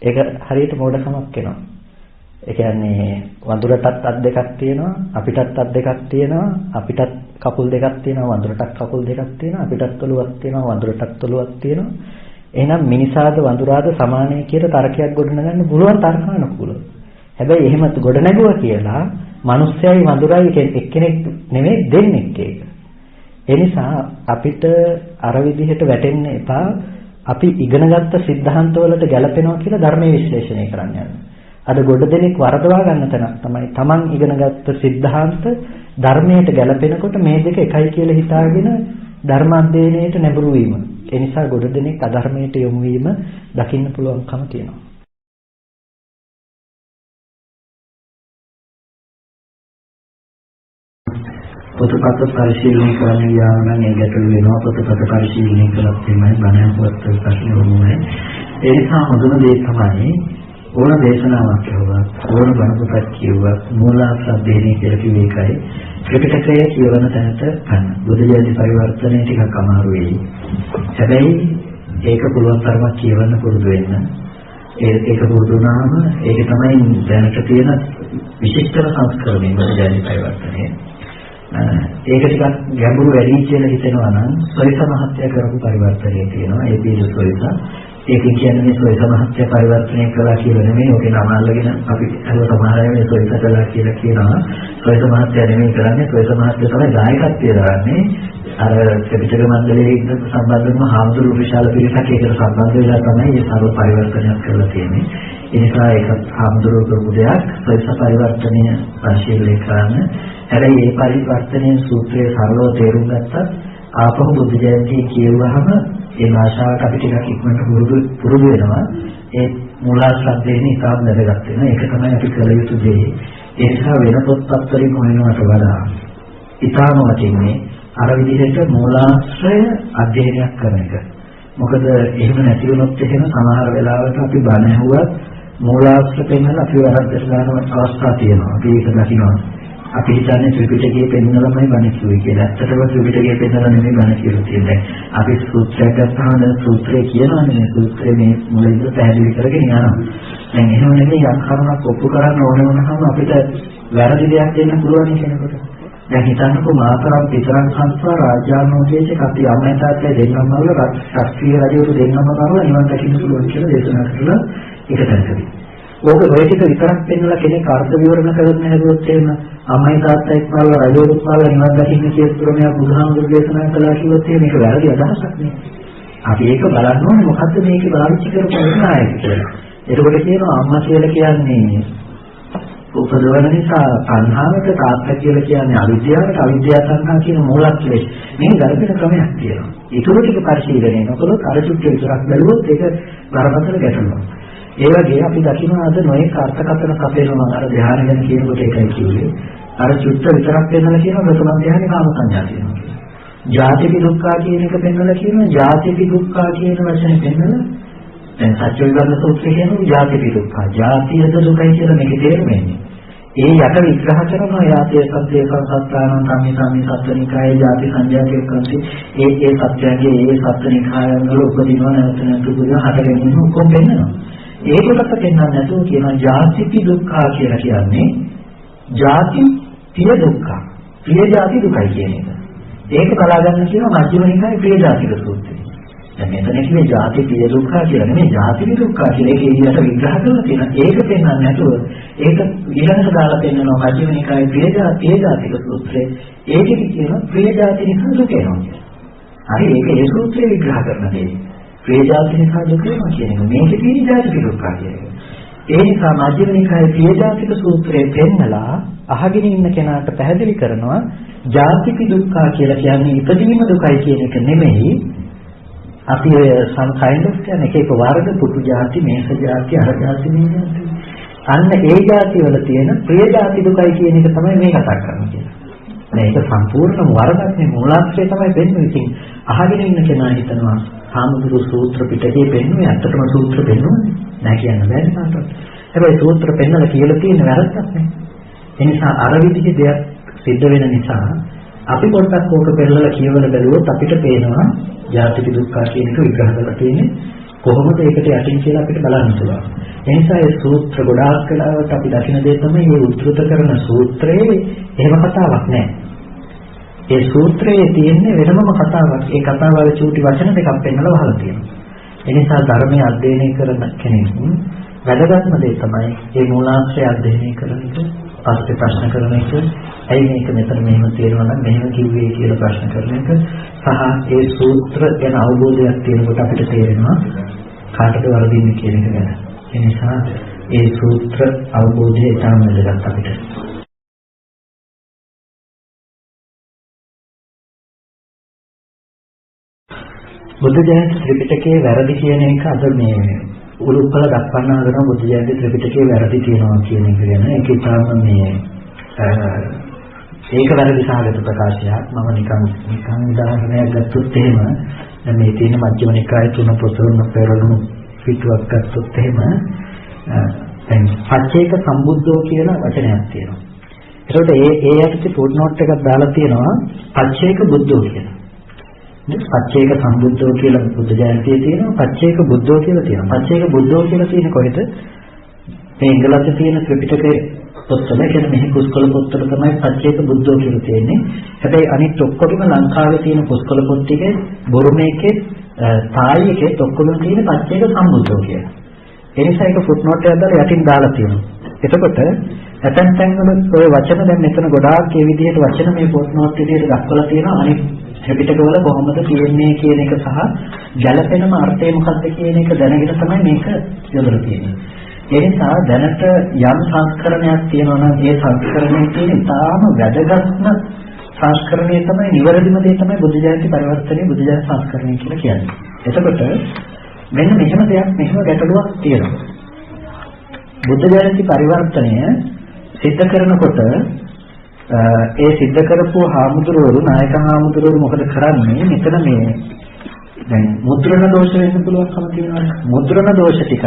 ඒක හරියට මෝඩකමක් වෙනවා. ඒ කියන්නේ වඳුරටත් අත් දෙකක් තියෙනවා අපිටත් අත් දෙකක් තියෙනවා අපිටත් කකුල් දෙකක් තියෙනවා වඳුරටත් කකුල් දෙකක් තියෙනවා අපිටත් ඔළුවක් තියෙනවා වඳුරටත් ඔළුවක් තියෙනවා. එහෙනම් මිනිසාද වඳුරාද සමානයි කියලා තර්කයක් ගොඩනගන්න පුළුවන් තර්කානුකූලව. හැබැයි එහෙම ගොඩනගුවා කියලා මිනිස්සයයි වඳුරයි එක්කෙනෙක් නෙමෙයි දෙන්නෙක් ඒක. ඒ නිසා අපිට අර විදිහට වැටෙන්න එපා. අපි ඉගෙනගත්ත સિદ્ધාන්ත වලට ගැලපෙනවා කියලා ධර්මයේ විශ්ලේෂණය කරන්න යන්න. අද ගොඩ දෙනෙක් වරදවා ගන්න තැනක් තමයි Taman ඉගෙනගත්ත સિદ્ધාන්ත ධර්මයට ගැලපෙනකොට මේ දෙක එකයි කියලා හිතාගෙන ධර්මාධ්‍යයනයට නැඹුරු වීම. ඒ නිසා ගොඩ දෙනෙක් අධර්මයට යොමු වීම දකින්න පුළුවන්කම තියෙනවා.
පොතපත පරිශීලනය කරන්න ගියාම නම් ඒ ගැටලු වෙනවා. පොතපත පරිශීලනය කළත් එimhe බණ පොත් ප්‍රශ්න වුණේ. ඒ නිසා හොඳම දේ තමයි ඕන දේශනාවක් කියවුවත් ඕන බණ පොතක් කියවුවත් මූලාශ්‍ර අධ්‍යයනය කියලා කිව්වේ ඒකයි. ත්‍රිපිටකය කියවන තැනට ගන්න. බුදු දහමේ පරිවර්තනය ටිකක් අමාරු වෙයි. හැබැයි ඒක පුළුවන් තරමක් කියවන්න පුරුදු වෙන්න. ඒක පුරුදු වුණාම ඒක තමයි දැනට තියෙන විශිෂ්ටම සංස්කරණය බුදු දහමේ පරිවර්තනය. ඒක ටිකක් ගැඹුරු වැඩි කියලා හිතෙනවා නම් සොයිස මහත්ය කරපු පරිවර්තනය තියෙනවා. ඒ පිළිස සොයිස. ඒක කියන්නේ මේ සොයිස මහත්ය පරිවර්තනය කළා කියලා නෙමෙයි. ඔකේ නම අල්ලගෙන අපි අර සමහර අය මේ සොයිස කළා කියලා කියනවා. සොයිස මහත්ය නෙමෙයි කරන්නේ. සොයිස මහත්ය තමයි දායකත්වය දරන්නේ. අර ත්‍රිපිටක මණ්ඩලයේ සම්බන්ධවම හාමුදුරුවෝ විශාල පිරිසක් ඒකට සම්බන්ධ වෙලා තමයි මේ සර්ව පරිවර්තනයක් කරලා තියෙන්නේ. ඒ නිසා ඒක හාමුදුරුවෝ කරපු දෙයක්. සොයිස පරිවර්තනය පරිශීලනය කරන්න. හැබැයි මේ පරිවර්තනයේ සූත්‍රයේ සරලව තේරුම් ගත්තත් ආපහු බුද්ධ ජයන්තිය කියවුවහම ඒ භාෂාවට අපි ටිකක් ඉක්මනට පුරුදු වෙනවා. ඒ මූලාශ්‍රයෙන් ඉතාම වැදගත් වෙනවා. ඒක තමයි අපි කළ යුතු දේ. ඒ නිසා වෙන පොත්පත් වලින් හොයනවට වඩා ඉතාම වටින්නේ අර විදිහට මූලාශ්‍රය අධ්‍යයනයක් කරන එක. මොකද එහෙම නැති වුණොත් එහෙම සමහර වෙලාවට අපි බණ ඇහුවත් මූලාශ්‍ර පෙන්නලා අපි වරද්දට ගන්න අවස්ථා තියෙනවා. අපි ඒක දකිනවා. අපි හිතන්නේ ත්‍රිපිටකයේ පෙන්නලාමයි බණ කියුවේ කියලා. ඇත්තටම ත්‍රිපිටකයේ පෙන්නලා නෙමෙයි බණ කියලා තියෙන්නේ. අපි සූත්‍රයක් ගත්තාම සූත්‍රය කියනවානේ මේ සූත්‍රයේ මේ මුලින්ම පැහැදිලි කරගෙන යනවා. දැන් එහෙම නෙමෙයි යම් කරුණක් ඔප්පු කරන්න ඕන වුණාම අපිට වැරදි දෙයක් දෙන්න පුළුවන් කෙනෙකුට. දැන් හිතන්නකෝ මාතරම් විතරක් සංස්කාර රාජ්‍යානුදේශක අපි අම්මයි තාත්තයි දෙන්නම වල ශාස්ත්‍රීය රජවරු දෙන්නම කරලා නිවන් දකින්න පුළුවන් කියලා දේශනා කරලා ඒක දැක්කේ. ඕක ඔය ටික විතරක් පෙන්නලා කෙනෙක් අර්ථ විවරණ කරන්න හැදුවොත් එහෙම අම්මයි තාත්තයි එක්කලා රජවරු එක්කලා නිවන් දකින්න කියන ක්‍රමයක් බුදුහාමුදුරු දේශනා කළා කිව්වොත් එහෙම ඒක වැරදි අදහසක් නේ. අපි ඒක බලන්න ඕනේ මොකද්ද මේකේ බාවිච්චි කරපු විනායක කියලා. එතකොට කියනවා අම්මා කියලා කියන්නේ උපදවන නිසා සංහාවට තාත්තා කියලා කියන්නේ අවිද්‍යාවට අවිද්‍යාව සංහා කියන මූලක්ෂණය. මේ ගල්පින ක්‍රමයක් තියෙනවා. ඒක ටික පරිශීලනය නොකළොත් අර චුට්ට විතරක් බැලුවොත් ඒක බරපතල ගැටලුවක්. ඒ වගේ අපි දකිනවා අද නොයෙක් අර්ථකථන කපේනවා අර ධ්‍යාන ගැන කියනකොට ඒකයි කිව්වේ. අර චුට්ට විතරක් පෙන්නලා කියනවා ප්‍රථම ධ්‍යානෙ කාම සංඥා කියනවා. ජාතිපි දුක්ඛා කියන එක පෙන්නලා කියනවා ජාතිපි දුක්ඛා කියන වචනේ පෙන්නලා දැන් සත්‍ය විවරණ සූත්‍රය කියන්නේ ජාතිපි දුක්ඛා. ජාතියද දුකයි කියලා මේකේ තේරුම එන්නේ. ඒ යට විග්‍රහ කරනවා යාතිය සත්‍ය සංසත්තානං සම්මිසාමි සත්වනිකායේ ජාති සංජාතිය කරන්නේ ඒ සත්‍යයේ ඒ සත්වනිකායන් වල උපදිනව නැවත නැතු දුක හටගෙන ඔක්කොම පෙන්නනවා. ඒකට පෙන්නන්නේ නැතුව කියනවා ජාතිපි දුක්ඛා කියලා කියන්නේ ජාති පිය දුක්ඛ. ප්‍රිය ජාති දුකයි කියන එක. ඒක බලා ගන්න කියනවා මජ්ක්‍ධිම නිකායේ ප්‍රිය ජාතික සූත්‍රය. දැන් මෙතන කියන්නේ ජාති පිය දුක්ඛ කියලා නෙමෙයි ජාති දුක්ඛ කියලා ඒක ඊට විග්‍රහ කරලා තියෙනවා. ඒක පෙන්නන්නේ නැතුව ඒක ඊළඟට දාලා පෙන්නනවා මජ්ක්‍ධිම නිකායේ ප්‍රිය ජාතික සූත්‍රය. ඒකෙදි කියනවා ප්‍රිය ජාති නිසා දුක එනවා කියලා. හරි ඒක ඒ සූත්‍රය විග්‍රහ කරන දේ. ප්‍රිය ජාති නිසා දුක එනවා කියන එක. මේකේ තියෙන ජාතික දුක්ඛ කියන එක. ඒ නිසා මජ්ක්‍ධිම නිකායේ ප්‍රිය ජාතික සූත්‍රයේ පෙන්නලා අහගෙන ඉන්න කෙනාට පැහැදිලි කරනවා ජාතිපි දුක්ඛ කියලා කියන්නේ ඉපදීම දුකයි කියන එක නෙමෙයි. අපි ඔය සංකයින්ඩ් ඔෆ් කියන එක වර්ග පුතු ಜಾති මේස ಜಾති අර ಜಾති මේ ಜಾති. අන්න ඒ ಜಾති වල තියෙන ප්‍රිය ಜಾති දුකයි කියන එක තමයි මේ කතා කරන්නේ කියලා. මේක සම්පූර්ණ වර්ගයක් නේ මූලාශ්‍රය තමයි වෙන්නේ. ඉතින් අහගෙන ඉන්න කෙනා හිතනවා සාමුද්‍ර සූත්‍ර පිටකේ පෙන්වන්නේ ඇත්තටම සූත්‍ර පෙන්වන්නේ නැහැ කියන්න බෑ නේද? හැබැයි සූත්‍ර පෙන්නලා කියලා තියෙන වැරද්දක් නේ. ඒ නිසා අර විදිහේ දෙයක් සිද්ධ වෙන නිසා අපි පොඩ්ඩක් ඕක පෙරලලා කියවල බැලුවොත් අපිට පේනවා ජාතික දුක්ඛ කියන එක විග්‍රහ කරලා තියෙන්නේ කොහොමද ඒකට යටින් කියලා අපිට බලන්න පුළුවන්. ඒ නිසා ඒ සූත්‍ර ගොඩාක් වෙලාවට අපි දකින දේ තමයි මේ උද්දෘත කරන සූත්‍රයේ එහෙම කතාවක් නැහැ. ඒ සූත්‍රයේ තියෙන්නේ වෙනමම කතාවක්. ඒ කතාවල චූටි වචන දෙකක් පෙන්නලා වහලා තියෙනවා. ඒ නිසා ධර්මයේ අධ්‍යයනය කරන කෙනෙක් වැදගත්ම දේ තමයි මේ මූලාශ්‍රය අධ්‍යයනය කරන එක. පස්සේ ප්‍රශ්න කරන එක, ඇයි මේක මෙතන මෙහෙම තියෙනවා නම් මෙහෙම කිව්වේ කියලා ප්‍රශ්න කරන එක සහ ඒ සූත්‍ර ගැන අවබෝධයක් තියෙනකොට අපිට තේරෙනවා කාටද වරදින්නේ කියන එක ගැන. ඒ නිසා ඒ සූත්‍ර අවබෝධය ඉතාම වැදගත් අපිට. බුද්ධ ජයන්ති ත්‍රිපිටකයේ වැරදි කියන එක අද මේ උරුප්පල දක්වන්න හදන බුද්ධ ජයන්ති ත්‍රිපිටකයේ වැරදි තියෙනවා කියන එක ගැන ඒක ඉතාම මේ ඒක වැරදි සහගත ප්‍රකාශයක්. මම නිකන් උදාහරණයක් ගත්තොත් එහෙම දැන් මේ තියෙන මජ්ක්‍ධිම නිකායේ 3 පොතවල පෙරළුණු පිටුවක් ගත්තොත් එහෙම දැන් පච්චේක සම්බුද්ධෝ කියලා වචනයක් තියෙනවා. ඒකට ඒ යටතේ ෆුට් නෝට් එකක් දාලා තියෙනවා පච්චේක බුද්ධෝ කියලා. පච්චේක සම්බුද්ධෝ කියලා බුද්ධ ජයන්තියේ තියෙනවා පච්චේක බුද්ධෝ කියලා තියෙනවා. පච්චේක බුද්ධෝ කියලා තියෙන කොහෙද? මේ ඉංග්‍රීසියේ තියෙන ත්‍රිපිටකයේ පොත්වල කියන්නේ මෙහි පුස්කොළ පොත්වල තමයි පච්චේක බුද්ධෝ කියලා තියෙන්නේ. හැබැයි අනිත් ඔක්කොගෙම ලංකාවේ තියෙන පුස්කොළ පොත් ටිකේ බොරුමේකේ තායියකේ ඔක්කොම තියෙන පච්චේක සම්බුද්ධෝ කියලා. ඒ නිසා ඒක ෆුට් නෝට් එකක් දාලා යටින් දාලා තියෙනවා. එතකොට ඇතැම් තැන්වල ඔය වචන දැන් මෙතන ගොඩාක් මේ විදිහට වචන මේ ෆුට් නෝට් විදිහට දක්වලා තියෙනවා. අනිත් ත්‍රිපිටකවල කොහොමද තියෙන්නේ කියන එක සහ ගැළපෙනම අර්ථය මොකක්ද කියන එක දැනගෙන තමයි මේක යොදලා තියෙන්නේ. ඒ නිසා දැනට යම් සංස්කරණයක් තියෙනවා නම් ඒ සංස්කරණයේ තියෙන ඉතාම වැදගත්ම සංස්කරණය තමයි නිවැරදිම දේ තමයි බුද්ධ ජයන්ති පරිවර්තනයේ බුද්ධ ජයන්ති සංස්කරණය කියලා කියන්නේ. එතකොට මෙන්න මෙහෙම දෙයක් මෙහෙම ගැටලුවක් තියෙනවා. බුද්ධ ජයන්ති පරිවර්තනය සිද්ධ කරනකොට ඒ සිද්ධ කරපු හාමුදුරුවෝ නායක හාමුදුරුවෝ මොකද කරන්නේ? මෙතන මේ දැන් මුද්‍රණ දෝෂ වෙන්න පුළුවන්කම තියෙනවා. මුද්‍රණ දෝෂ ටික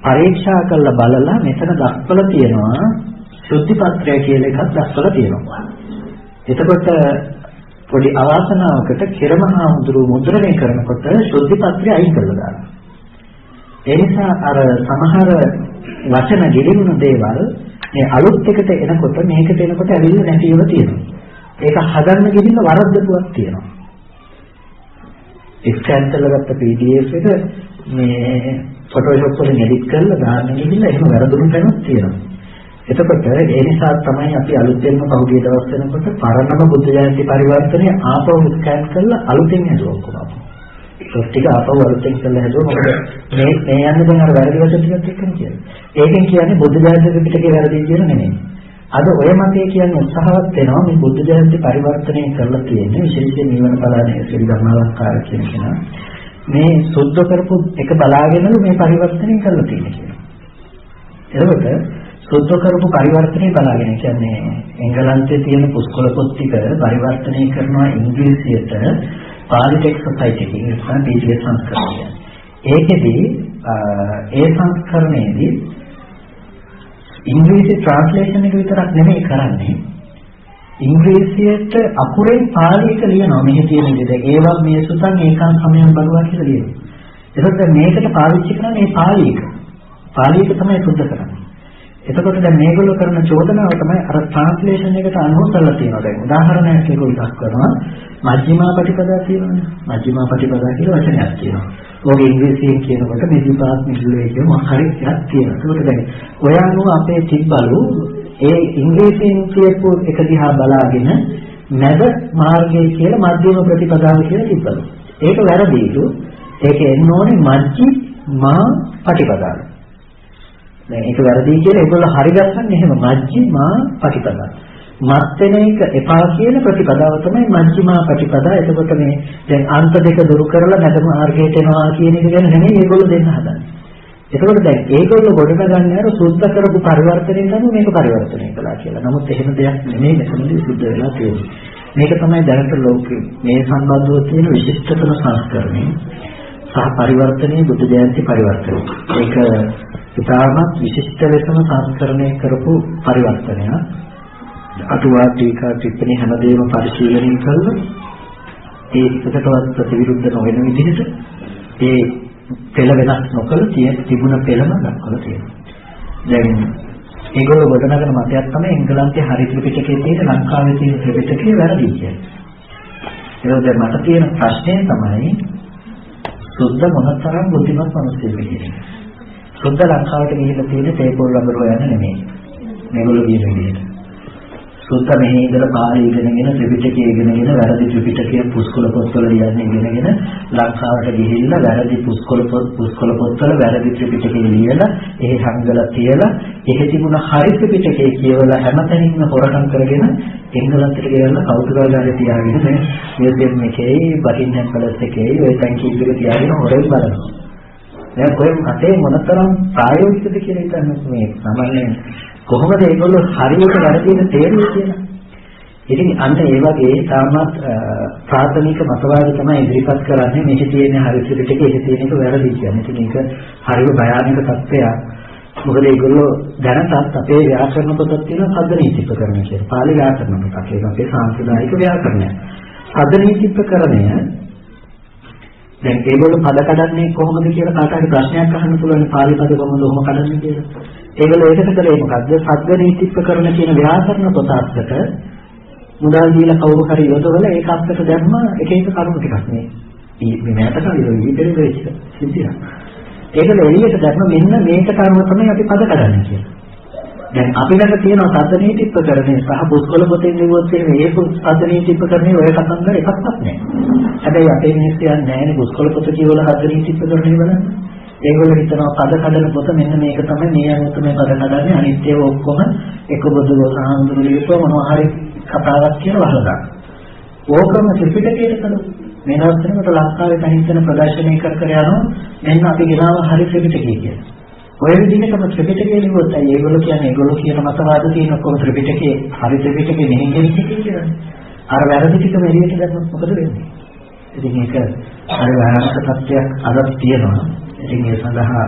පරීක්ෂා කරලා බලලා මෙතන දක්වලා තියෙනවා ශුද්ධි පත්‍රය කියලා එකක් දක්වලා තියෙනවා. එතකොට පොඩි අවාසනාවකට කෙරමහාමුදුරුව මුද්‍රණය කරනකොට ශුද්ධි පත්‍රය අයින් කරලා දානවා. ඒ නිසා අර සමහර වචන ගිලිනුන දේවල් මේ අලුත් එකට එනකොට මේකට එනකොට ඇවිල්ලා නැතිව තියෙනවා. ඒක හදන්න ගිහින් වරද්දපුවක් තියෙනවා. ස්කෑන් කරලා ගත්ත PDF එක මේ ෆොටෝෂොප් වලින් එඩිට් කරලා දාන්න ගිහිල්ලා එහෙම වැරදුණු තැනුත් තියෙනවා. එතකොට ඒ නිසා තමයි අපි අලුතෙන්ම පහුගිය දවස් වෙනකොට පරණම බුද්ධ ජයන්ති පරිවර්තනය ආපහු ස්කෑන් කරලා අලුතෙන් හදුවා ඔක්කොම. ඒක ටික ආපහු අලුතෙන් කරලා හදුවා. මොකද මේ යන්නේ දැන් අර වැරදි වචන ටිකක් එක්කම කියන්නේ. ඒකෙන් කියන්නේ බුද්ධ ජයන්ති පිටකේ වැරදි කියන නෙමෙයි. අද ඔය මතය කියන්නේ උත්සාහවත් වෙනවා මේ බුද්ධ ජයන්ති පරිවර්තනය කරලා තියෙන්නේ විශේෂයෙන් නිවන පලානේ ශ්‍රී ධර්මාලංකාර කියන කෙනා. මේ සුද්ධ කරපු එක බලාගෙනලු මේ පරිවර්තනය කරලා තියෙන්නේ කියලා. එතකොට සුද්ධ කරපු පරිවර්තනය බලාගෙන කියන්නේ එංගලන්තයේ තියෙන පුස්කොළ පොත් ටික පරිවර්තනය කරනවා ඉංග්‍රීසියට පාලි ටෙක්ස්ට් සොසයිටි එකේ PTS සංස්කරණය. ඒකෙදී ඒ සංස්කරණයේදී ඉංග්‍රීසි ට්‍රාන්ස්ලේෂන් එක විතරක් නෙමෙයි කරන්නේ ඉංග්‍රීසියට අකුරෙන් පාලියට ලියනවා මෙහි තියෙන විදිහට ඒවා මේ සුතන් ඒකන් සමයන් බලවා කියලා ලියනවා. ඒකත් මේකට පාවිච්චි කරන්නේ මේ පාලියක තමයි සුද්ධ කරන්නේ. එතකොට දැන් මේගොල්ලෝ කරන චෝදනාව තමයි අර ට්‍රාන්ස්ලේෂන් එකට අනුව කරලා තියෙනවා. දැන් උදාහරණයක් ඒගොල්ලෝ දක්වනවා මජ්ක්‍ධිමා පටිපදා තියෙනවානේ. මජ්ක්‍ධිමා පටිපදා කියලා වචනයක් තියෙනවා. ඕක ඉංග්‍රීසියෙන් කියනකොට මෙදිපාත් මිදුලේ කියන මොකක් හරි එකක් තියෙනවා. ඒකට දැන් ඔය අනුව අපේ තිබ්බලු ඒ ඉංග්‍රීසියෙන් කියපු එක දිහා බලාගෙන නැද මාර්ගය කියලා මධ්‍යම ප්‍රතිපදාව කියලා තිබ්බලු. ඒක වැරදිලු. ඒක එන්න ඕනේ මජ්ක්‍ධිමා පටිපදාව. දැන් ඒක වැරදි කියලා ඒගොල්ලෝ හරි ගන්නන්නේ එහෙම මජ්ක්‍ධිමා පටිපදා. මත් වෙන එක එපා කියන ප්‍රතිපදාව තමයි මජ්ක්‍ධිමා ප්‍රතිපදා. එතකොට මේ දැන් අන්ත දෙක දුරු කරලා නැද මාර්ගයට එනවා කියන එක ගැන නෙමෙයි ඒගොල්ලෝ දෙන්න හදන්නේ. එතකොට දැන් ඒගොල්ලෝ ගොඩනගන්නේ අර සුද්ධ කරපු පරිවර්තනයෙන් තමයි මේක පරිවර්තනය කළා කියලා. නමුත් එහෙම දෙයක් නෙමෙයි මෙතනදී සිද්ධ වෙලා තියෙන්නේ. මේක තමයි දැනට ලෝකයේ මේ සම්බන්ධව තියෙන විශිෂ්ටතම සංස්කරණය සහ පරිවර්තනයේ බුද්ධ ජයන්ති පරිවර්තනය. ඒක ඉතාමත් විශිෂ්ට ලෙසම සංස්කරණය කරපු පරිවර්තනයක්. අටුවා ටීකා ටිප්පණි හැමදේම පරිශීලනය කළා. ඒ එකකටවත් ප්‍රතිවිරුද්ධ නොවන විදිහට ඒ පෙළ වෙනස් නොකළ තිබුණ පෙළම දක්වලා තියෙනවා. දැන් ඒගොල්ලෝ ගොඩනගන මතයක් තමයි එංගලන්තයේ හරි ත්‍රිපිටකයේ තියෙන ලංකාවේ තියෙන ත්‍රිපිටකේ වැරදි කියන්නේ. ඒක දැන් මට තියෙන ප්‍රශ්නය තමයි සුද්ධ මොනතරම් බුද්ධිමත් මිනිස්සුද කියන්නේ. සුද්ධ ලංකාවට ගිහිල්ලා තියෙන තේපොල් රබර් හොයන්න නෙමෙයි. මේගොල්ලෝ කියන විදිහට. සුද්ධ මෙහි ඉඳලා පාළි ඉගෙනගෙන ත්‍රිපිටකය ඉගෙනගෙන වැරදි ත්‍රිපිටකය පුස්කොළ පොත්වල ලියන්න ඉගෙනගෙන ලංකාවට ගිහිල්ලා වැරදි පුස්කොළ පොත්වල වැරදි ත්‍රිපිටකය ලියලා එහි හංගලා තියලා එහි තිබුණ හරි ත්‍රිපිටකය කියවලා හැමතැනින්ම හොරකම් කරගෙන එංගලන්තයට ගියලා කෞතුකාගාරේ තියාගෙන මේ මියුසියම් එකේ බකින්හම් පැලස් එකේ ওই ටැංකිය එක තියාගෙන හොරෙන් බලනවා. දැන් කොහෙන් අතේ මොනතරම් ප්‍රායෝගිකද කියලා හිතන්නේ මේ සාමාන්‍යයෙන් කොහොමද ඒගොල්ලෝ හරියට වැරදිද තේරුවේ කියලා. ඉතින් අන්න ඒ වගේ තාමත් ප්‍රාථමික මතවාද තමයි ඉදිරිපත් කරන්නේ මේක තියෙන හරි ත්‍රිපිටකයේ ඒක තියෙන එක වැරදි කියන්නේ. ඉතින් ඒක හරිම භයානක තත්ත්වයක්. මොකද ඒගොල්ලෝ දැනටත් අපේ ව්‍යාකරණ පොතක් තියෙන සද්දනීතිපකරණය කියලා. පාලි ව්‍යාකරණ පොතක්. ඒක අපේ සාම්ප්‍රදායික ව්‍යාකරණය. සද්දනීතිපකරණය දැන් ඒගොල්ලෝ පද කඩන්නේ කොහොමද කියලා කාට හරි ප්‍රශ්නයක් අහන්න පුළුවන් පාලි පද කොහොමද ඔහොම කඩන්නේ කියලා. ඒගොල්ලෝ ඒකට කරේ මොකද්ද? සද්දනීතිපකරණ කියන ව්‍යාකරණ පොත අස්සට මුදල් දීලා කවුරු හරි යොදවල ඒක අස්සට දැම්ම එක එක කරුණු ටිකක් මේ මෑත කාලේ ඉතිරි වෙච්ච සිද්ධියක්. ඒකල එළියට දැම්ම මෙන්න මේකට අනුව තමයි අපි පද කඩන්නේ කියලා. දැන් අපි ළඟ තියෙන සද්දනීතිපකරණය සහ පුස්කොළ පොතෙන් ලියුවොත් මේ සද්දනීතිපකරණය ඔය කතන්දර එකක්වත් නැහැ. හැබැයි අපේ මිනිස්සු යන්නේ නැහැ නේ පුස්කොළ පොත කියවල සද්දනීතිපකරණය බලන්න. ඒගොල්ලෝ හිතනවා පද කඩන පොත මෙන්න මේක තමයි මේ අනුව තමයි පද කඩන්නේ අනිත් ඒවා ඔක්කොම එක බොදු සාහඳුරු ලියපුවා මොනවා හරි කතාවක් කියලා වහලා. ඕකම ත්‍රිපිටකයට කළොත් මේ නවත්තනකට ලංකාවේ තනින්තන ප්‍රදර්ශනය කර යනවා මෙන්න අපි ගෙනාව හරි ත්‍රිපිටකය කියලා. ඔය විදිහටම ත්‍රිපිටකය ලියුවොත් ඒගොල්ලෝ කියන්නේ ඒගොල්ලෝ කියන මතවාද තියෙන ඔක්කොම ත්‍රිපිටකයේ හරි ත්‍රිපිටකේ මෙහෙන් ගෙනිච්ච කියලා. අර වැරදි ටිකම එළියට දැම්මොත් මොකද වෙන්නේ? ඉතින් ඒක හරි භයානක තත්ත්වයක් අදත් තියෙනවා. ඉතින් ඒ සඳහා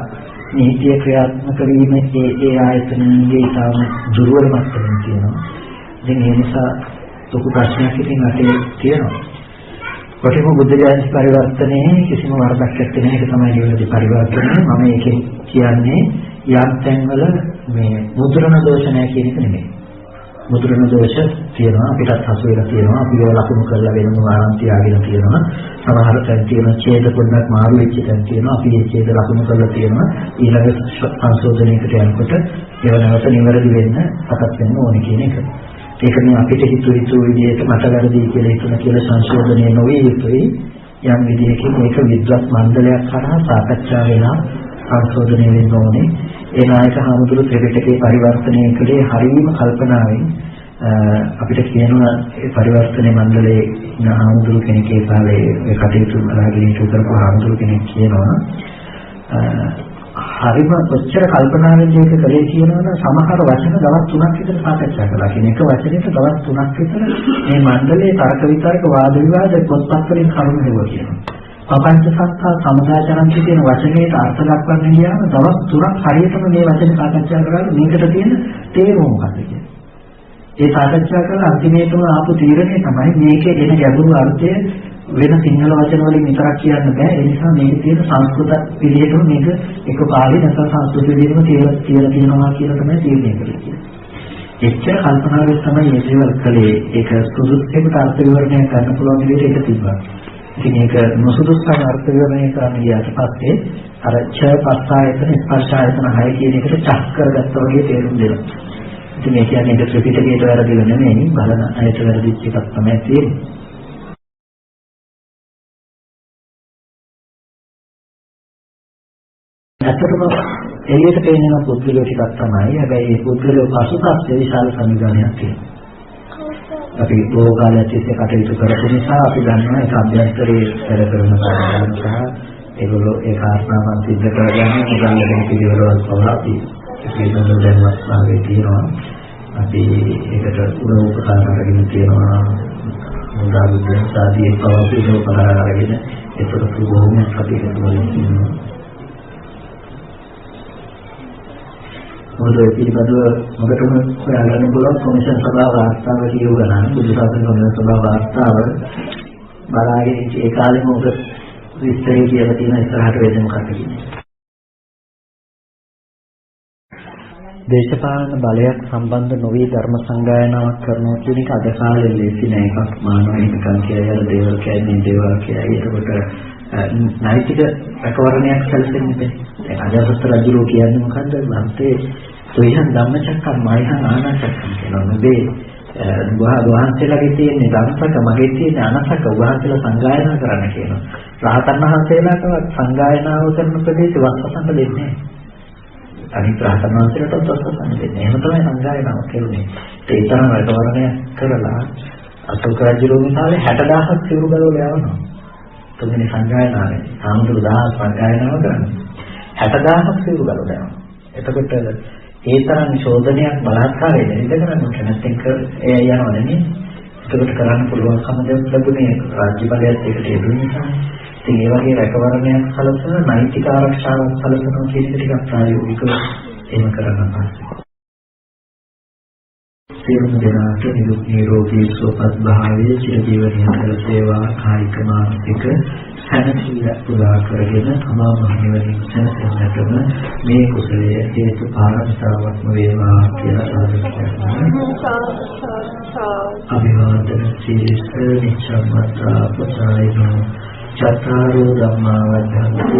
නීතිය ක්‍රියාත්මක වීම ඒ ආයතනයේ ඉතාම දුර්වල මට්ටමක තියෙනවා. ඉතින් ඒ නිසා ලොකු ප්‍රශ්නයක් ඉතින් අතේ තියෙනවා. කොටිම බුද්ධ ජයන්ති පරිවර්තනයේ කිසිම වරදක් නැත්තේ නේද තමයි නිවැරදි පරිවර්තනය. මම ඒකෙන් කියන්නේ යම් තැන්වල මේ මුද්‍රණ දෝෂ නැහැ කියන එක නෙමෙයි. මුද්‍රණ දෝෂ තියෙනවා අපිටත් හසු වෙලා තියෙනවා. අපි ඒවා ලකුණු කරලා වෙනම ආරම්භ තියාගෙන තියෙනවා. සමහර තැන් තියෙන ඡේද පොඩ්ඩක් මාරු වෙච්ච තැන් තියෙනවා. අපි ඒ ඡේද ලකුණු කරලා තියෙනවා. ඊළඟ සංශෝධනයකට යනකොට ඒව නැවත නිවැරදි වෙන්න සකස් වෙන්න ඕනේ කියන එක. ඒකනේ අපිට හිතු විදිහට මට වැරදි කියලා හිතන කියලා සංශෝධනය නොවේ යුතුයි. යම් විදිහකින් මේක විද්වත් මණ්ඩලයක් කරා සාකච්ඡා වෙලා සංශෝධනය වෙන්න ඕනේ. ඒ නායක හමුදුරු ත්‍රිපිටකේ පරිවර්තනය කළේ හරියම කල්පනාවෙන් අපිට කියනවා ඒ පරිවර්තන මණ්ඩලයේ ඉන්න හමුදුරු කෙනෙක් ඒ කාලේ ඒ කටයුතු කරගෙන කරපු හමුදුරු කෙනෙක් කියනවා හරිම කොච්චර කල්පනාවෙන් මේක කළේ කියනවනම් සමහර වචන දවස් 3ක් විතර සාකච්ඡා කළා. කියන එක වචනයක දවස් 3ක් විතර මේ මණ්ඩලයේ තර්ක විතර්ක වාද විවාද පොත්පත් වලින් කරුණු දෙවෝ කියනවා. පపంచ සංස්ථා සමුදාචරන්ති කියන වචනයට අර්ථ දක්වන්න ගියාම දවස් 3ක් හරියටම මේ වචන සාකච්ඡා කරලා මේකට තියෙන තේරුම මොකක්ද කියන්නේ. ඒ සාකච්ඡා කරලා අන්තිමේටම ආපු තීරණය තමයි මේකේ එන ගැඹුරු අර්ථය වෙන සිංහල වචන වලින් විතරක් කියන්න බෑ. ඒ නිසා මේකේ තියෙන සංස්කෘත පිළියෙතම මේක එක පාළි නැත්නම් සංස්කෘත පිළියෙතම කියලා තියෙනවා කියලා තමයි තීරණය කරන්නේ. එච්චර කල්පනාවෙන් තමයි මේ දේවල් කළේ. ඒක සුදුසුකමට අර්ථ විවරණයක් ගන්න පුළුවන් විදිහට ඒක තිබ්බා. ඉතින් ඒක නොසුදුසුකම් අර්ථ විවරණය කරන්න ගියාට පස්සේ අර ඡය පස්සායතන ස්පර්ශායතන 6 කියන එකට චක් කරගත්තා වගේ තේරුම් දෙනවා. ඉතින් මේ කියන්නේ ඒක ත්‍රිපිටකයට වැරදිව නෙමෙයි බලන අයට වැරදිච්ච එකක් තමයි තියෙන්නේ. ඇත්තටම එළියට පේන පුද්ගලයෝ ටිකක් තමයි. හැබැයි මේ පුද්ගලයෝ පසුපස්සේ විශාල සංවිධානයක් තියෙනවා. අපි බොහෝ කාලයක් තිස්සේ කටයුතු කරපු නිසා අපි දන්නවා ඒක අභ්‍යන්තරයේ වැඩ කරන කාර්යයන් සහ ඒගොල්ලෝ ඒ කාර්යයන් සිද්ධ කරගන්න උගන්වන පිළිවෙලවල් පවා අපි ඒකෙන් දැනුවත් භාගයේ තියෙනවා. අපි ඒකට උපකාර කරගෙන තියෙනවා. මුදාවිද්‍යාව සාදී පවා උපකාර කරගෙන ඒකට බොහොම කටයුතු කරනවා. මොකද පිළිබඳව මොකටම හොයාගන්න පුළුවන් කොමිෂන් සභාව වාර්තාව කියව ගන්න බුදුසසුන කොමිෂන් සභාව වාර්තාව බලාගෙන ඒ කාලෙම උග විස්තරය කියලා තියෙන ඉස්සරහට වෙන්නේ මොකක්ද කියන්නේ. දේශපාලන බලයක් සම්බන්ධ නොවි ධර්ම සංගායනාවක් කරනවා කියන එක අද කාලේ ලේසි නෑ. එකක් මානව හිතකම් කියලා යන දේවල් කියන්නේ දේවල් කියයි. ඒකට නෛතික රැකවරණයක් සැලසෙන්නේ නැහැ. අජාසත් රජුරෝ කියන්නේ මොකද්ද? මන්තේ සොයන් ධම්මචක්කම් මයිහං ආනාචක්කම් කියනවා. මේ වහන්සේලාගේ තියෙන ධම්මචක්ක මගේ තියෙන අනසක වහන්සේලා සංගායනා කරන්න කියනවා. රහතන් වහන්සේලාටවත් සංගායනාව කරන ප්‍රදේශ වස්සසන්න දෙන්නේ නැහැ. අනිත් රහතන් වහන්සේලාටත් වස්සසන්න දෙන්නේ. එහෙම තමයි සංගායනාව කෙරුනේ. ඒ තරම් රැකවරණයක් කරලා අශෝක රජුරෝ කාලේ 60000ක් සිවුරු ගලවලා යවනවා. තුන්වෙනි සංගායනාවේ සාමුදුරු 1000 සංගායනාව කරන්නේ 60000ක් සිවුරු ගලවලා යනවා. එතකොට ඒ තරම් ශෝධනයක් බලාත්කාරයෙන් ඉඳ කරන්නේ නැත්නම් ඒ යනවා නෙමෙයි. ඒකට කරන්න පුළුවන්කම ලැබුණේ රාජ්‍ය බලයත් එක්ක තිබුණ නිසා. ඉතින් ඒ වගේ රැකවරණයක් සැලසෙන නෛතික ආරක්ෂාවක් සැලසෙනවා කියන එක ටිකක් ප්‍රායෝගිකව එහෙම කරන්න පස්සේ. සියලුම දෙනාට නිරෝගී සුවපත් භාවයේ චිරජීවනයේ සැලසේවා කායික මානසික සැනසීම පුරා කරගෙන අමා මහ නිවනින් සැනසෙන්නටම මේ කුසලයේ හේතු පාරමිතාවක්ම වේවා කියලා සාදුකාරයි. අභිවාදන සීලස නිච්ඡම්මතා පසායනෝ චත්තාරෝ ධම්මා වද්ධන්ති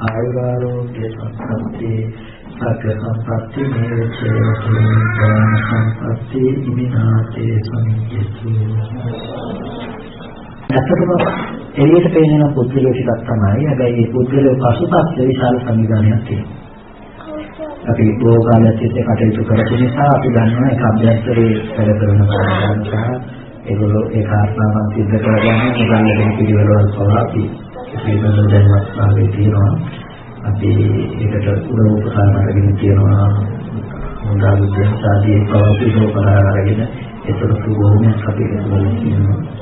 ආයුරෝග්‍ය සම්පatti සත්‍ය සම්පatti මේචේ සම්පන්න සම්පatti ඉමිනාතේ සමිච්ඡතු. ඇත්තටම එළියට පේන පුද්ගලයෝ ටිකක් තමයි. හැබැයි මේ පුද්ගලයෝ පසුපස්සේ විශාල සංවිධානයක් තියෙනවා. අපි බෝගාලයේත් කටයුතු කරපු නිසා අපි දන්නවා ඒක අභ්‍යන්තරයේ වැඩ කරන කාරණා සහ ඒගොල්ලෝ ඒ කාරණාවන් සිද්ධ කරගන්න මුගල්ලේ පිළිවෙලවල් පවා අපි පිළිබඳව දැනුවත් භාවයේ තියෙනවා. අපි ඒකට උදව් උපකාර කරගෙන තියෙනවා. මුදල් විද්‍යාසාදී පවා උදව් උපකාර කරගෙන ඒකට බොහොමයක් අපි කරනවා.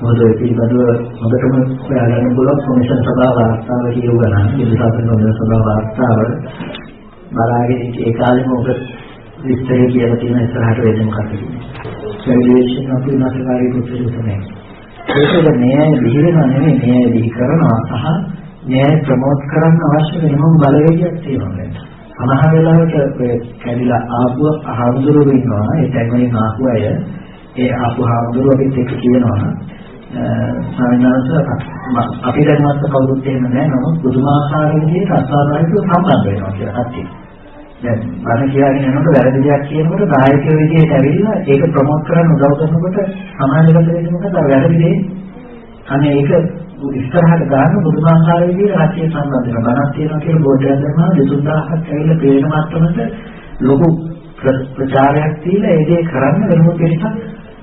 මොකද ඒ පිළිබඳව හොඳටම හොයාගන්න පුළුවන් කොමිෂන් සභාව වාර්තාව කියවගන්න. විද්‍යාසාර කොමිෂන් සභාව වාර්තාව බලාගෙන ඒ කාලෙම ඔබ විස්තරය කියලා තියෙන ඉස්සරහට වෙන්නේ මොකක්ද කියන්නේ. සර්විලේෂන් අපි මාතෘකාවේ පුරුදු තමයි. ඒකද න්‍යාය විහිරෙනවා නෙමෙයි න්‍යාය විහි කරනවා සහ න්‍යාය ප්‍රමෝට් කරන්න අවශ්‍ය වෙනම බලවේගයක් තියෙනවා. සමහර වෙලාවට කැඩිලා ආපු ආහඳුරු ඉන්නවා ඒ තැන්වලින් ආපු අය ඒ ආපු ආහඳුරු අපිට එක්ක කියනවා සාමාන්‍යව අපි දැනවත් කවුරුත් එහෙම නැහැ නමුත් පුදුමාකාර විදිහට අසාධාරණව සම්බන්ධ වෙනවා කියලා හිතේ. දැන් මම කියන්නේ නේද වැරදි දෙයක් කියනකොට නායකයෝ විදිහට ඇවිල්ලා ඒක ප්‍රොමෝට් කරන්න උදව් කරනකොට සමාජගත වෙන්නේ මොකද වැරදි දෙයක්. අනේ ඒක ඉස්සරහට ගන්න පුදුමාකාර විදිහට රාජ්‍ය සම්බන්ධ වෙනවා. බණක් තියෙනවා කියලා බෝඩ් එකක් දැම්මම 2000ක් ඇවිල්ලා පේන මට්ටමට ලොකු ප්‍රචාරයක් තියලා ඒ දේ කරන්න වෙනම පිටසක්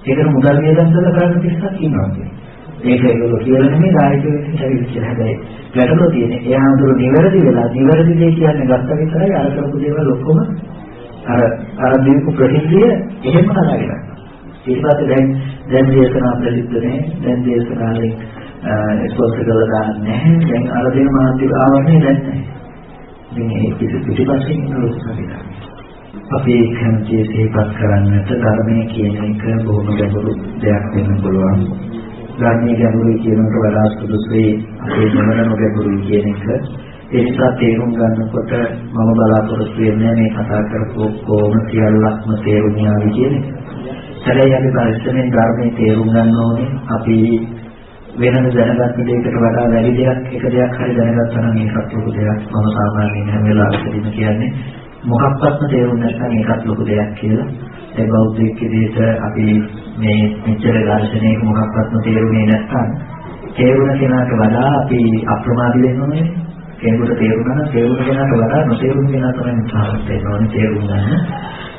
ඒකට මුදල් වේදන් කරලා කරන්න පිටසක් ඉන්නවා කියන්නේ. ඒක ඒගොල්ලෝ කියලා නෙමෙයි නායකයෝ විදිහට ඇවිල්ලා හැබැයි ගැටලුව තියෙන්නේ එයා හඳුරු නිවැරදි වෙලා නිවැරදි දේ කියන්නේ ගත්ත විතරයි අර කරපු දේවල් ඔක්කොම අර දීපු ප්‍රතික්‍රිය එහෙම හදාගෙන. ඊට පස්සේ දැන් දේශනා ප්‍රතිද්දනේ දැන් දේශනාවේ ස්පොන්සර් කරලා දාන්නේ නැහැ. දැන් අර දේ මාධ්‍ය ආවන්නේ නැහැ. ඉතින් ඒ පිටිපස්සේ ඉන්න ලෝකෙට අපි කැමති සිහිපත් කරන්නට ධර්මයේ කියන එක බොහොම ගැඹුරු දෙයක් වෙන්න පුළුවන්. ධර්මයේ ගැඹුරුයි කියනකට වඩා සුදුසුයි අපේ ජීවන නොගැඹුරුයි කියන එක. ඒ නිසා තේරුම් ගන්නකොට මම බලාපොරොත්තු වෙන්නේ මේ කතා කරපු කොහොම සියල්ලක්ම තේරුම් යාවි කියන එක. හැබැයි අපි පරිස්සමෙන් ධර්මයේ තේරුම් ගන්න ඕනේ. අපි වෙනම දැනගත් දෙයකට වඩා වැඩි දෙයක් එක දෙයක් හරි දැනගත්තා නම් ඒකත් ලොකු දෙයක්. මම සාමාන්‍යයෙන් හැම වෙලාවෙකදීම කියන්නේ මොකක්වත්ම තේරුම් නැත්නම් ඒකත් ලොකු දෙයක් කියලා. ඒ බෞද්ධික විදිහට අපි මේ මෙච්චර දර්ශනයක මොකක්වත්ම තේරුනේ නැත්නම් තේරුණ කෙනාට වඩා අපි අප්‍රමාදී වෙන්න ඕනේ. කෙනෙකුට තේරුණා තේරුණ කෙනාට වඩා නොතේරුණ කෙනා තමයි උත්සාහවත් වෙන්න ඕනේ තේරුම් ගන්න.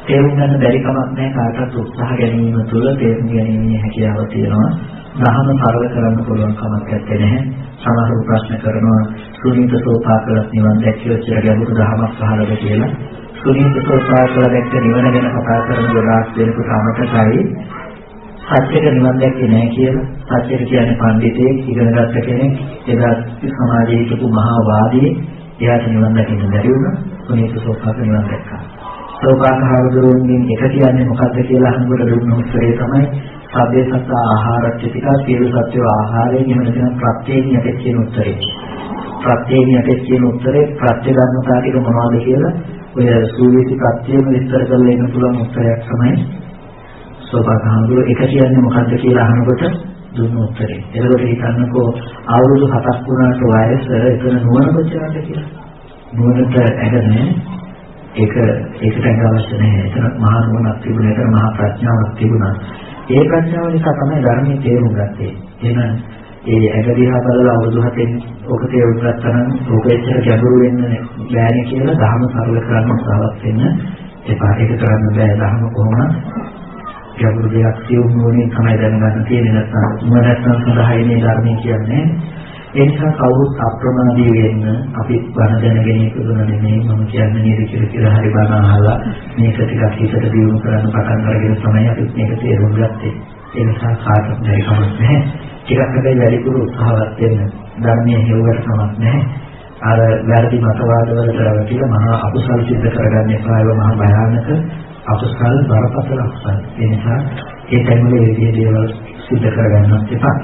තේරුම් ගන්න බැරි කමක් නැහැ කාටවත් උත්සාහ ගැනීම තුළ තේරුම් ගැනීමේ හැකියාව තියෙනවා. දහම සරල කරන්න පුළුවන් කමක් නැහැ. සමහර ප්‍රශ්න කරනවා සුනීත සෝපාකලස් නිවන් දැක්කේ කියලා ගැඹුරු දහමක් පහළද කියලා. සුනීත සෝපාකල දැක්ක නිවන ගැන කතා කරන ගොඩාක් දෙනෙකුට අමතකයි සත්‍යයට නිවන් දැක්කේ නැහැ කියලා. සත්‍යයට කියන්නේ පඬිතෙක් ඉගෙනගත්ත කෙනෙක් එදා සමාජයේ හිටපු මහා වාදී එයාට නිවන් දැකින්න බැරි වුණා. සුනීත සෝපාකල නිවන් දැක්කා. සෝපාකහාරදුරුන්ගෙන් එක කියන්නේ මොකද්ද කියලා අහනකොට දුන්න උත්තරේ තමයි සබ්බේ සත්ත ආහාරච්චිතිකා සියලු සත්‍යෝ ආහාරයෙන් එහෙම නැත්නම් ප්‍රත්‍යයෙන් යටත් කියන උත්තරේ. ප්‍රත්‍යයෙන් යටත් කියන උත්තරේ ප්‍රත්‍ය ධර්මතා ටික මොනවද කියලා ඔය සූවිසි ප්‍රත්‍යයෙන් විස්තර කරලා ඉන්න පුළුවන් උත්තරයක් තමයි සෝපාකහාරදුරු එක කියන්නේ මොකද්ද කියලා අහනකොට දුන්න උත්තරේ. එතකොට හිතන්නකෝ අවුරුදු 7ක් වුණාට වයස එතන නුවණ කොච්චරද කියලා. නුවණට ඇදෙන්නේ ඒකට අවශ්‍ය නැහැ. එතන මහා නුවණක් තිබුණා, එතන මහා ප්‍රඥාවක් තිබුණා. ඒ ප්‍රඥාව නිසා තමයි ධර්මයේ තේරුම් ගත්තේ. එහෙනම් ඒ ඇගදිහා බලලා අවුරුදු 7න් ඔක තේරුම් ගත්තා නම් ඔක එච්චර ගැඹුරු වෙන්නේ බෑනේ කියලා ධර්ම සරල කරන්න උත්සාහවත් වෙන්න එපා. ඒක කරන්න බෑ. ධර්ම කොහොමද ගැඹුරු දෙයක් සියුම් වුණේ තමයි දැනගන්න තියෙන්නේ. නැත්නම් සඳහායි මේ ධර්මයේ කියන්නේ. ඒ නිසා කවුරුත් අප්‍රමාදී වෙන්න අපි බණ දැනගෙන ඉපදුණා නෙමෙයි මම කියන්නේ නේද කියලා හරි බණ අහලා මේක ටිකක් හිතට දියුණු කරන්න පටන් අරගෙන තමයි අපි මේක තේරුම් ගත්තේ. ඒ නිසා කාටවත් බැරි කමක් නැහැ. ටිකක් හැබැයි වැඩිපුර උත්සාහවත් වෙන්න. ධර්මයේ හේවකට කමක් නැහැ. අර වැරදි මතවාදවලට රැවටිලා මහා අකුසල් සිද්ධ කරගන්න එපා. ඒවා මහා භයානක අකුසල් බරපතල අකුසල්. ඒ නිසා ඒ තැන්වල ඒ විදිහේ දේවල් සිද්ධ කරගන්නත් එපා.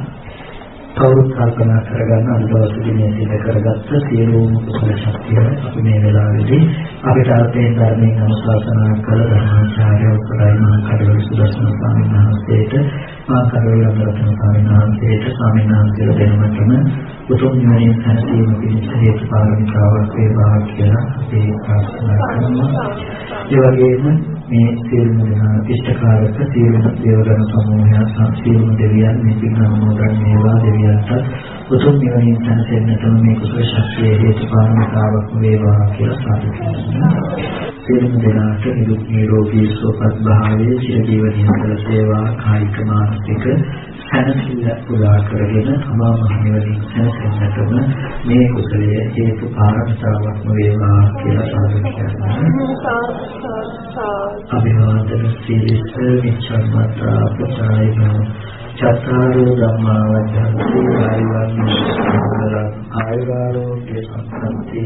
කවුරුත් කල්පනා කරගන්න අද දවසේදී මේ සිද්ධ කරගත්ත සියලුම කුසල ශක්තිය අපි මේ වෙලාවේදී අපිට අර්ථයෙන් ධර්මයෙන් අනුශාසනා කළ ධර්මාචාර්ය උපරයි මහා කඩවල සුදර්ශන ස්වාමීන් වහන්සේට මහා කඩවල රත්න ස්වාමීන් වහන්සේට ස්වාමීන් වහන්සේලා දෙනමතම උතුම් නිවනින් සැනසීම පිණිස හේතු පාරමිතාවක් වේවා කියලා අපි ප්‍රාර්ථනා කරනවා. ඒ වගේම මේ සියලුම ඉෂ්ඨකාරක සියලුම දේවගණ සමූහය සියලුම දෙවියන් මේ පින්නාමෝදන් වේවා දෙවියන්ට උතුම් නිවනින් සැනසෙන්නටම මේ කුසල ශක්තිය හේතු පාරමිතාවක් වේවා කියලා ප්‍රාර්ථනා කරනවා. සියලුම දෙනාට නිරෝගී සුවපත් භාවයේ චිරජීවනයේ සලසේවා කායික මානසික සැනසෙල්ල පුරා කරගෙන අමා මහ නිවනින් සැනසෙන්නටම මේ කුසලයේ හේතු පාරමිතාවක් වේවා කියලා ප්‍රාර්ථනා කරනවා. අභිවාදන සීලස විචාරමතා පුචායන චත්තාරෝ ධම්මා වද්දන්ති ආයුරෝග්‍ය සම්පatti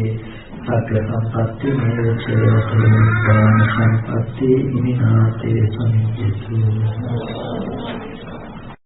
සකල සම්පatti මේචේ සම්පatti ඉමිනාතේ සමිච්ඡතු